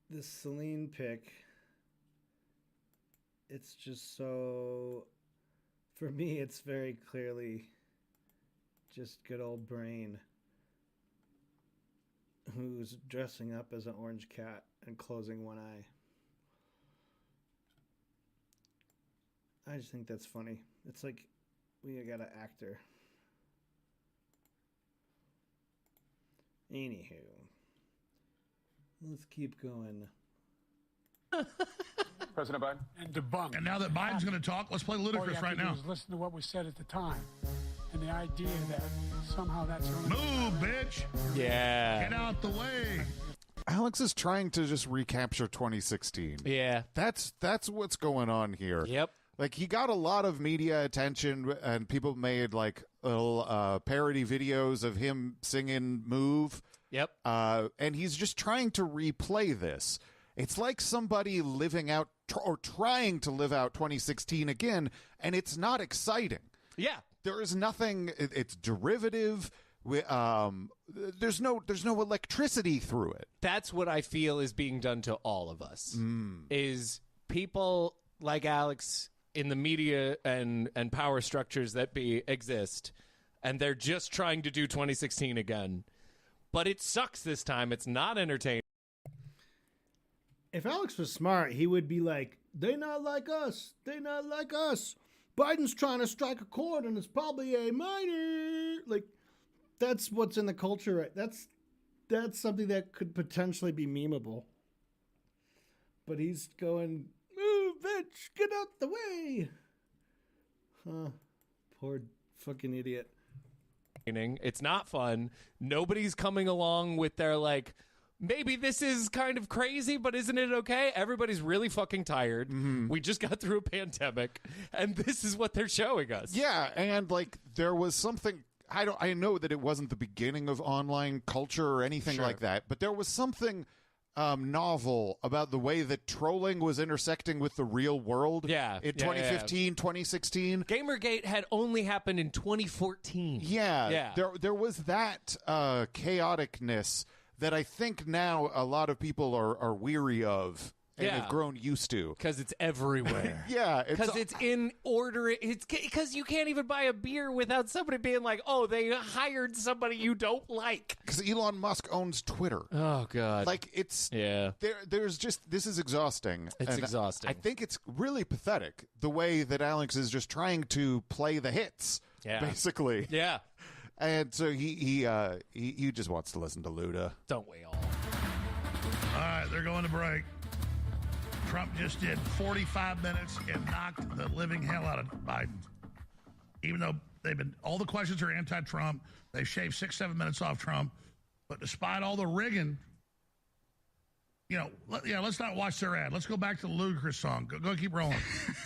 this Celine pic, it's just so, for me, it's very clearly just good old Brain, who's dressing up as an orange cat and closing one eye. I just think that's funny. It's like we got an actor. Anywho, let's keep going. President Biden? And debunk. And now that Biden's going to talk, let's play All you Ludacris have right to do now. is listen to what was said at the time. And the idea that somehow that's... Move, bitch! Yeah. Get out the way! Alex is trying to just recapture 2016. Yeah. That's what's going on here. Yep. Like, he got a lot of media attention, and people made, like, little parody videos of him singing Move. Yep. And he's just trying to replay this. It's like somebody living out or trying to live out 2016 again, and it's not exciting. Yeah. There is nothing. It's derivative. There's no electricity through it. That's what I feel is being done to all of us. Is people like Alex in the media and power structures that exist, and they're just trying to do 2016 again. But it sucks this time. It's not entertaining. If Alex was smart, he would be like, they not like us. They not like us. Biden's trying to strike a chord, and it's probably A minor. Like, that's what's in the culture. Right? That's something that could potentially be memeable. But he's going, move, bitch, get out the way. Huh. Poor fucking idiot. It's not fun. Nobody's coming along with their, like, maybe this is kind of crazy, but isn't it okay? Everybody's really fucking tired. We just got through a pandemic, and this is what they're showing us. Yeah, and like there was something I know that it wasn't the beginning of online culture or anything like that, but there was something novel about the way that trolling was intersecting with the real world. Yeah, in 2015, 2016. Gamergate had only happened in 2014. Yeah. There was that chaoticness that I think now a lot of people are weary of and have grown used to. Because it's everywhere. Yeah. Because it's in order. It's because you can't even buy a beer without somebody being like, oh, they hired somebody you don't like. Because Elon Musk owns Twitter. Oh, God. Like, it's... Yeah. There's just... This is exhausting. It's And exhausting. I think it's really pathetic, the way that Alex is just trying to play the hits, basically. Yeah. And so he just wants to listen to Luda. Don't we all? All right, they're going to break. Trump just did 45 minutes and knocked the living hell out of Biden. Even though all the questions are anti-Trump, they shaved 6-7 minutes off Trump. But despite all the rigging, let's not watch their ad. Let's go back to the Ludacris song. Go keep rolling.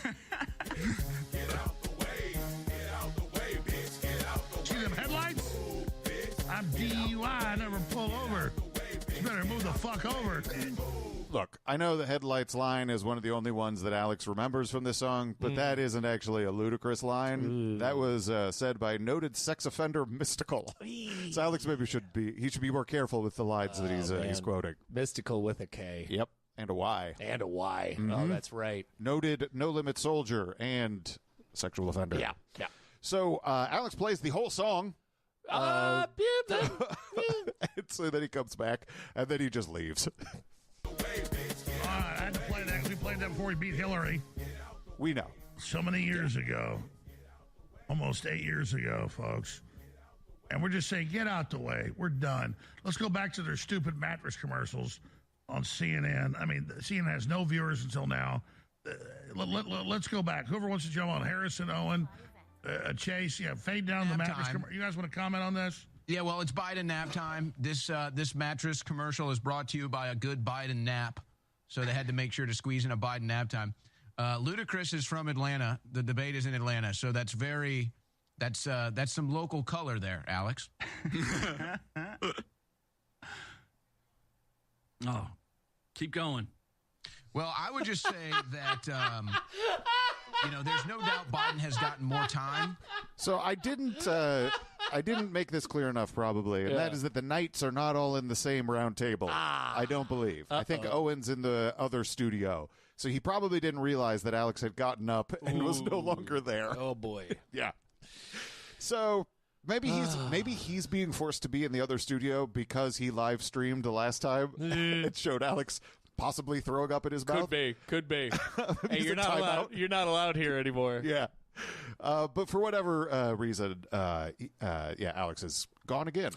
Get out the way. Get out the way, bitch. Get out the way. See them headlights? I'm DUI. I never pull over. You better move the fuck over. Look, I know the headlights line is one of the only ones that Alex remembers from this song, but that isn't actually a Ludacris line. That was said by noted sex offender Mystical. So Alex maybe should be more careful with the lines that he's quoting. Mystical with a K. Yep, and a Y. And a Y. Oh, that's right. Noted No Limit Soldier and sexual offender. Yeah. So Alex plays the whole song. And so then he comes back, and then he just leaves. I had to play that. We played that before we beat Hillary. We know. So many years ago. Almost 8 years ago, folks. And we're just saying, get out the way. We're done. Let's go back to their stupid mattress commercials on CNN. I mean, CNN has no viewers until now. Let's go back. Whoever wants to jump on, Harrison, Owen, Chase, fade down the mattress commercial. You guys want to comment on this? Yeah, well, it's Biden nap time. This mattress commercial is brought to you by a good Biden nap. So they had to make sure to squeeze in a Biden nap time. Ludacris is from Atlanta. The debate is in Atlanta. So that's some local color there, Alex. Oh, keep going. Well, I would just say that, there's no doubt Biden has gotten more time. So I didn't make this clear enough, probably, and that is that the knights are not all in the same round table. I don't believe. I think Owen's in the other studio, so he probably didn't realize that Alex had gotten up and was no longer there. Oh boy. Yeah. So maybe he's being forced to be in the other studio because he live streamed the last time. It showed Alex possibly throwing up in his mouth. Could be. Hey, He's you're a not allowed. timeout. You're not allowed here anymore. Yeah. But for whatever reason, Alex is gone again.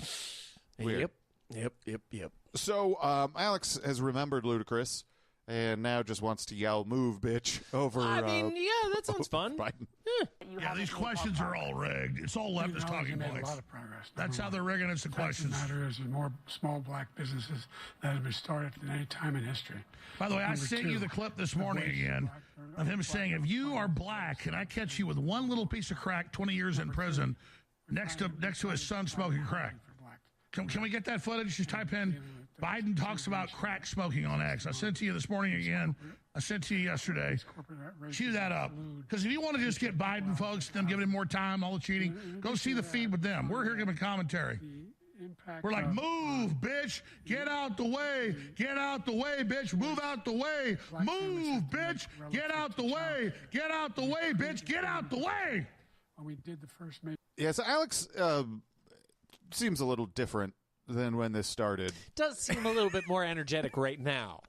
Weird. Yep. So Alex has remembered Ludacris and now just wants to yell, "Move, bitch!" over. I mean, yeah, that sounds fun. Biden. Yeah, these questions are all rigged. It's all leftist talking made a points. lot of progress. That's how they're rigging it's the questions. The fact of the matter is there's more small black businesses that have been started than any time in history. By the way, I Number sent two, you the clip this morning again of him saying, if you are black and I catch you with one little piece of crack, 20 years in prison, next to his son smoking crack. Can we get that footage? Just type in Biden talks about crack smoking on X. I sent to you this morning again. I sent to you yesterday. Cue that up. Because if you want to just get Biden, folks, them giving him more time, all the cheating, go see the feed with them. We're here giving commentary. We're like, move, bitch. Get out the way. Get out the way, bitch. Move out the way. Move, bitch. Get out the way. Get out the way, bitch. Get out the way. When we did the first Yeah, so Alex seems a little different than when this started. Does seem a little bit more energetic right now.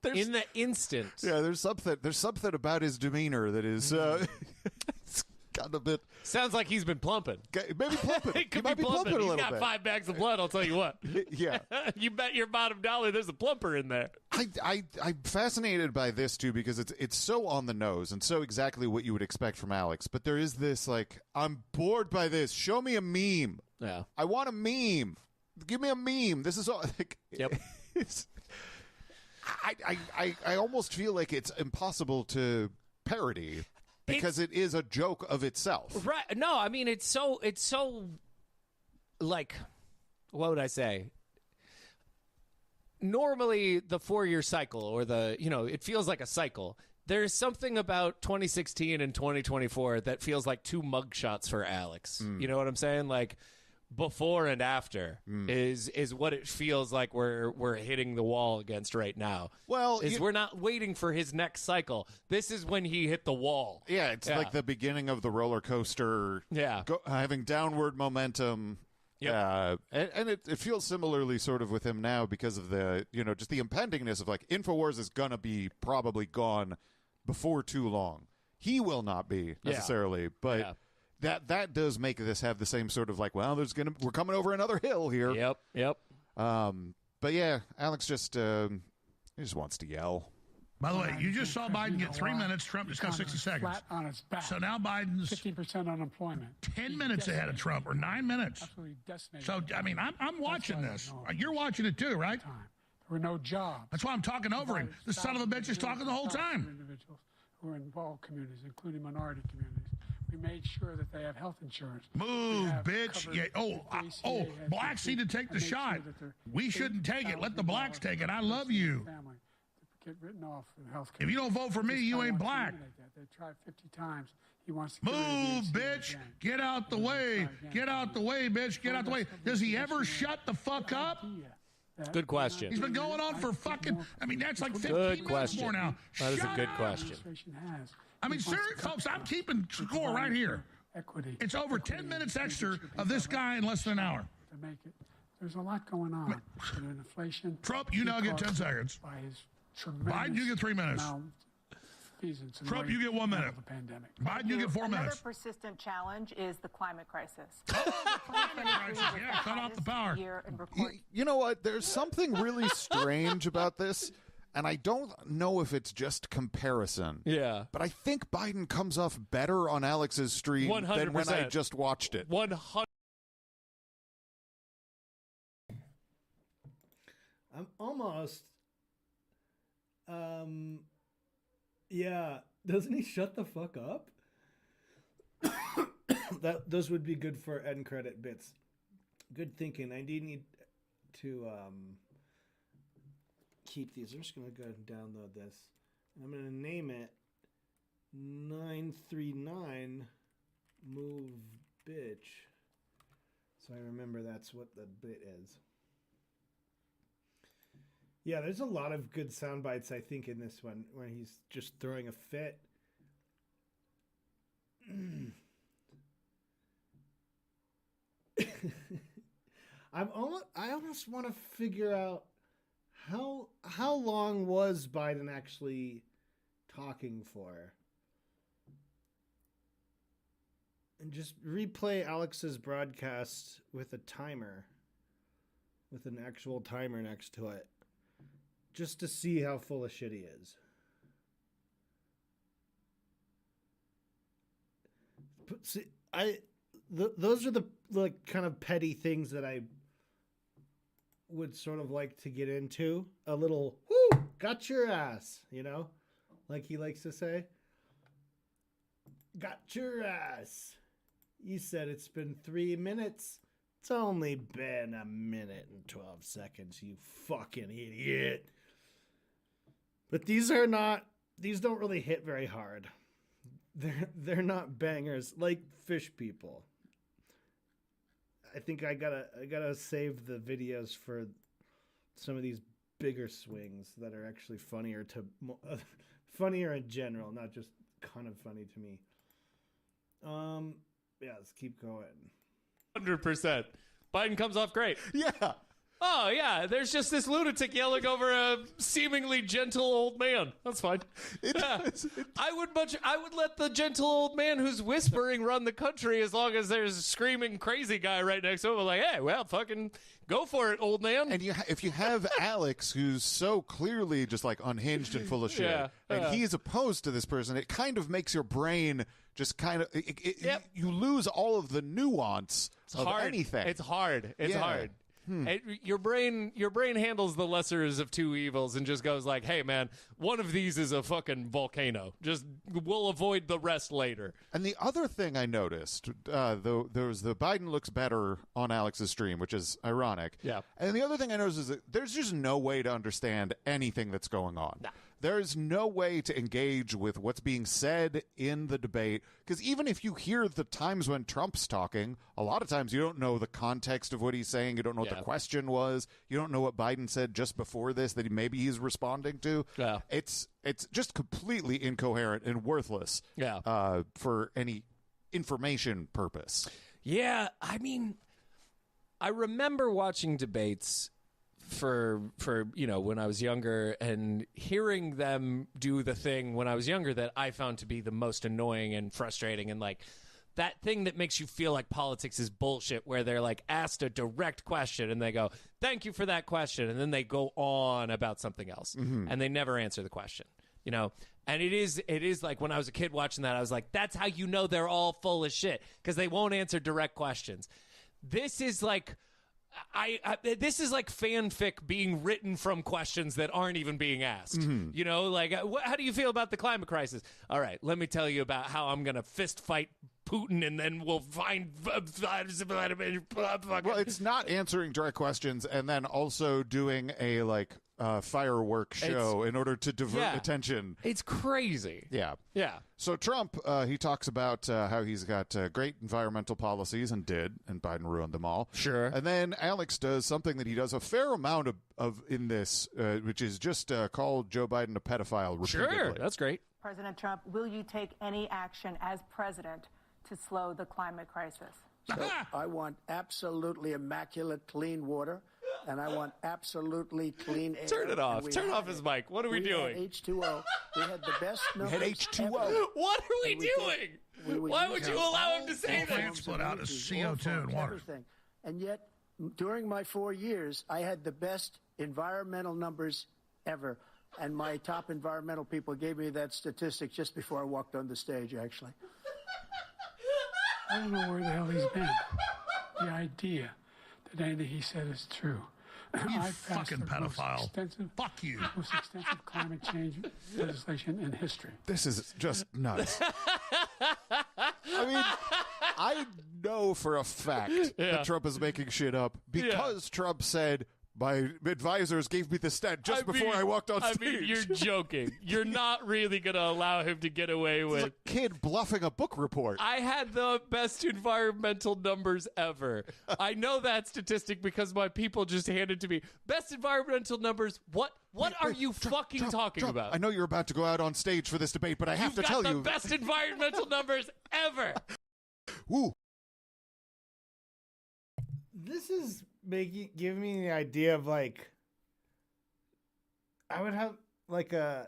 In the instant. Yeah, there's something about his demeanor that is it's got a bit. Sounds like he's been plumping. Maybe plumping. He could might be plumping. a He's little got bit. 5 bags of blood, I'll tell you what. Yeah. You bet your bottom dollar there's a plumper in there. I'm fascinated by this too because it's so on the nose and so exactly what you would expect from Alex. But there is this like, I'm bored by this. Show me a meme. Yeah. I want a meme. Give me a meme. This is all. Like, yep. I almost feel like it's impossible to parody because it is a joke of itself. Right. No, I mean it's so like, what would I say? Normally the 4-year cycle or it feels like a cycle. There's something about 2016 and 2024 that feels like 2 mugshots for Alex. You know what I'm saying? Like before and after is what it feels like we're hitting the wall against right now. Well, we're not waiting for his next cycle. This is when he hit the wall. Yeah, it's like the beginning of the roller coaster. Yeah, having downward momentum. Yeah, and it feels similarly sort of with him now because of the just the impendingness of like InfoWars is gonna be probably gone before too long. He will not be necessarily, but. Yeah. That does make this have the same sort of like, well, we're coming over another hill here. Yep. But yeah, Alex just he just wants to yell. By the way, you just saw Biden get 3 minutes. Trump just got 60 seconds. Flat on its back. So now Biden's 15% unemployment. 10 minutes ahead of Trump, or 9 minutes. Absolutely decimated. So I mean, I'm watching this. You're watching it too, right? There were no jobs. That's why I'm talking over him. The son of a bitch is talking the whole time. Individuals who are in all communities, including minority communities. We made sure that they have health insurance. Move, bitch. Yeah. Blacks need to take the shot. We shouldn't take it. Let the blacks take it. I love you. Get written off in health care. If you don't vote for me, you ain't black. They tried 50 times. He wants to move, bitch. Get out the way. Get out the way, bitch. Get out the way. Does he ever shut the fuck up? Good question. He's been going on for fucking, that's like 15 minutes more now. That is a good question. I mean, seriously, folks, I'm keeping score right here. It's over 10 minutes extra of this guy in less than an hour. To make it, there's a lot going on. Inflation. Trump, you now get 10 seconds. Biden, you get 3 minutes. Trump, you get 1 minute. Biden, you get 4 minutes. Another persistent challenge is the climate crisis. Yeah, cut off the power. You know what? There's something really strange about this. And I don't know if it's just comparison. Yeah. But I think Biden comes off better on Alex's stream 100%. than when I just watched it. 100%. I'm almost... yeah. Doesn't he shut the fuck up? Those would be good for end credit bits. Good thinking. I do need to... keep these. I'm just going to go and download this. I'm going to name it 939 Move Bitch. So I remember that's what the bit is. Yeah, there's a lot of good sound bites, I think, in this one where he's just throwing a fit. I almost want to figure out How long was Biden actually talking for? And just replay Alex's broadcast with a timer, with an actual timer next to it, just to see how full of shit he is. See, those are the kind of petty things that I would sort of like to get into. A little, whoo, got your ass, like he likes to say. Got your ass. You said it's been 3 minutes. It's only been 1 minute and 12 seconds, you fucking idiot. But these don't really hit very hard. They're not bangers like Fish People. I think I gotta save the videos for some of these bigger swings that are actually funnier in general, not just kind of funny to me. Yeah, let's keep going. 100%. Biden comes off great. Yeah. Oh, yeah, there's just this lunatic yelling over a seemingly gentle old man. That's fine. I would let the gentle old man who's whispering run the country as long as there's a screaming crazy guy right next to him. Like, hey, well, fucking go for it, old man. And if you have Alex, who's so clearly just like unhinged and full of shit, and he's opposed to this person, it kind of makes your brain just kind of, you lose all of the nuance of anything. It's hard. It's hard. Your brain handles the lessers of two evils and just goes like, hey man, one of these is a fucking volcano, just we'll avoid the rest later. And the other thing I noticed, though, there was the Biden looks better on Alex's stream, which is ironic. Yeah. And the other thing I noticed is that there's just no way to understand anything that's going on. Nah. There's no way to engage with what's being said in the debate, because even if you hear the times when Trump's talking, a lot of times you don't know the context of what he's saying. You don't know what the question was. You don't know what Biden said just before this that maybe he's responding to. Yeah. It's just completely incoherent and worthless for any information purpose. Yeah, I mean, I remember watching debates for when I was younger and hearing them do the thing when I was younger that I found to be the most annoying and frustrating, and like that thing that makes you feel like politics is bullshit, where they're like asked a direct question and they go, thank you for that question, and then they go on about something else and they never answer the question, and it is like when I was a kid watching that, I was like, that's how you know they're all full of shit, because they won't answer direct questions. This is like this is like fanfic being written from questions that aren't even being asked. Like, how do you feel about the climate crisis? All right, let me tell you about how I'm going to fist fight Putin, and then we'll find. Well, it's not answering direct questions and then also doing a firework show in order to divert attention. It's crazy. Yeah. So Trump, he talks about how he's got great environmental policies and Biden ruined them all. Sure. And then Alex does something that he does a fair amount of in this, which is just call Joe Biden a pedophile repeatedly. Sure, that's great. President Trump, will you take any action as president to slow the climate crisis? So I want absolutely immaculate clean water, and I want absolutely clean air. Turn it off. Turn off his mic. What are we doing? Had H2O. We had the best numbers. We had H2O. Ever. What are we doing? Why would you allow him to say that? Split out as CO2 and water. Everything. And yet, during my 4 years, I had the best environmental numbers ever. And my top environmental people gave me that statistic just before I walked on the stage, actually. I don't know where the hell he's been. The idea that anything he said is true. You fucking pedophile. Fuck you. Most extensive climate change legislation in history. This is just nuts. I mean, I know for a fact that Trump is making shit up because Trump said, my advisors gave me the stat before I walked on stage. I mean, you're joking. You're not really going to allow him to get away with... It's a kid bluffing a book report. I had the best environmental numbers ever. I know that statistic because my people just handed to me. Best environmental numbers. What are you fucking talking about? I know you're about to go out on stage for this debate, but I have to tell you... You've got the best environmental numbers ever. Woo. This is giving me the idea of like I would have like an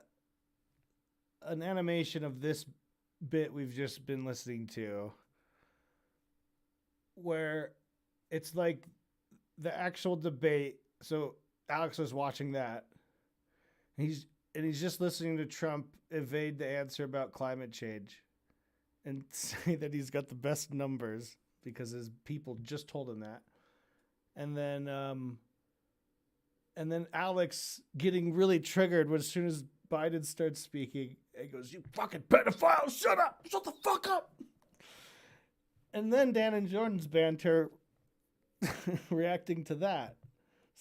animation of this bit we've just been listening to, where it's like the actual debate. So Alex was watching that. He's just listening to Trump evade the answer about climate change and say that he's got the best numbers because his people just told him that. And then Alex getting really triggered as soon as Biden starts speaking. He goes, "You fucking pedophile, shut up! Shut the fuck up!" And then Dan and Jordan's banter reacting to that.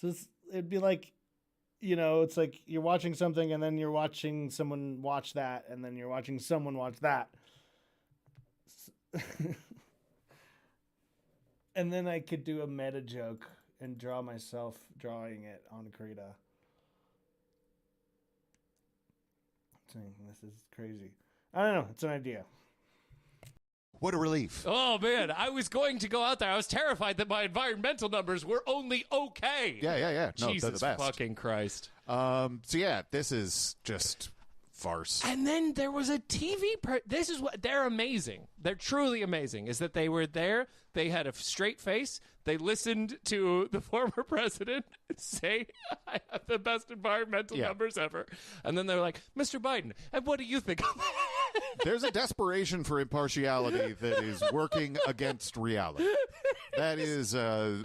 So it'd be like, it's like you're watching something and then you're watching someone watch that and then you're watching someone watch that. And then I could do a meta joke and draw myself drawing it on Krita. This is crazy. I don't know. It's an idea. What a relief. Oh, man. I was going to go out there. I was terrified that my environmental numbers were only okay. Yeah. No, Jesus they're the best. fucking Christ. So, yeah, this is just farce. And then there was a TV. This is what they're amazing. They're truly amazing. Is that they were there. They had a straight face. They listened to the former president say, "I have the best environmental numbers ever." And then they're like, "Mr. Biden, and what do you think of that?" There's a desperation for impartiality that is working against reality. That is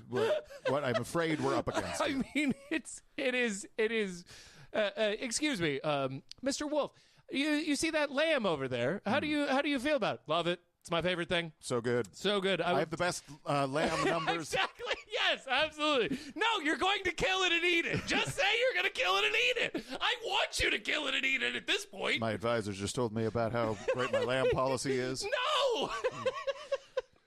what I'm afraid we're up against. I mean, it is. Excuse me, Mr. Wolf. You see that lamb over there? How do you feel about it? Love it. It's my favorite thing. So good. So good. I have the best lamb numbers. Exactly. Yes, absolutely. No, you're going to kill it and eat it. Just say you're going to kill it and eat it. I want you to kill it and eat it at this point. My advisors just told me about how great my lamb policy is. No!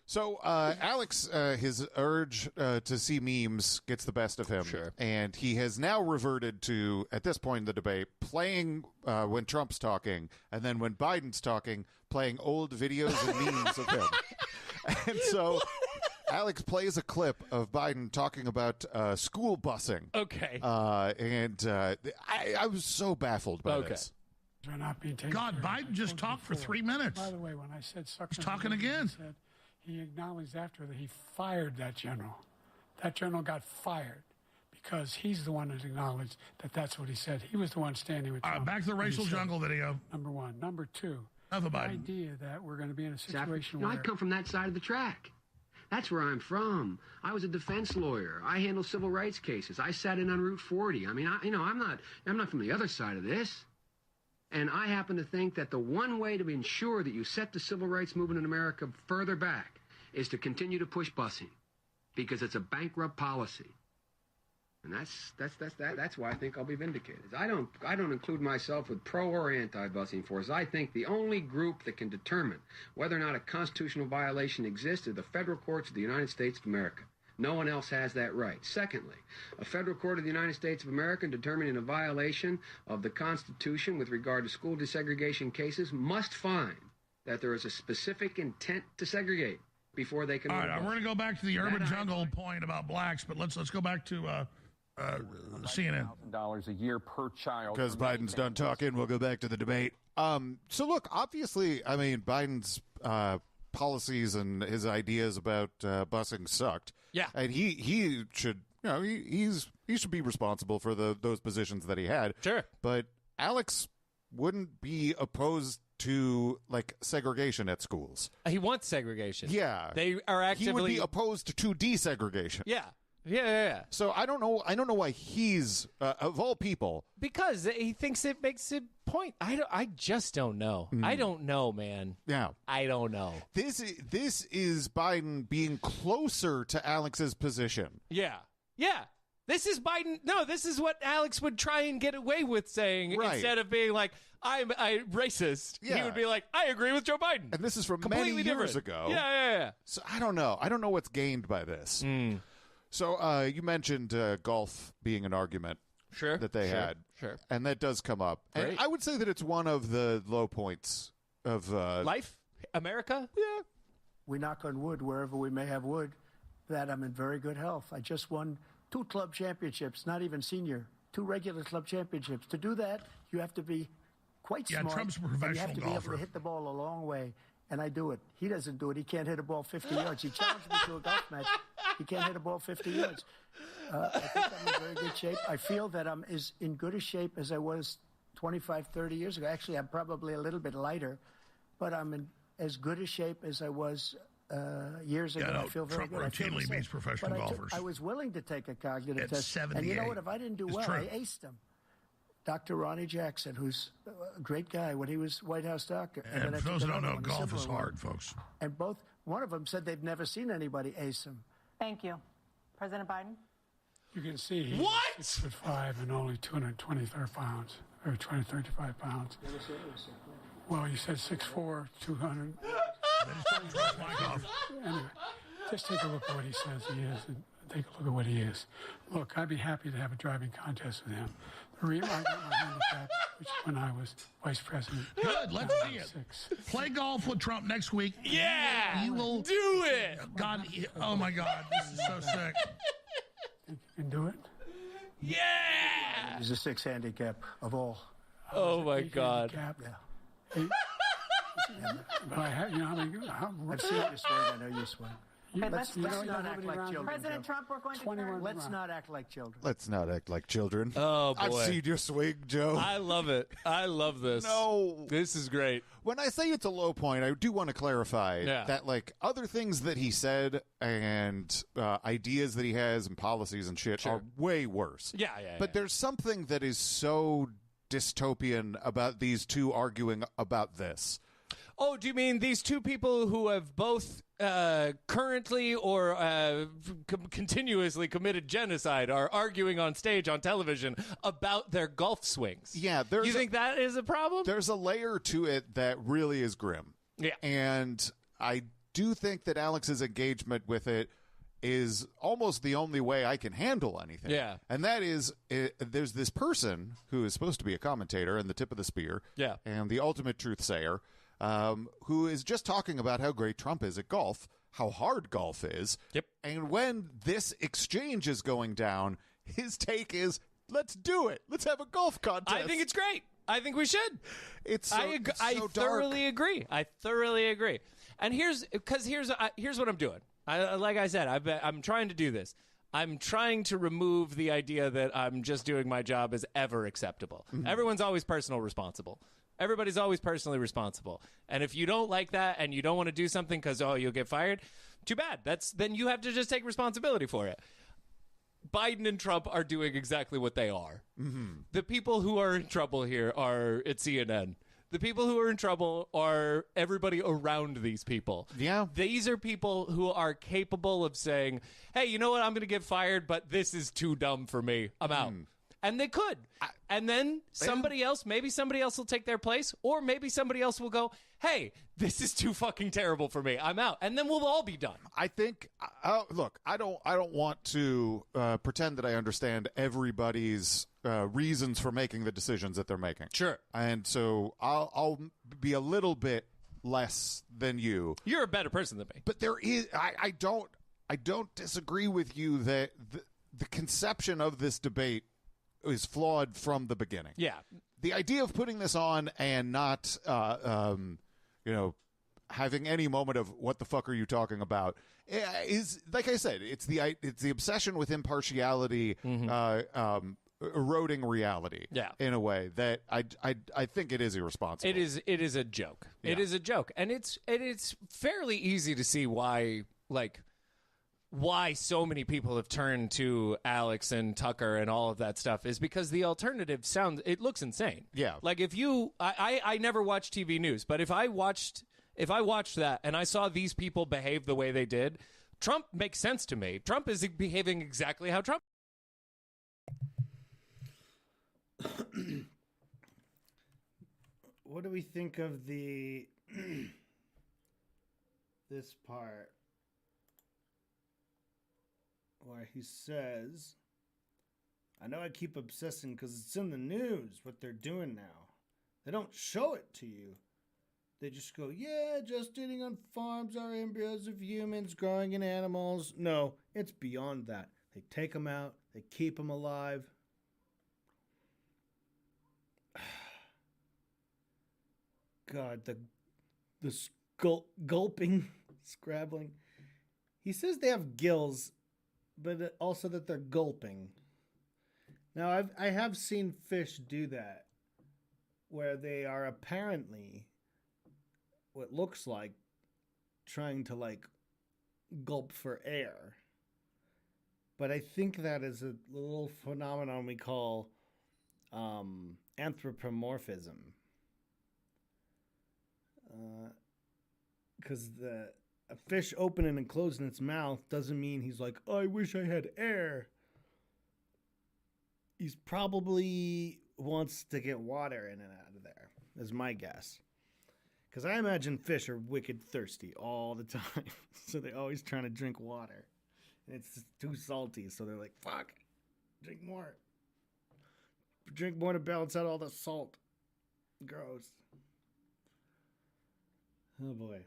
So Alex, his urge to see memes gets the best of him. Sure. And he has now reverted to, at this point in the debate, playing when Trump's talking, and then when Biden's talking, playing old videos and memes of him. And so Alex plays a clip of Biden talking about school busing. Okay. And I was so baffled by this. They're not being taken God, care of. Biden just talked for 3 minutes. By the way, when I said sucker, He's talking again. He acknowledged after that he fired that general. That general got fired because he's the one that acknowledged that that's what he said. He was the one standing with Trump. Back to the racial jungle video. Number one. Number two, the idea that we're going to be in a situation where... I come from that side of the track. That's where I'm from. I was a defense lawyer. I handle civil rights cases. I sat in on Route 40. I mean, I'm not from the other side of this. And I happen to think that the one way to ensure that you set the civil rights movement in America further back is to continue to push busing, because it's a bankrupt policy. And that's why I think I'll be vindicated. I don't include myself with pro or anti-busing forces. I think the only group that can determine whether or not a constitutional violation exists are the federal courts of the United States of America. No one else has that right. Secondly, a federal court of the United States of America determining a violation of the Constitution with regard to school desegregation cases must find that there is a specific intent to segregate before they can... All right, we're going to go back to the urban jungle point about blacks, but let's go back to CNN. $1,000 a year per child. Because Biden's done talking, we'll go back to the debate. So look, obviously, I mean, Biden's policies and his ideas about busing sucked. Yeah, and he should, he should be responsible for those positions that he had. Sure, but Alex wouldn't be opposed to like segregation at schools. He wants segregation. Yeah, they are actively. He would be opposed to desegregation. Yeah. So I don't know why he's of all people, because he thinks it makes a point. I just don't know. I don't know, man. Yeah, I don't know. This is Biden being closer to Alex's position. Yeah. This is Biden. No, this is what Alex would try and get away with saying instead of being like, I'm racist. Yeah. He would be like, I agree with Joe Biden. And this is from completely many years ago. Yeah. So I don't know. I don't know what's gained by this. So you mentioned golf being an argument that they had. Sure. And that does come up. Great. And I would say that it's one of the low points of life, America. Yeah. We knock on wood wherever we may have wood, that I'm in very good health. I just won 2 club championships, not even senior. 2 regular club championships. To do that, you have to be quite smart. Trump's a and you have professional to be able golfer. to hit the ball a long way, and I do it. He doesn't do it. He can't hit a ball 50 yards. He challenged me to a golf match. He can't hit a ball 50 yards. I think I'm in very good shape. I feel that I'm as in good a shape as I was 25, 30 years ago. Actually, I'm probably a little bit lighter, but I'm in as good a shape as I was years ago. I feel very Trump good. I feel the routinely same. beats professional But golfers. I was willing to take a cognitive At test. 78. And you know what? If I didn't do It's well, true. I aced him. Dr. Ronnie Jackson, who's a great guy when he was White House doctor. And then I for took those who don't another know, one, a golf is similar one. hard, folks. And one of them said they've never seen anybody ace him. Thank you. President Biden? You can see he's What? 6'5" and only 223 pounds, or 235 pounds. Well, you said 6'4", 200. Anyway, just take a look at what he says he is, and take a look at what he is. Look, I'd be happy to have a driving contest with him. The reason I got my handicap, which is when I was vice president. Good, let's see it. Play golf with Trump next week. Yeah, you will do it. God, oh my God, this is so sick. Think you can do it? Yeah. He's a 6 handicap of all. Oh my God. Yeah. But I have, you know, I've seen you swing. I know you swing. Okay, Let's let's not act like children. President Joe. Trump, we're going to 21 turn. Let's not act like children. Let's not act like children. Oh, boy. I've seen your swing, Joe. I love it. I love this. No. This is great. When I say it's a low point, I do want to clarify that, like, other things that he said and ideas that he has and policies and shit are way worse. Yeah. But there's something that is so dystopian about these two arguing about this. Oh, do you mean these two people who have both currently or continuously committed genocide are arguing on stage on television about their golf swings? Yeah. You think that is a problem? There's a layer to it that really is grim. Yeah. And I do think that Alex's engagement with it is almost the only way I can handle anything. Yeah. And that is, there's this person who is supposed to be a commentator and the tip of the spear. Yeah. And the ultimate truth sayer, who is just talking about how great Trump is at golf, how hard golf is. Yep. And when this exchange is going down, his take is, let's do it. Let's have a golf contest. I think it's great. I think we should. It's I thoroughly agree. I thoroughly agree. And here's what I'm doing. Like I said, I'm trying to do this. I'm trying to remove the idea that I'm just doing my job as ever acceptable. Mm-hmm. Everyone's always personal responsible. Everybody's always personally responsible. And if you don't like that and you don't want to do something because, you'll get fired, too bad. Then you have to just take responsibility for it. Biden and Trump are doing exactly what they are. Mm-hmm. The people who are in trouble here are at CNN. The people who are in trouble are everybody around these people. Yeah. These are people who are capable of saying, hey, you know what? I'm going to get fired, but this is too dumb for me. I'm out. And they could. And then maybe somebody else will take their place, or maybe somebody else will go, hey, this is too fucking terrible for me. I'm out. And then we'll all be done. I think, look, I don't want to pretend that I understand everybody's reasons for making the decisions that they're making. Sure. And so I'll be a little bit less than you. You're a better person than me. But there is, I don't disagree with you that the conception of this debate is flawed from the beginning. Yeah. The idea of putting this on and not, having any moment of what the fuck are you talking about is, like I said, it's the obsession with impartiality, eroding reality. Yeah. In a way that I think it is irresponsible. It is a joke. Yeah. It is a joke, and it's fairly easy to see why so many people have turned to Alex and Tucker and all of that stuff is because the alternative looks insane. Yeah. Like if I never watched TV news, but if I watched that and I saw these people behave the way they did, Trump makes sense to me. Trump is behaving exactly how Trump. What do we think of this part where he says, I know I keep obsessing because it's in the news what they're doing now. They don't show it to you. They just go, yeah, just eating on farms are embryos of humans growing in animals. No, it's beyond that. They take them out. They keep them alive. God, the gulping, scrabbling. He says they have gills, but also that they're gulping. Now, I have seen fish do that, where they are apparently what looks like trying to like gulp for air. But I think that is a little phenomenon we call anthropomorphism. Because a fish opening and closing its mouth doesn't mean he's like, oh, I wish I had air. He's probably wants to get water in and out of there, is my guess. Because I imagine fish are wicked thirsty all the time. So they're always trying to drink water. And it's just too salty, so they're like, fuck, drink more. Drink more to balance out all the salt. Gross. Oh boy.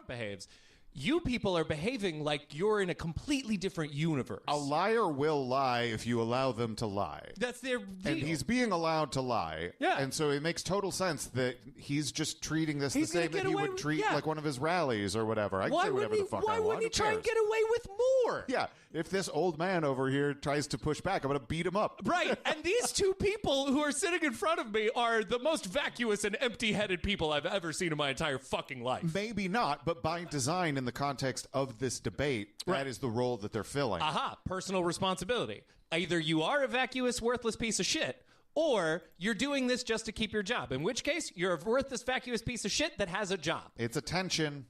Behaves. You people are behaving like you're in a completely different universe. A liar will lie if you allow them to lie. That's their deal. And he's being allowed to lie. Yeah. And so it makes total sense that he's just treating this the same that he would treat like one of his rallies or whatever. I can say whatever the fuck I want. Why wouldn't he try and get away with more? Yeah. If this old man over here tries to push back, I'm going to beat him up. Right. And these two people who are sitting in front of me are the most vacuous and empty-headed people I've ever seen in my entire fucking life. Maybe not, but by design in the context of this debate, that is the role that they're filling. Aha, personal responsibility. Either you are a vacuous, worthless piece of shit, or you're doing this just to keep your job. In which case, you're a worthless, vacuous piece of shit that has a job. It's a tension.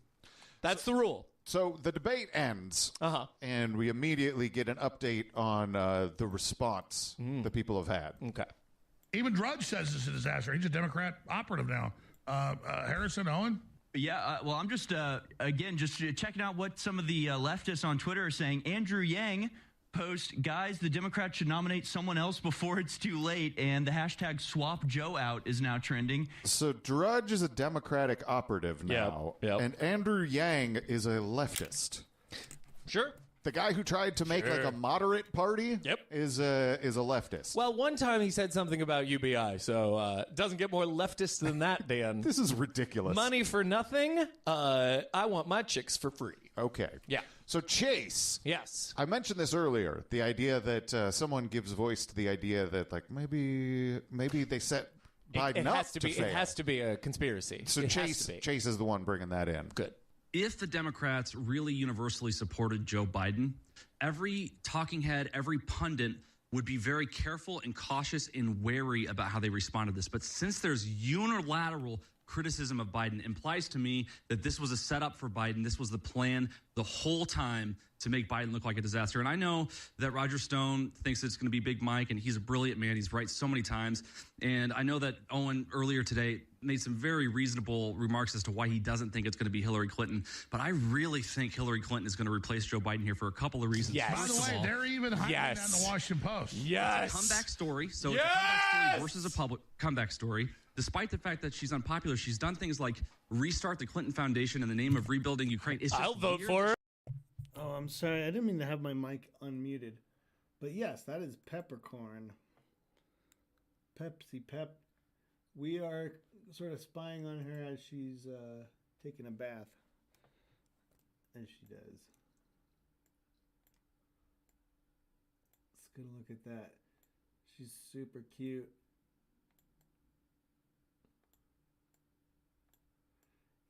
That's the rule. So the debate ends, and we immediately get an update on the response the people have had. Okay. Even Drudge says it's a disaster. He's a Democrat operative now. Harrison, Owen? Yeah, well, I'm just, again, just checking out what some of the leftists on Twitter are saying. Andrew Yang post, guys, the Democrats should nominate someone else before it's too late, and the hashtag swap Joe out is now trending. So Drudge is a Democratic operative now, and Andrew Yang is a leftist. Sure. The guy who tried to make like a moderate party is a leftist. Well, one time he said something about UBI, so doesn't get more leftist than that, Dan. This is ridiculous. Money for nothing. I want my chicks for free. Okay. Yeah. So Chase. Yes. I mentioned this earlier. The idea that someone gives voice to the idea that like maybe they set Biden up to fail. It has to be a conspiracy. So Chase is the one bringing that in. Good. If the Democrats really universally supported Joe Biden, every talking head, every pundit would be very careful and cautious and wary about how they respond to this. But since there's unilateral criticism of Biden, implies to me that this was a setup for Biden. This was the plan the whole time to make Biden look like a disaster. And I know that Roger Stone thinks it's going to be Big Mike, and he's a brilliant man. He's right so many times. And I know that Owen earlier today made some very reasonable remarks as to why he doesn't think it's going to be Hillary Clinton. But I really think Hillary Clinton is going to replace Joe Biden here for a couple of reasons. Yes. By the way, they're even hiding down the Washington Post. Yes. It's a comeback story. So it's a comeback story versus a public comeback story. Despite the fact that she's unpopular, she's done things like restart the Clinton Foundation in the name of rebuilding Ukraine. It's just I'll vote for her. Oh, I'm sorry. I didn't mean to have my mic unmuted. But yes, that is peppercorn. Pepsi Pep. We are sort of spying on her as she's taking a bath. As she does. Let's get a look at that. She's super cute.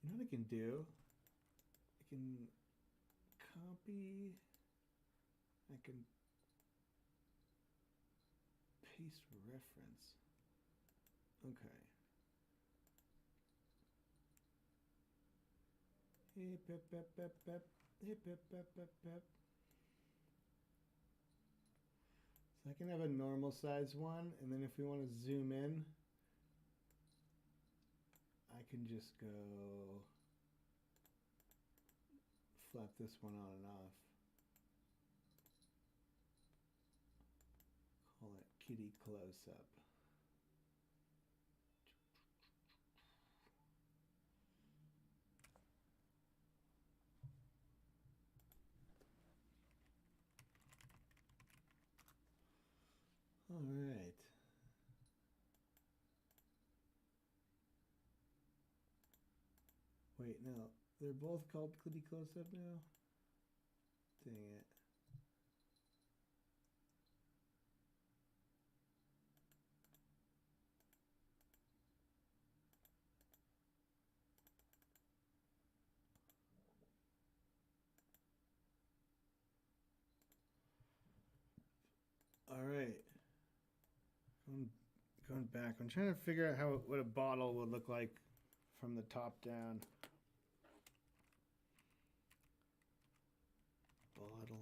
You know what I can do? I can copy. I can paste reference. Okay. Hey, pep, pep, pep, pep. Hey, pep, pep, pep, pep. So I can have a normal size one, and then if we want to zoom in, I can just go flap this one on and off. Call it kitty close up. All right. Wait, no. They're both called Clippy Close-Up now? Dang it. All right. Going back. I'm trying to figure out what a bottle would look like from the top down. Bottle,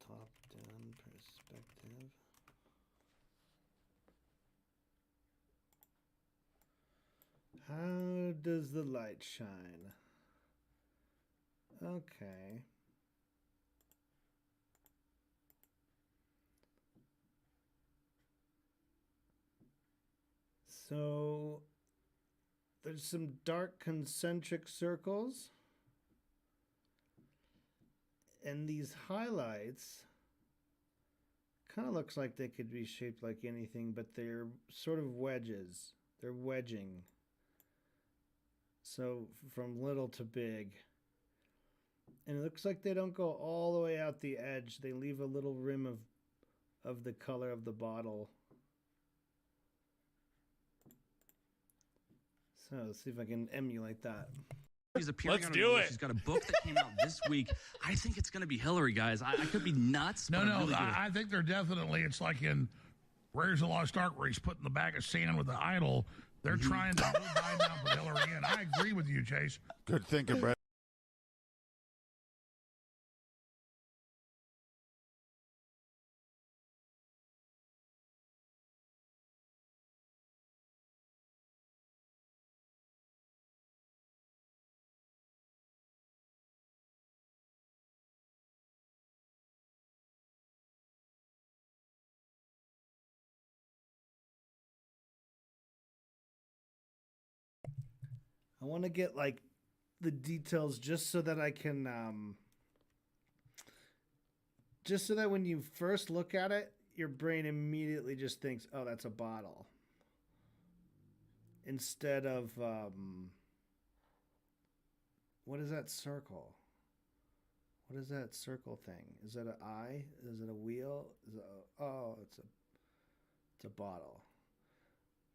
top down perspective. How does the light shine? Okay. So there's some dark concentric circles. And these highlights kind of looks like they could be shaped like anything, but they're sort of wedges. They're wedging. So from little to big. And it looks like they don't go all the way out the edge. They leave a little rim of the color of the bottle. So let's see if I can emulate that. She's appearing Let's on do it. She's got a book that came out this week. I think it's going to be Hillary, guys. I could be nuts. No, but I'm really good. I think they're definitely, it's like in Raiders of the Lost Ark where he's putting the bag of sand with the idol. They're trying to move Biden out with Hillary in. I agree with you, Chase. Good thinking, Brett. I want to get like the details just so that I can just so that when you first look at it, your brain immediately just thinks, oh, that's a bottle. Instead of what is that circle? What is that circle thing? Is that an eye? Is it a wheel? Is it it's a bottle.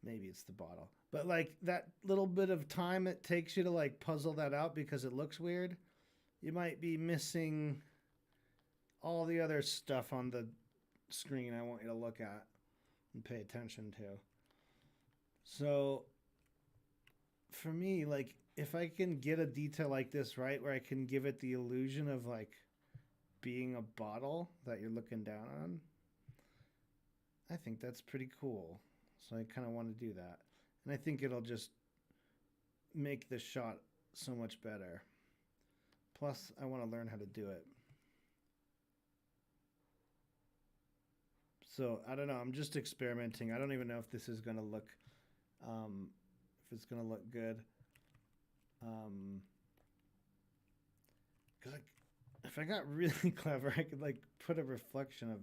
Maybe it's the bottle. But like that little bit of time it takes you to like puzzle that out because it looks weird, you might be missing all the other stuff on the screen I want you to look at and pay attention to. So for me, like if I can get a detail like this right where I can give it the illusion of like being a bottle that you're looking down on, I think that's pretty cool. So I kind of want to do that. And I think it'll just make the shot so much better. Plus, I want to learn how to do it. So, I don't know. I'm just experimenting. I don't even know if this is going to look, if it's going to look good. Because if I got really clever, I could like put a reflection of,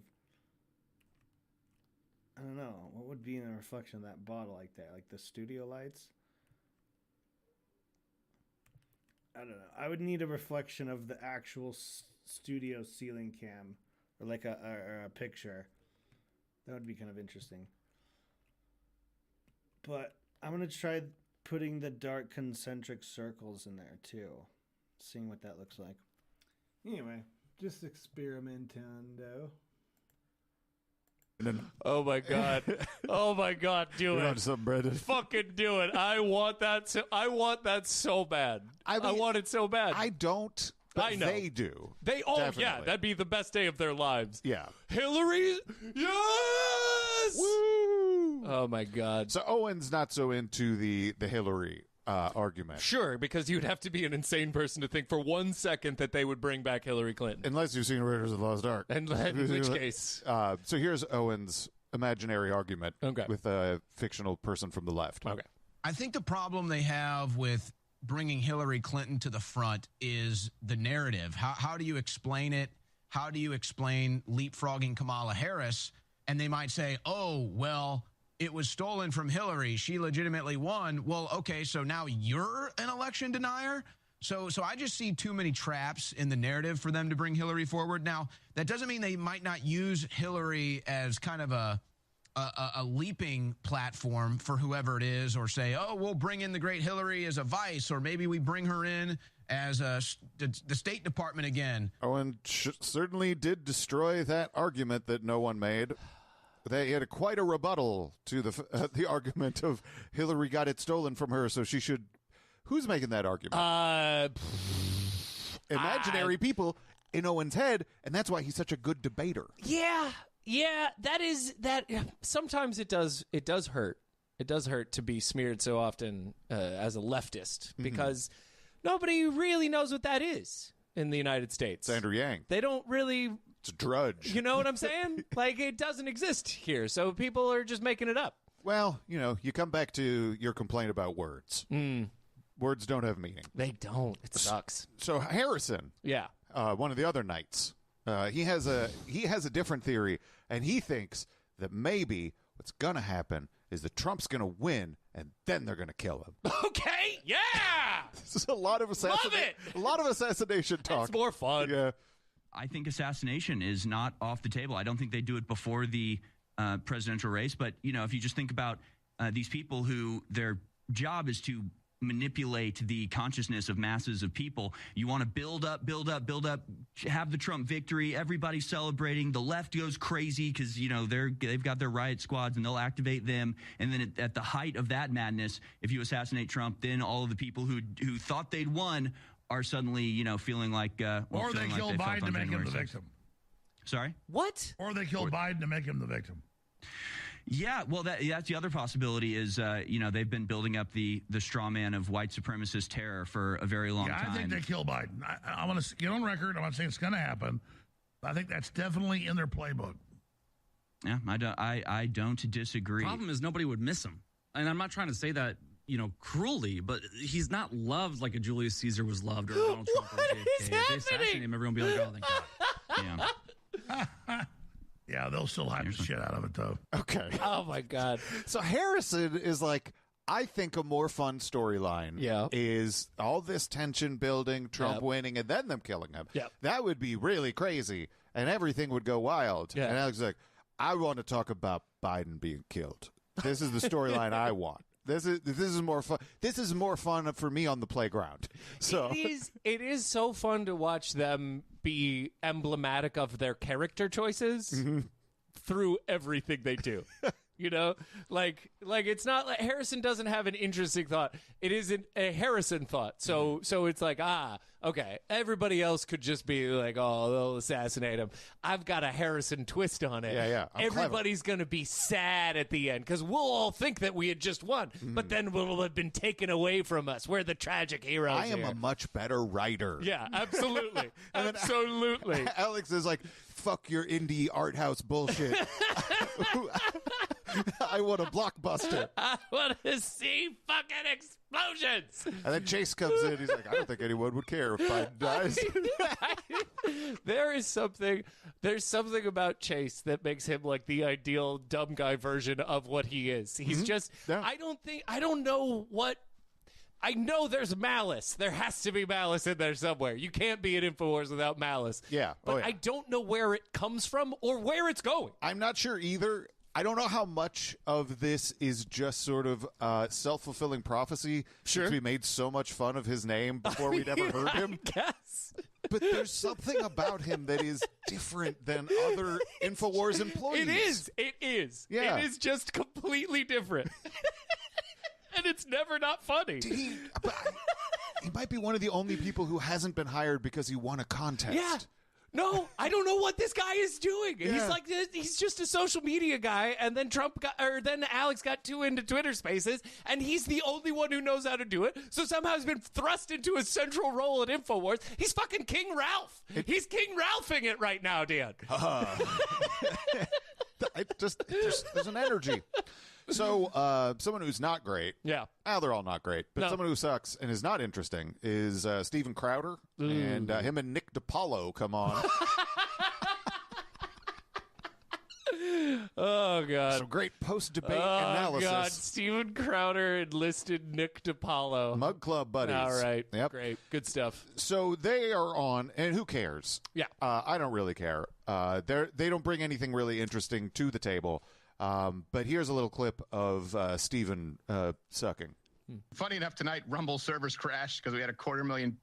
I don't know, what would be in the reflection of that bottle like that? Like the studio lights? I don't know. I would need a reflection of the actual studio ceiling cam or like a picture. That would be kind of interesting. But I'm going to try putting the dark concentric circles in there too. Seeing what that looks like. Anyway, just experimentando. Oh my god! Oh my god! Do You're it! on something, Brandon. Fucking do it! I want that. I want that so bad. I want it so bad. I don't. But I know they do. They. Oh Definitely. yeah, that'd be the best day of their lives. Yeah. Hillary. Yes. Woo! Oh my god. So Owen's not so into the Hillary argument. Sure, because you'd have to be an insane person to think for 1 second that they would bring back Hillary Clinton. Unless you've seen Raiders of the Lost Ark. And in which case. So here's Owen's imaginary argument with a fictional person from the left. Okay. I think the problem they have with bringing Hillary Clinton to the front is the narrative. How do you explain it? How do you explain leapfrogging Kamala Harris? And they might say, oh, well, it was stolen from Hillary. She legitimately won. Well, okay, so now you're an election denier? So I just see too many traps in the narrative for them to bring Hillary forward. Now, that doesn't mean they might not use Hillary as kind of a leaping platform for whoever it is, or say, oh, we'll bring in the great Hillary as a vice, or maybe we bring her in as the State Department again. Oh, and certainly did destroy that argument that no one made. They had quite a rebuttal to the argument of Hillary got it stolen from her, so she should. Who's making that argument? Imaginary people in Owen's head, and that's why he's such a good debater. Yeah, that. Sometimes it does hurt. It does hurt to be smeared so often as a leftist, because nobody really knows what that is in the United States. It's Andrew Yang. They don't really. It's a drudge. You know what I'm saying? Like, it doesn't exist here, so people are just making it up. Well, you come back to your complaint about words. Words don't have meaning. They don't. It sucks. So Harrison, one of the other knights, he has a different theory, and he thinks that maybe what's gonna happen is that Trump's gonna win, and then they're gonna kill him. Okay, yeah. This is a lot of assassination talk. It's more fun. Yeah. I think assassination is not off the table. I don't think they do it before the presidential race. But, if you just think about these people who their job is to manipulate the consciousness of masses of people, you want to build up, have the Trump victory. Everybody's celebrating. The left goes crazy because, they've got their riot squads and they'll activate them. And then at the height of that madness, if you assassinate Trump, then all of the people who thought they'd won are suddenly, feeling like... or they kill Biden to make him the victim. Sorry? What? Or they kill Biden to make him the victim. Yeah, well, that's the other possibility is, they've been building up the straw man of white supremacist terror for a very long time. I think they kill Biden. I want to get on record. I'm not saying it's going to happen. I think that's definitely in their playbook. Yeah, I don't disagree. The problem is nobody would miss him. And I'm not trying to say that, cruelly, but he's not loved like a Julius Caesar was loved or Donald Trump or JFK. If they assassinate him, everyone will be like, oh, thank God. Yeah. Yeah, they'll still hype the shit out of it, though. Okay. Oh, my God. So Harrison is like, I think a more fun storyline is all this tension building, Trump winning, and then them killing him. Yep. That would be really crazy, and everything would go wild. Yeah. And Alex is like, I want to talk about Biden being killed. This is the storyline I want. This is more fun. This is more fun for me on the playground. So it is so fun to watch them be emblematic of their character choices through everything they do. Like it's not like Harrison doesn't have an interesting thought. It isn't a Harrison thought. So it's like, okay, everybody else could just be like, oh, they'll assassinate him. I've got a Harrison twist on it. Yeah. Everybody's going to be sad at the end because we'll all think that we had just won, but then we'll have been taken away from us. We're the tragic heroes. I am a much better writer. Yeah, absolutely. Absolutely. Alex is like, fuck your indie art house bullshit. I want a blockbuster. I want to see fucking explosions. And then Chase comes in. He's like, I don't think anyone would care if Biden dies. There's something about Chase that makes him like the ideal dumb guy version of what he is. He's just, I know there's malice. There has to be malice in there somewhere. You can't be an InfoWars without malice. Yeah. But I don't know where it comes from or where it's going. I'm not sure either. I don't know how much of this is just sort of self-fulfilling prophecy. Sure. We made so much fun of his name before we'd ever heard him. I guess. But there's something about him that is different than other InfoWars employees. It is. Yeah. It is just completely different. And it's never not funny. He might be one of the only people who hasn't been hired because he won a contest. Yeah. No, I don't know what this guy is doing. Yeah. He's just a social media guy, and then then Alex got too into Twitter Spaces, and he's the only one who knows how to do it. So somehow he's been thrust into a central role at InfoWars. He's fucking King Ralph. He's King Ralphing it right now, Dan. There's an energy. So, someone who's not great. Yeah. They're all not great. But someone who sucks and is not interesting is Steven Crowder. And him and Nick DiPaolo come on. Oh, God. Some great post-debate Oh, analysis. God. Steven Crowder enlisted Nick DiPaolo. Mug Club buddies. All right. Yep. Great. Good stuff. So they are on, and who cares? Yeah. I don't really care. They don't bring anything really interesting to the table. But here's a little clip of Steven sucking. Funny enough, tonight Rumble servers crashed because we had 250,000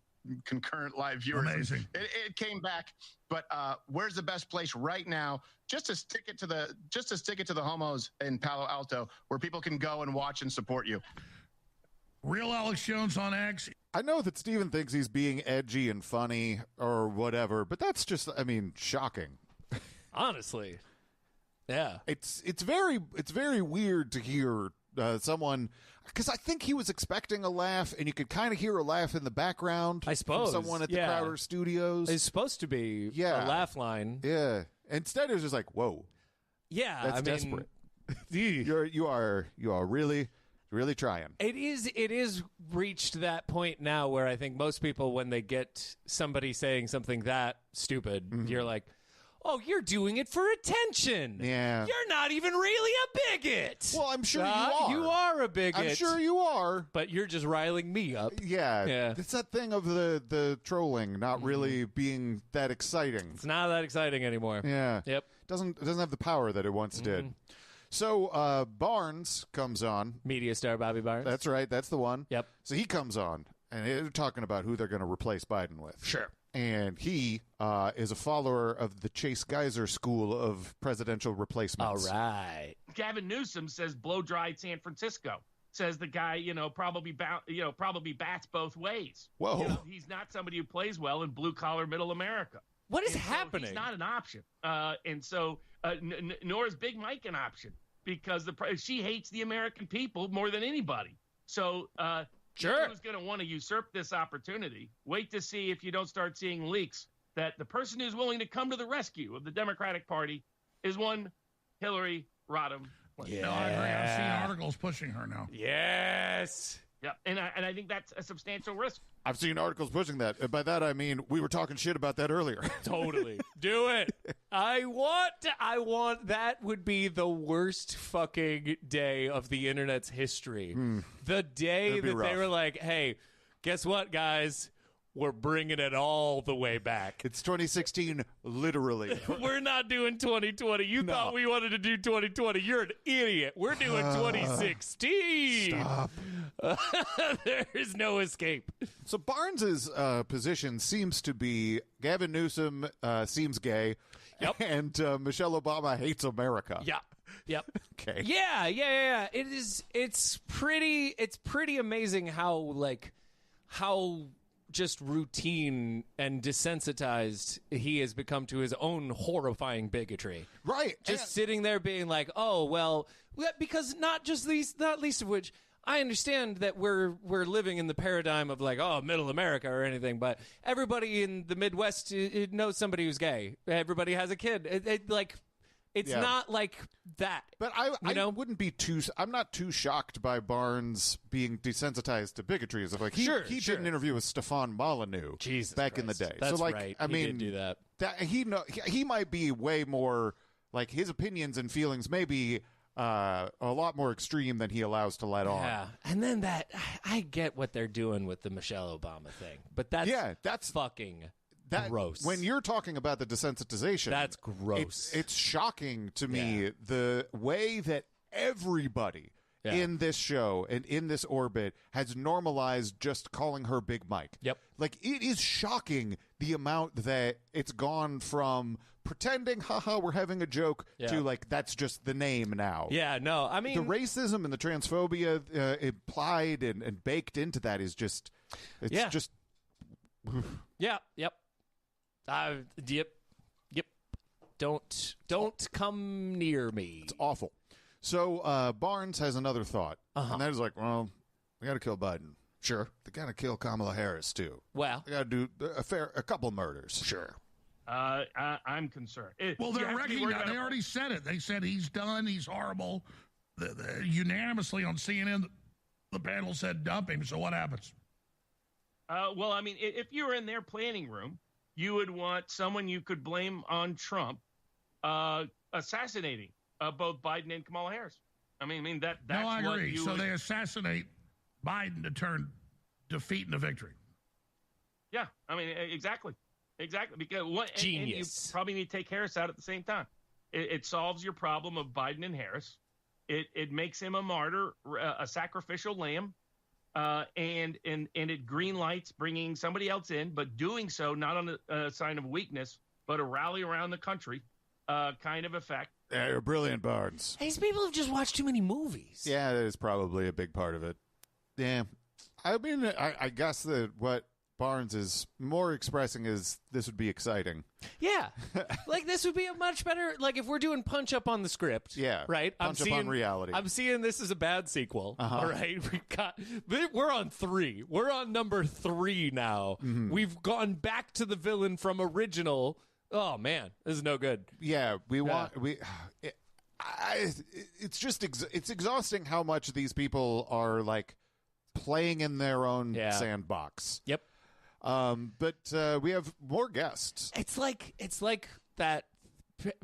concurrent live viewers. Amazing. It came back, but where's the best place right now? Just to stick it to the homos in Palo Alto, where people can go and watch and support you. Real Alex Jones on X. I know that Steven thinks he's being edgy and funny or whatever, but that's just, shocking. Honestly. Yeah. It's very weird to hear someone, because I think he was expecting a laugh, and you could kind of hear a laugh in the background. I suppose. From someone at the Yeah. Crowder Studios. It's supposed to be Yeah. a laugh line. Yeah. Instead, it was just like, whoa. Yeah. That's desperate. You are really trying. It is reached that point now where I think most people, when they get somebody saying something that stupid, you're like, oh, you're doing it for attention. Yeah. You're not even really a bigot. Well, I'm sure you are. You are a bigot. I'm sure you are. But you're just riling me up. Yeah. It's that thing of the trolling not really being that exciting. It's not that exciting anymore. Yeah. Yep. Doesn't have the power that it once did. So Barnes comes on. Media star Bobby Barnes. That's right. That's the one. Yep. So he comes on, and they're talking about who they're going to replace Biden with. Sure. And he is a follower of the Chase Geiser school of presidential replacements. All right. Gavin Newsom says blow dried San Francisco. Says the guy, probably bats both ways. Whoa. He's not somebody who plays well in blue collar middle America. What is So happening? he's not an option. Nor is Big Mike an option, because she hates the American people more than anybody. So Sure. who's going to want to usurp this opportunity? Wait to see if you don't start seeing leaks that the person who's willing to come to the rescue of the Democratic Party is one Hillary Rodham. Yeah. No, I agree. I've seen articles pushing her now. Yes. Yeah, and I think that's a substantial risk. I've seen articles pushing that. And by that, I mean, we were talking shit about that earlier. Totally. Do it. I want that would be the worst fucking day of the internet's history. The day It'd be that they rough. were like, hey, guess what, guys? We're bringing it all the way back. It's 2016, literally. We're not doing 2020. You thought we wanted to do 2020. You're an idiot. We're doing 2016. Stop. There is no escape. So Barnes's position seems to be Gavin Newsom seems gay, and Michelle Obama hates America. Yeah. Yep. Okay. Yeah. It is. It's pretty amazing how just routine and desensitized he has become to his own horrifying bigotry. Right. Just sitting there being like, oh, well, because not least of which, I understand that we're living in the paradigm of like, oh, middle America or anything, but everybody in the Midwest knows somebody who's gay. Everybody has a kid. It's Yeah. not like that. But I wouldn't be I'm not too shocked by Barnes being desensitized to bigotry. As if like he did an interview with Stefan Molyneux back in the day. That's so like right. I He mean did do that. He might be way more like his opinions and feelings may be a lot more extreme than he allows to let on. Yeah, and then I get what they're doing with the Michelle Obama thing, but that's fucking gross. When you're talking about the desensitization, that's gross. It's shocking to me the way that everybody in this show and in this orbit has normalized just calling her Big Mike. Yep. Like, it is shocking the amount that it's gone from pretending, haha, we're having a joke, to like, that's just the name now. Yeah, no, I mean, the racism and the transphobia implied and baked into that is just, it's just. Yep. Don't come near me. It's awful. So Barnes has another thought, and that is like, well, we got to kill Biden. Sure. They got to kill Kamala Harris too. Well, they got to do a couple murders. Sure. I'm concerned. Well, they're recognizing. They already said it. They said he's done. He's horrible. Unanimously on CNN, the panel said dump him. So what happens? Well, I mean, if you were in their planning room, you would want someone you could blame on Trump assassinating both Biden and Kamala Harris. I mean that's no, I what agree. you So would- they assassinate Biden to turn defeat into victory. Yeah, I mean, exactly. Because and you Genius. probably need to take Harris out at the same time. It solves your problem of Biden and Harris. It makes him a martyr, a sacrificial lamb, and it green lights bringing somebody else in, but doing so not on a sign of weakness, but a rally around the country kind of effect. Yeah, you're brilliant, Barnes. These people have just watched too many movies. Yeah, that is probably a big part of it. Yeah. I mean, I guess that what Barnes is more expressing is this would be exciting. Yeah. Like, this would be a much better, like, if we're doing punch up on the script. Yeah. Right? Punch up on reality. I'm seeing this as a bad sequel. Uh-huh. All right? We're on 3. We're on number 3 now. Mm-hmm. We've gone back to the villain from original. Oh, man. This is no good. Yeah, it's just it's exhausting how much these people are like playing in their own sandbox. Yep. But we have more guests. It's like that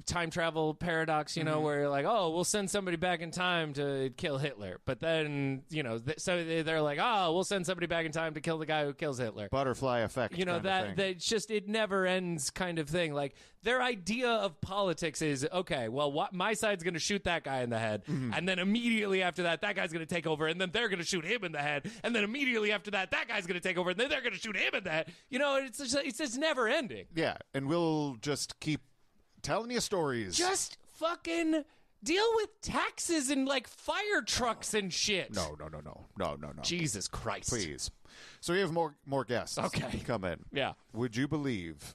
time travel paradox, you know, Mm-hmm. where you're like, oh, we'll send somebody back in time to kill Hitler. But then, you know, so they're like, oh, we'll send somebody back in time to kill the guy who kills Hitler. Butterfly effect. You know, kind of thing. that it's just, it never ends kind of thing. Like, their idea of politics is, okay, well, my side's going to shoot that guy in the head. Mm-hmm. And then immediately after that guy's going to take over. And then they're going to shoot him in the head. And then immediately after that guy's going to take over. And then they're going to shoot him in the head. You know, it's just never ending. Yeah, and we'll just keep telling you stories. Just fucking deal with taxes and like fire trucks and shit. No. Jesus Christ. Please. So we have more guests. Okay. Come in. Yeah. Would you believe?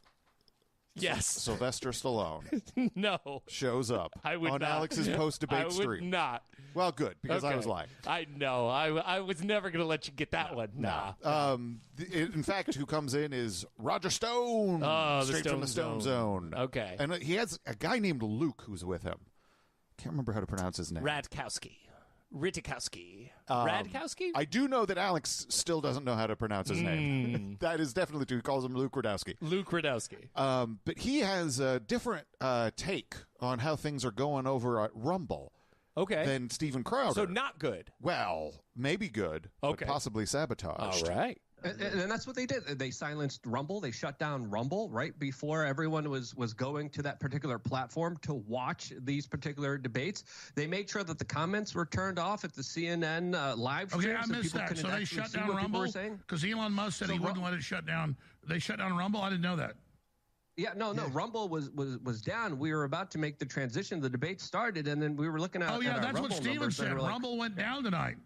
Yes. Sylvester Stallone No. shows up I would on not. Alex's post-debate I would stream. not. Well, good, because I Okay. was lying. I know. I was never going to let you get that one. Nah. In fact, who comes in is Roger Stone, Oh, the straight from the Stone Stone Zone. Okay. And he has a guy named Luke who's with him. Can't remember how to pronounce his name. Radkowski. Ritikowski. Radkowski? I do know that Alex still doesn't know how to pronounce his name. That is definitely true. He calls him Luke Radowski. Luke Radowski. But he has a different take on how things are going over at Rumble. Okay. Than Steven Crowder. So not good. Well, maybe good, Okay. but possibly sabotaged. All right. And that's what they did. They silenced Rumble. They shut down Rumble right before everyone was going to that particular platform to watch these particular debates. They made sure that the comments were turned off at the CNN live stream. Okay, I missed that. So they shut down Rumble because Elon Musk said he wouldn't let it shut down. They shut down Rumble. I didn't know that. Yeah, no. Rumble was down. We were about to make the transition. The debate started, and then we were looking at. Oh yeah, at our that's what Rumble Steven numbers, and said. we're like, Rumble went down tonight.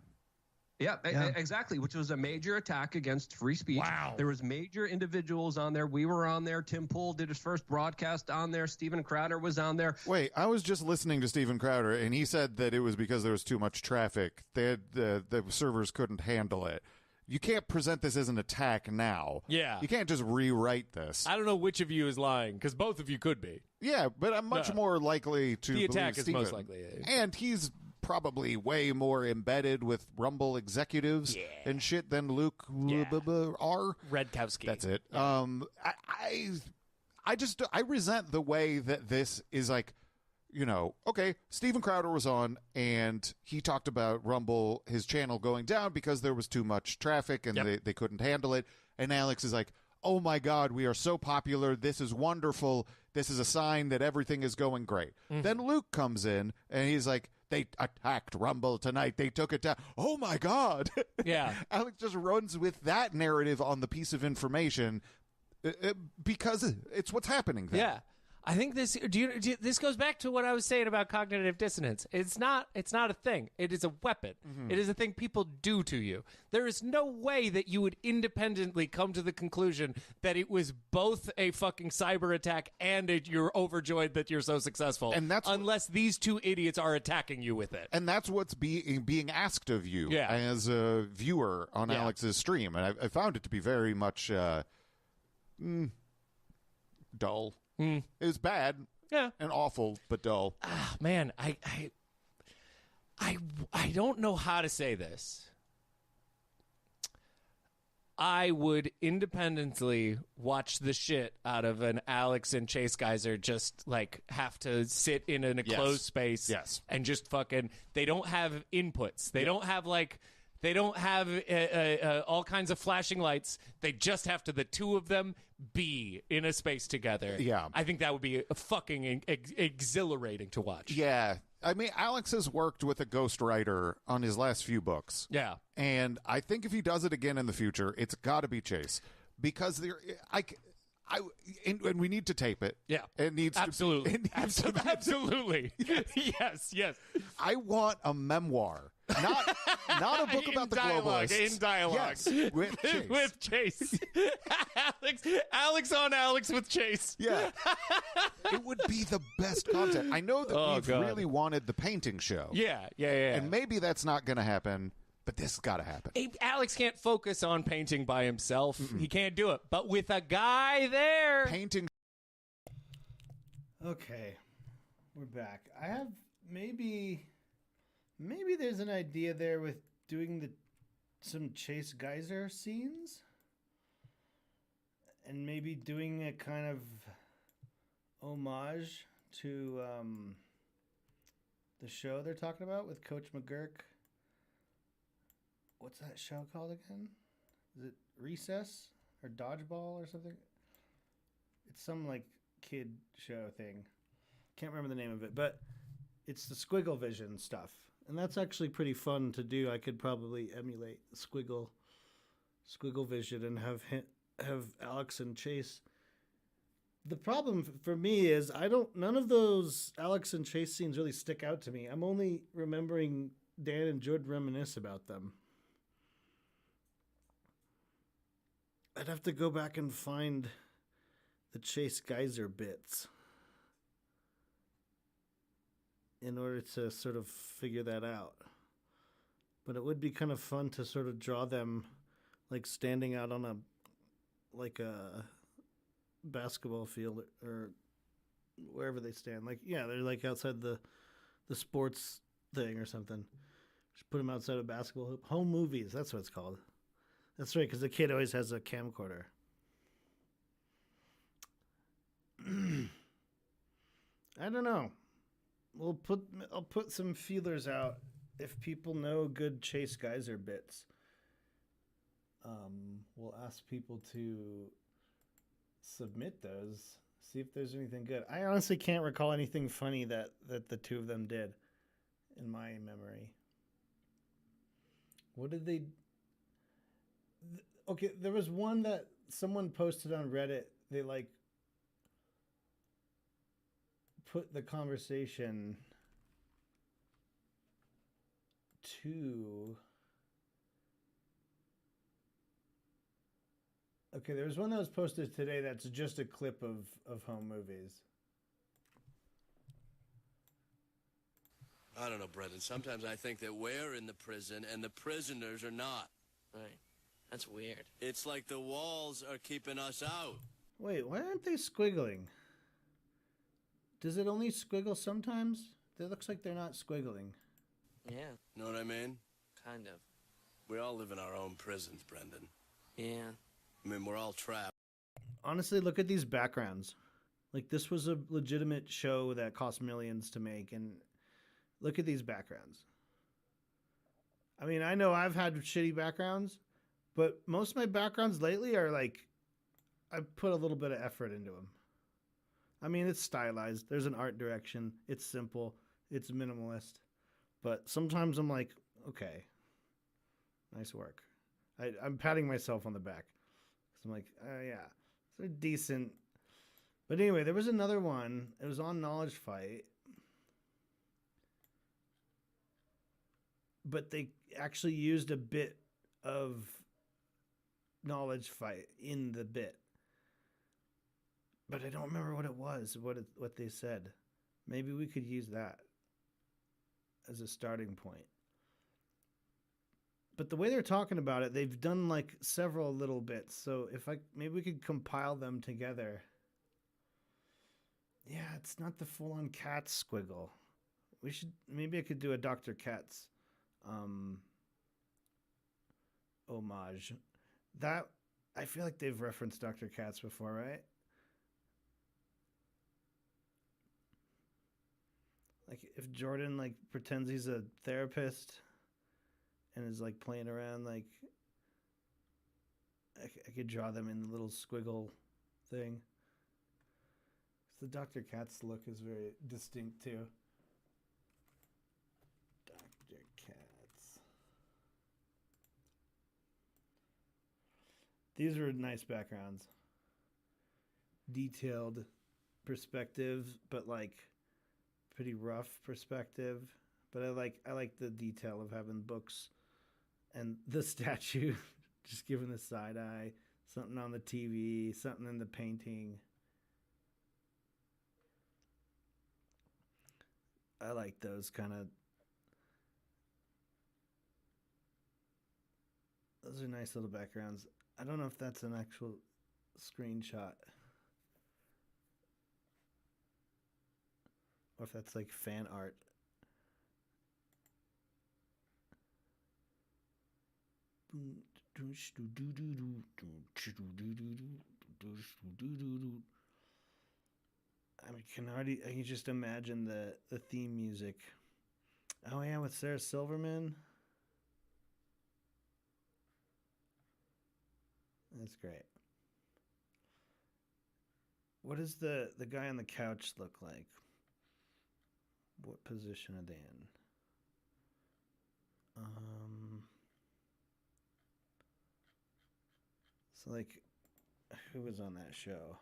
Yeah, exactly, which was a major attack against free speech. Wow. There was major individuals on there. We were on there. Tim Pool did his first broadcast on there. Steven Crowder was on there. Wait, I was just listening to Steven Crowder, and he said that it was because there was too much traffic. They had, the servers couldn't handle it. You can't present this as an attack now. Yeah. You can't just rewrite this. I don't know which of you is lying, because both of you could be. Yeah, but I'm much more likely to The attack believe is most Steven. likely. And he's probably way more embedded with Rumble executives and shit than Luke R. Radkowski. That's it. I resent the way that this is like, you know, okay, Steven Crowder was on and he talked about Rumble, his channel going down because there was too much traffic and they couldn't handle it. And Alex is like, oh my God, we are so popular. This is wonderful. This is a sign that everything is going great. Then Luke comes in and he's like, they attacked Rumble tonight. They took it down. Oh my God. Yeah. Alex just runs with that narrative on the piece of information because it's what's happening there. Yeah. I think this this goes back to what I was saying about cognitive dissonance. It's not a thing. It is a weapon. It is a thing people do to you. There is no way that you would independently come to the conclusion that it was both a fucking cyber attack and you're overjoyed that you're so successful. And that's unless these two idiots are attacking you with it. And that's what's being asked of you as a viewer on Alex's stream. And I found it to be very much dull. It was bad, and awful, but dull. Ah, man, I don't know how to say this. I would independently watch the shit out of an Alex and Chase Geyser just like have to sit in an enclosed space and just fucking, they don't have inputs. They don't have like, they don't have all kinds of flashing lights. They just have to, the two of them, be in a space together. Yeah. I think that would be fucking exhilarating to watch. Yeah. I mean, Alex has worked with a ghostwriter on his last few books. Yeah. And I think if he does it again in the future, it's got to be Chase. Because and we need to tape it. Yeah. It needs absolutely. to be. Absolutely. Yes. Yes. I want a memoir. Not a book about the globalists. In dialogue. Yes, with Chase. With Chase. Alex on Alex with Chase. Yeah. It would be the best content. I know that we've really wanted the painting show. Yeah. And maybe that's not going to happen, but this has got to happen. Alex can't focus on painting by himself. Mm-mm. He can't do it. But with a guy there. Painting. Okay. We're back. I have maybe there's an idea there with doing some Chase Geyser scenes. And maybe doing a kind of homage to the show they're talking about with Coach McGurk. What's that show called again? Is it Recess or Dodgeball or something? It's some like kid show thing. Can't remember the name of it, but it's the Squiggle Vision stuff. And that's actually pretty fun to do. I could probably emulate Squiggle Vision and have Alex and Chase. The problem for me is none of those Alex and Chase scenes really stick out to me. I'm only remembering Dan and Judd reminisce about them. I'd have to go back and find the Chase Geyser bits in order to sort of figure that out. But it would be kind of fun to sort of draw them like standing out on a basketball field or wherever they stand. Like, yeah, they're like outside the sports thing or something. Just put them outside a basketball hoop. Home movies, that's what it's called. That's right, because the kid always has a camcorder. I don't know. I'll put some feelers out if people know good Chase Geyser bits. We'll ask people to submit those, see if there's anything good. I honestly can't recall anything funny that the two of them did in my memory. What did they... Okay, there was one that someone posted on Reddit. They like put the conversation to... Okay, there was one that was posted today that's just a clip of home movies. I don't know, Brendan. Sometimes I think that we're in the prison and the prisoners are not. Right. That's weird. It's like the walls are keeping us out. Wait, why aren't they squiggling? Does it only squiggle sometimes? It looks like they're not squiggling. Yeah. Know what I mean? Kind of. We all live in our own prisons, Brendan. Yeah. I mean, we're all trapped. Honestly, look at these backgrounds. Like, this was a legitimate show that cost millions to make, and look at these backgrounds. I mean, I know I've had shitty backgrounds, but most of my backgrounds lately are like, I put a little bit of effort into them. I mean, it's stylized. There's an art direction. It's simple. It's minimalist. But sometimes I'm like, okay, nice work. I'm patting myself on the back. Because I'm like, yeah, they're decent. But anyway, there was another one. It was on Knowledge Fight. But they actually used a bit of Knowledge Fight in the bit. But I don't remember what it was, what they said. Maybe we could use that as a starting point. But the way they're talking about it, they've done like several little bits. So maybe we could compile them together. Yeah, it's not the full-on Katz squiggle. Maybe I could do a Dr. Katz homage. That I feel like they've referenced Dr. Katz before, right? Like if Jordan like pretends he's a therapist and is like playing around, like I could draw them in the little squiggle thing. The Dr. Katz look is very distinct too. Dr. Katz. These are nice backgrounds. Detailed perspective, but like pretty rough perspective. But I like the detail of having books and the statue just giving the side eye, something on the TV, something in the painting. I like those kind of. Those are nice little backgrounds. I don't know if that's an actual screenshot. Or if that's like fan art. I can just imagine the theme music. Oh yeah, with Sarah Silverman. That's great. What does the guy on the couch look like? What position are they in? So like, who was on that show?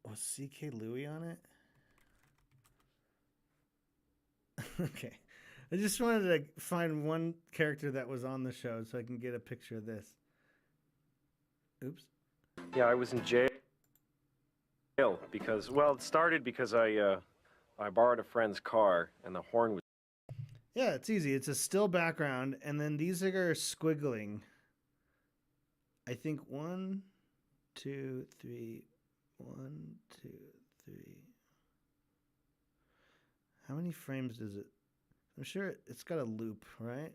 Was C.K. Louis on it? Okay. I just wanted to find one character that was on the show so I can get a picture of this. Oops. Yeah, I was in jail because, well, it started because I borrowed a friend's car and the horn was... Yeah, it's easy. It's a still background, and then these are squiggling. I think 1, 2, 3... 1, 2, 3. How many frames does it? I'm sure it's got a loop, right?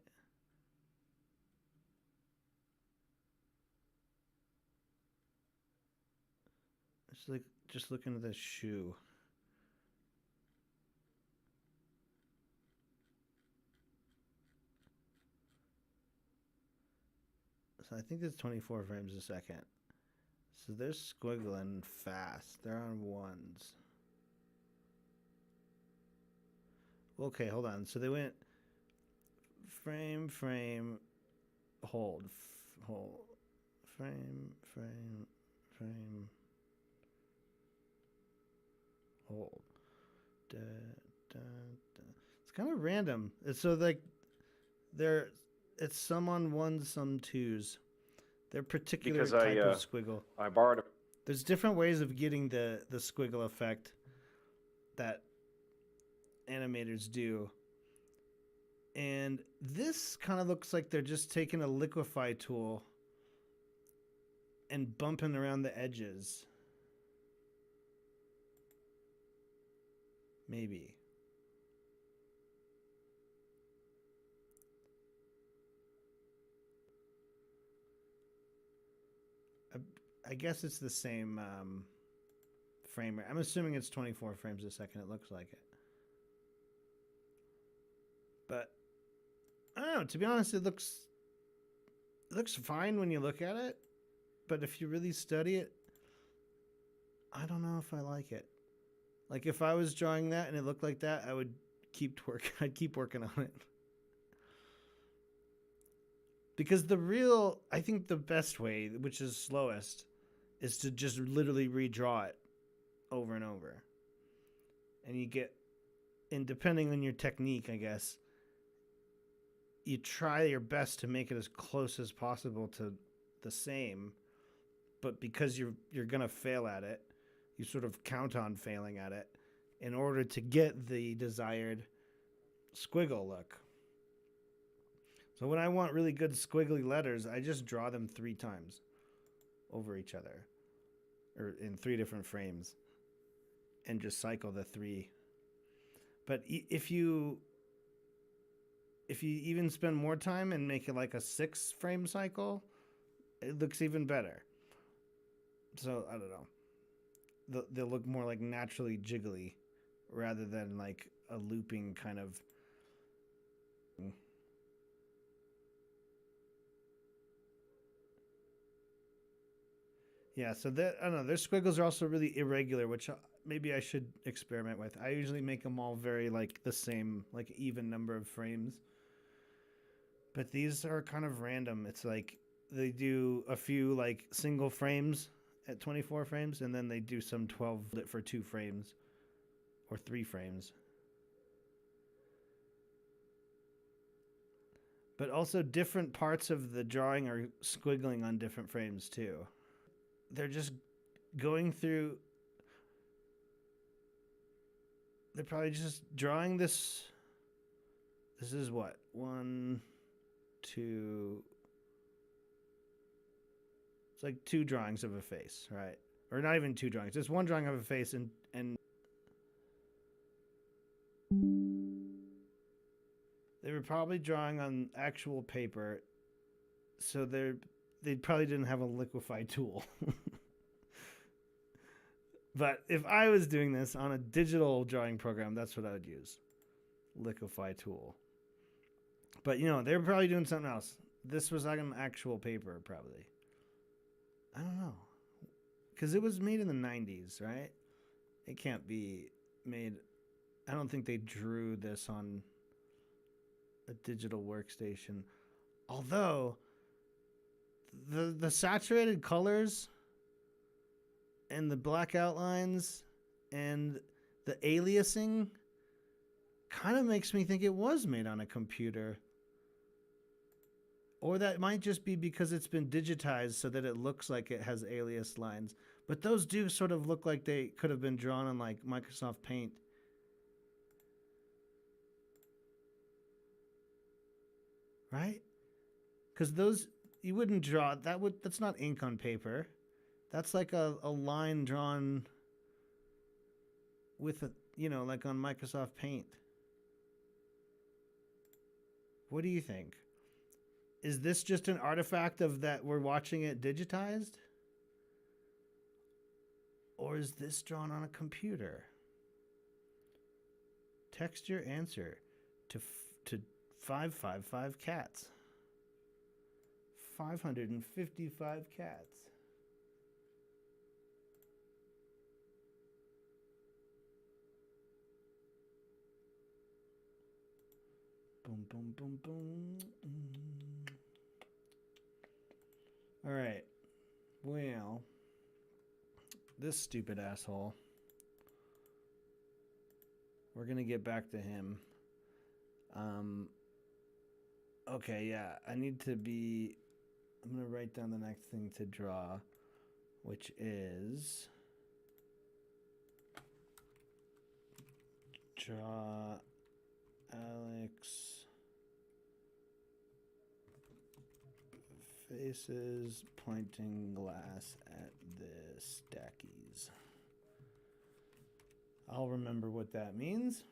It's like just looking at this shoe. So I think it's 24 frames a second. So they're squiggling fast. They're on ones. Okay, hold on. So they went frame, frame, hold, hold, frame, frame, frame, hold. Da, da, da. It's kind of random. It's so like it's some on ones, some twos. They're particular Because type of squiggle. I borrowed a... There's different ways of getting the squiggle effect that animators do. And this kind of looks like they're just taking a liquify tool and bumping around the edges. Maybe. I guess it's the same frame rate. I'm assuming it's 24 frames a second. It looks like it. But I don't know. To be honest, it looks fine when you look at it. But if you really study it, I don't know if I like it. Like if I was drawing that and it looked like that, I would I'd keep working on it. Because I think the best way, which is slowest, is to just literally redraw it over and over. And depending on your technique, I guess, you try your best to make it as close as possible to the same, but because you're going to fail at it, you sort of count on failing at it in order to get the desired squiggle look. So when I want really good squiggly letters, I just draw them 3 times over each other, or in 3 different frames, and just cycle the 3. But if you even spend more time and make it like a 6 frame cycle, it looks even better. So I don't know. They'll look more like naturally jiggly rather than like a looping kind of. Yeah, so I don't know. Their squiggles are also really irregular, which maybe I should experiment with. I usually make them all very like the same, like even number of frames. But these are kind of random. It's like they do a few like single frames at 24 frames, and then they do some 12 lit for 2 frames or 3 frames. But also different parts of the drawing are squiggling on different frames too. They're just going through. They're probably just drawing this. This is what? 1, 2. It's like 2 drawings of a face, right? Or not even 2 drawings. Just 1 drawing of a face and they were probably drawing on actual paper, so they probably didn't have a liquify tool. But if I was doing this on a digital drawing program, that's what I would use. Liquify tool. But, you know, they were probably doing something else. This was like an actual paper, probably. I don't know. Because it was made in the 90s, right? It can't be made... I don't think they drew this on a digital workstation. Although, the saturated colors and the black outlines and the aliasing kind of makes me think it was made on a computer. Or that might just be because it's been digitized so that it looks like it has alias lines. But those do sort of look like they could have been drawn on like Microsoft Paint. Right? Because those, you wouldn't draw, that's not ink on paper. That's like a line drawn with a, you know, like on Microsoft Paint. What do you think? Is this just an artifact of that we're watching it digitized? Or is this drawn on a computer? Text your answer to 555 cats. 555 cats. Boom, boom, boom, boom. All right. Well, this stupid asshole. We're going to get back to him. Okay, yeah. I'm going to write down the next thing to draw, which is draw Alex faces pointing glass at the stackies. I'll remember what that means.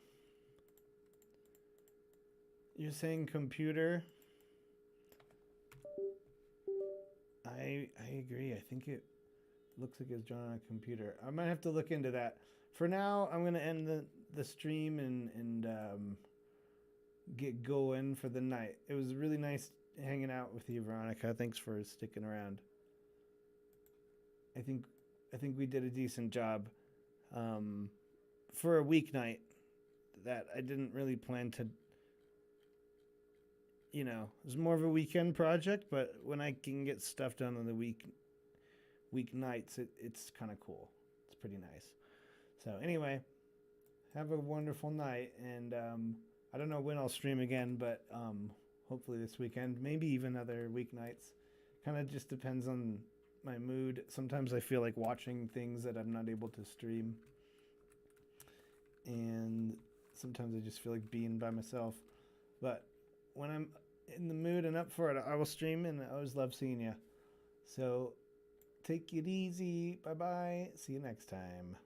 You're saying computer? I agree. I think it looks like it's drawn on a computer. I might have to look into that. For now, I'm going to end the stream and get going for the night. It was really nice hanging out with you, Veronica. Thanks for sticking around. I think we did a decent job for a weeknight that I didn't really plan to. You know, it was more of a weekend project, but when I can get stuff done on the weeknights, it's kind of cool. It's pretty nice. So anyway, have a wonderful night, and I don't know when I'll stream again, but hopefully this weekend, maybe even other weeknights. Kind of just depends on my mood. Sometimes I feel like watching things that I'm not able to stream, and sometimes I just feel like being by myself. But when I'm in the mood and up for it, I will stream, and I always love seeing you. So take it easy. Bye-bye. See you next time.